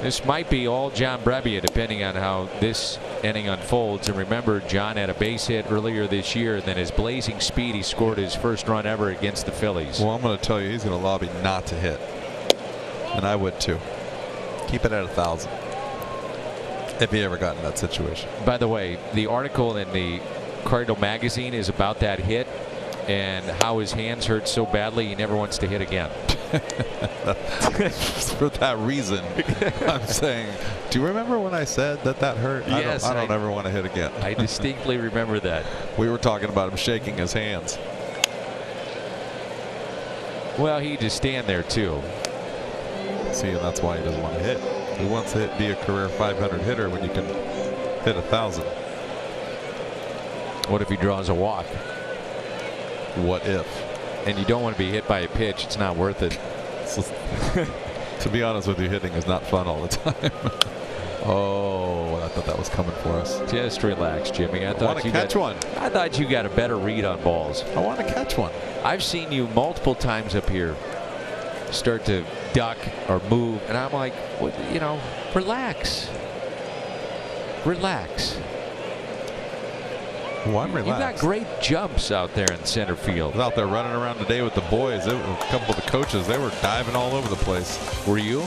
This might be all John Brebbia, depending on how this inning unfolds. And remember, John had a base hit earlier this year, and then his blazing speed, he scored his first run ever against the Phillies. Well, I'm going to tell you, he's going to lobby not to hit, and I would too. Keep it at 1,000. If he ever got in that situation. By the way, the article in the Cardinal magazine is about that hit and how his hands hurt so badly he never wants to hit again. For that reason, I'm saying, do you remember when I said that hurt? Yes. I don't ever want to hit again. I distinctly remember that. We were talking about him shaking his hands. Well, he just stand there too. See, and that's why he doesn't want to hit. He wants to be a career 500 hitter when you can hit 1,000. What if he draws a walk? What if? And you don't want to be hit by a pitch. It's not worth it. To be honest with you, hitting is not fun all the time. Oh, I thought that was coming for us. Just relax, Jimmy. I want to catch one. I thought you got a better read on balls. I want to catch one. I've seen you multiple times up here start to duck or move, and I'm like, well, you know, relax. Relax. Well, I'm relaxed. You got great jumps out there in center field. I was out there running around today with the boys. A couple of the coaches, they were diving all over the place. Were you?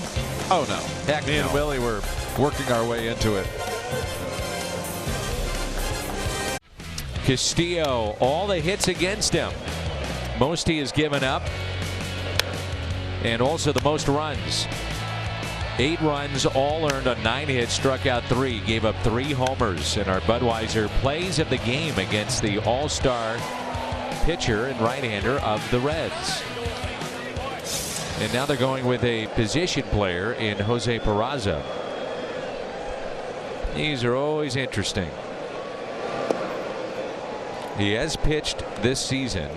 Oh, no. Heck Me and no. Willie were working our way into it. Castillo, all the hits against him. Most he has given up. And also the most runs. 8 runs, all earned on 9 hits, struck out 3, gave up 3 homers. And our Budweiser plays of the game against the all-star pitcher and right-hander of the Reds. And now they're going with a position player in Jose Peraza. These are always interesting. He has pitched this season,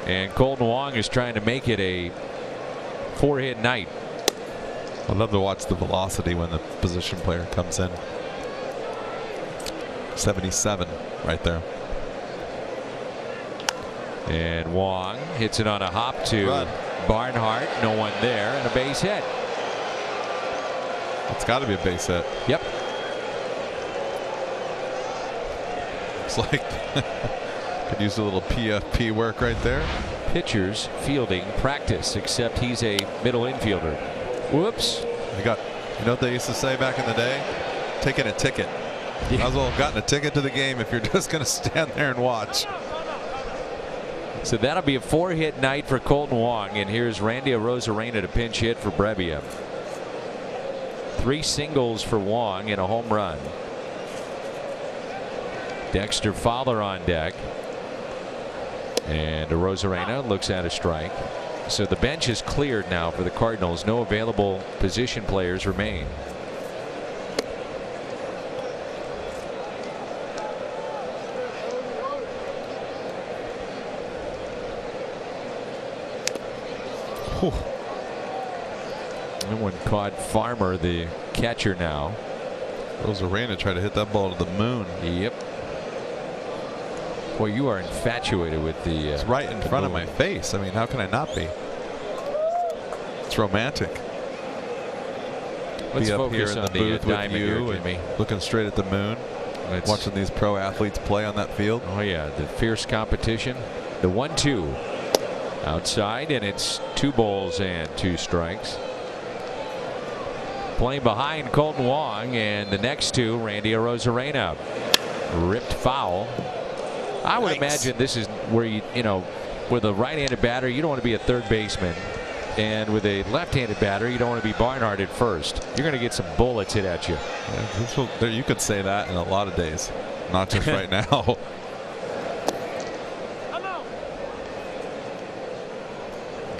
and Colton Wong is trying to make it a 4-hit night. I'd love to watch the velocity when the position player comes in. 77 right there. And Wong hits it on a hop to Barnhart. No one there, and a base hit. It's got to be a base hit. Yep. Looks like could use a little PFP work right there. Pitchers fielding practice, except he's a middle infielder. Whoops. You know what they used to say back in the day? Taking a ticket. Yeah. Might as well have gotten a ticket to the game if you're just going to stand there and watch. So that'll be a 4-hit night for Colton Wong, and here's Randy Arozarena to pinch hit for Brebbia. 3 singles for Wong and a home run. Dexter Fowler on deck, and Arozarena looks at a strike. So the bench is cleared now for the Cardinals. No available position players remain. Whew. That one caught Farmer, the catcher now. Arozarena tried to hit that ball to the moon. Yep. Boy, you are infatuated with the. It's right in front of my face. I mean, how can I not be? It's romantic. Let's be up focus here in on the booth with you Jimmy. and looking straight at the moon. Watching these pro athletes play on that field. Oh yeah, the fierce competition. The 1-2 outside, and it's 2 balls and 2 strikes. Playing behind Colton Wong, and the next 2, Randy Arozarena. Ripped foul. I would imagine this is where you know, with a right-handed batter, you don't want to be a third baseman, and with a left-handed batter, you don't want to be Barnhart at first. You're going to get some bullets hit at you. Yeah, you could say that in a lot of days, not just right now.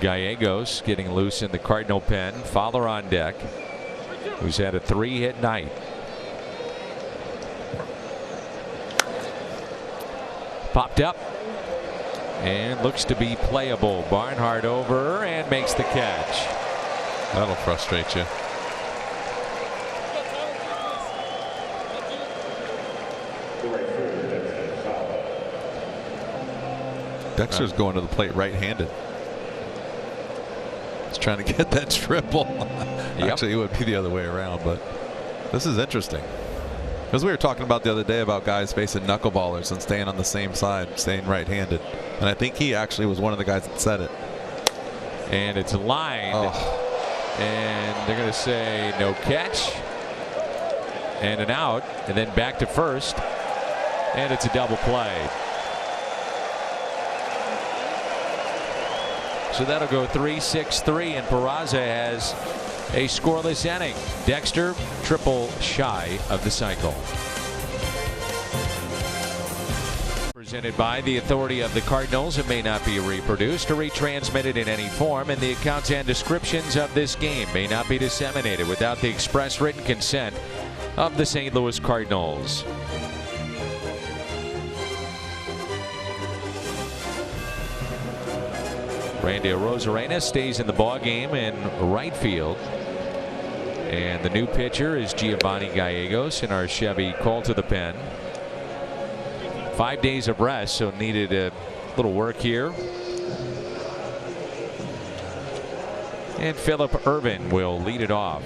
Gallegos getting loose in the Cardinal pen. Fowler on deck, who's had a 3-hit night. Popped up and looks to be playable. Barnhart over and makes the catch. That'll frustrate you. Dexter's going to the plate right-handed. He's trying to get that triple. Yep. Actually, it would be the other way around, but this is interesting. Because we were talking about the other day about guys facing knuckleballers and staying on the same side, staying right-handed. And I think he actually was one of the guys that said it. And it's lined. And they're going to say no catch. And an out. And then back to first. And it's a double play. So that'll go 3-6-3, and Peraza has a scoreless inning. Dexter triple shy of the cycle. Presented by the authority of the Cardinals. It may not be reproduced or retransmitted in any form, and the accounts and descriptions of this game may not be disseminated without the express written consent of the St. Louis Cardinals. Randy Arozarena stays in the ball game in right field. And the new pitcher is Giovanni Gallegos in our Chevy call to the pen. 5 days of rest, so needed a little work here. And Phillip Ervin will lead it off.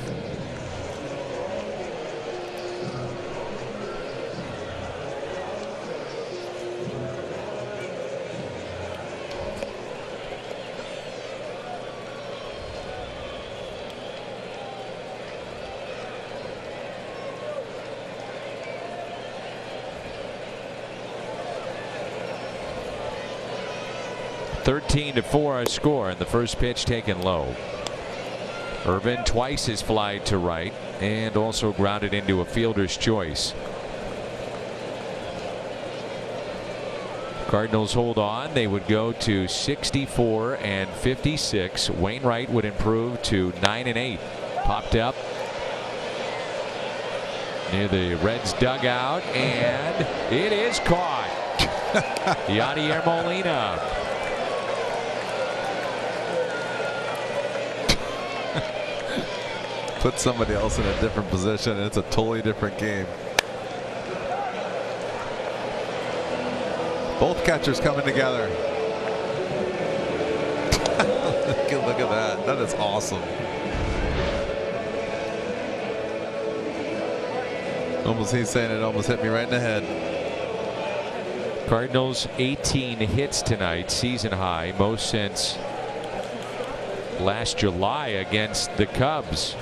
(13-4) our score, and the first pitch taken low. Ervin twice has flied to right and also grounded into a fielder's choice. Cardinals hold on. They would go to 64 and 56. Wainwright would improve to 9 and 8. Popped up near the Reds dugout, and it is caught. Yadier Molina. Put somebody else in a different position, and it's a totally different game. Both catchers coming together. Look at that. That is awesome. Almost, he's saying it almost hit me right in the head. Cardinals 18 hits tonight, season high, most since last July against the Cubs.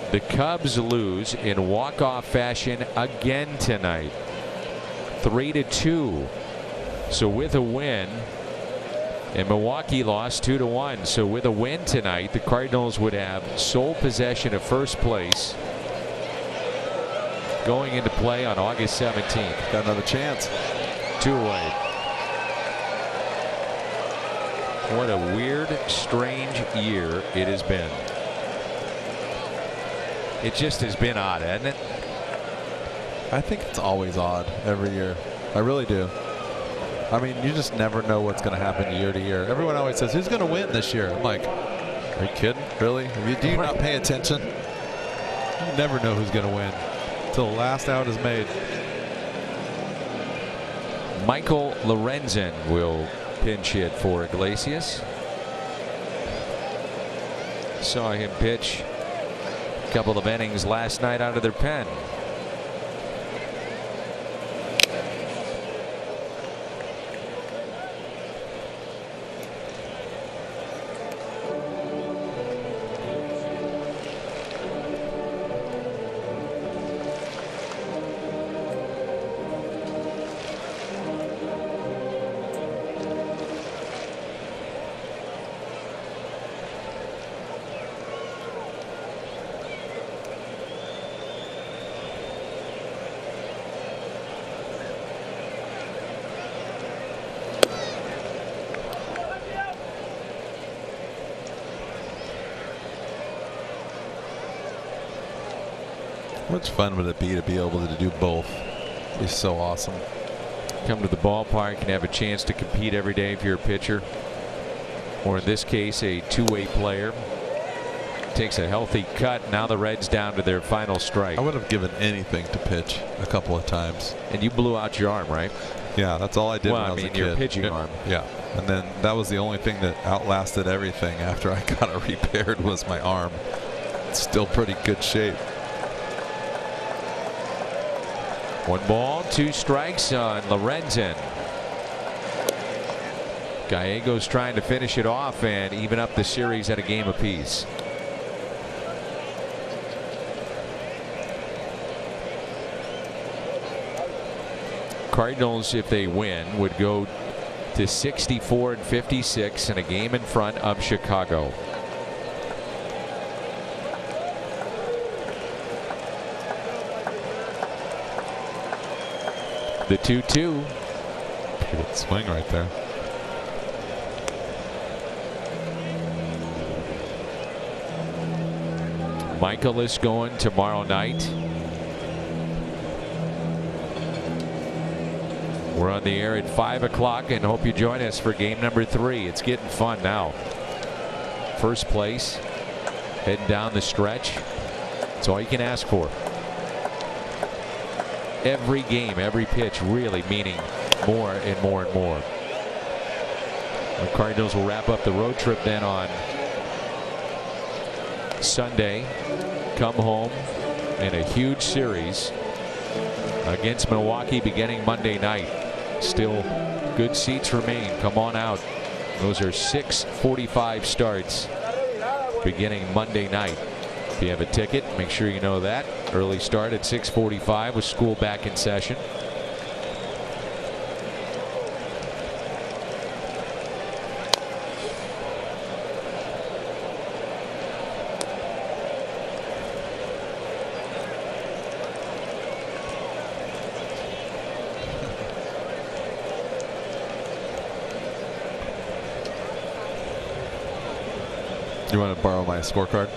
The Cubs lose in walk-off fashion again tonight, 3-2. So with a win, and Milwaukee lost 2-1. So with a win tonight, the Cardinals would have sole possession of first place going into play on August 17th. Got another chance. 2 away. What a weird, strange year it has been. It just has been odd, hasn't it? I think it's always odd every year. I really do. I mean, you just never know what's going to happen year to year. Everyone always says, who's going to win this year? I'm like, are you kidding? Really? Do you not pay attention? You never know who's going to win until the last out is made. Michael Lorenzen will pinch hit for Iglesias. Saw him pitch a couple of innings last night out of their pen. How much fun would it be to be able to do both? It's so awesome. Come to the ballpark and have a chance to compete every day if you're a pitcher, or in this case a two-way player. Takes a healthy cut. Now the Reds down to their final strike. I would have given anything to pitch a couple of times. And you blew out your arm, right? Yeah, that's all I did when I was a kid. Your pitching arm. Yeah, and then that was the only thing that outlasted everything after I got it repaired was my arm. It's still pretty good shape. 1 ball, 2 strikes on Lorenzen. Gallegos trying to finish it off and even up the series at a game apiece. Cardinals, if they win, would go to 64-56 and a game in front of Chicago. The 2-2. Pretty good swing right there. Michaelis going tomorrow night. We're on the air at 5 o'clock and hope you join us for game number 3. It's getting fun now. First place, heading down the stretch. That's all you can ask for. Every game, every pitch really meaning more and more and more. The Cardinals will wrap up the road trip then on Sunday. Come home in a huge series against Milwaukee beginning Monday night. Still good seats remain. Come on out. Those are 6:45 starts beginning Monday night. If you have a ticket, make sure you know that. Early start at 6:45 with school back in session. You want to borrow my scorecard?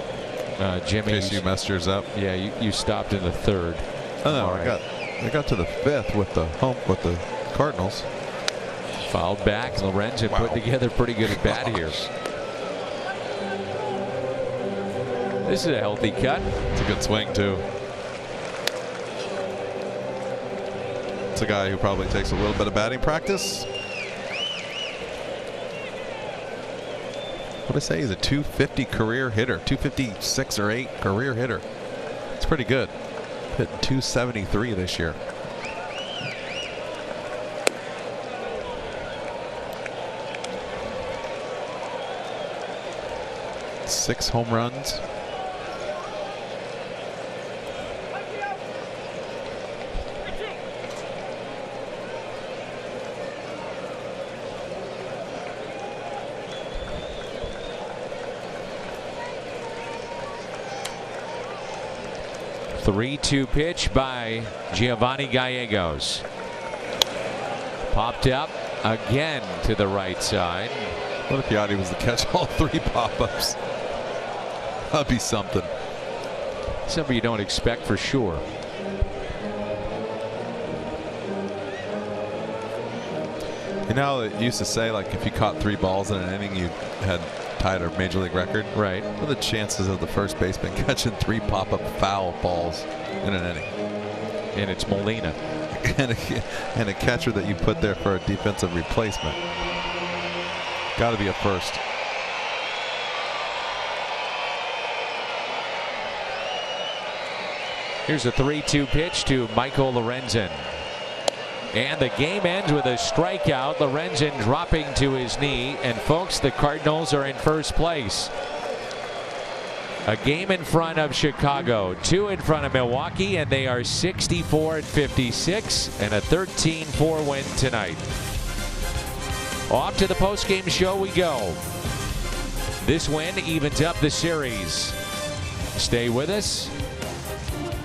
Jimmy, in case you messed yours up. Yeah, you stopped in the 3rd. Oh no, I got to the 5th with the Cardinals. Fouled back. Lorenzen put together pretty good at bat here. This is a healthy cut. It's a good swing too. It's a guy who probably takes a little bit of batting practice. What did I say? He's a 250 career hitter, 256 or 8 career hitter. It's pretty good. Hitting 273 this year. Six home runs. Three-two pitch by Giovanni Gallegos. Popped up again to the right side. What if Yachty was to catch all 3 pop-ups? That'd be something. Something you don't expect for sure. You know, it used to say like if you caught 3 balls in an inning, you had tied a major league record. Right. What are the chances of the first baseman catching 3 pop-up foul balls in an inning? And it's Molina. and a catcher that you put there for a defensive replacement. Got to be a first. Here's a 3-2 pitch to Michael Lorenzen. And the game ends with a strikeout. Lorenzen dropping to his knee. And folks, the Cardinals are in first place. A game in front of Chicago, 2 in front of Milwaukee, and they are 64-56 and a 13-4 win tonight. Off to the postgame show we go. This win evens up the series. Stay with us.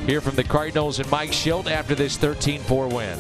Hear from the Cardinals and Mike Schilt after this 13-4 win.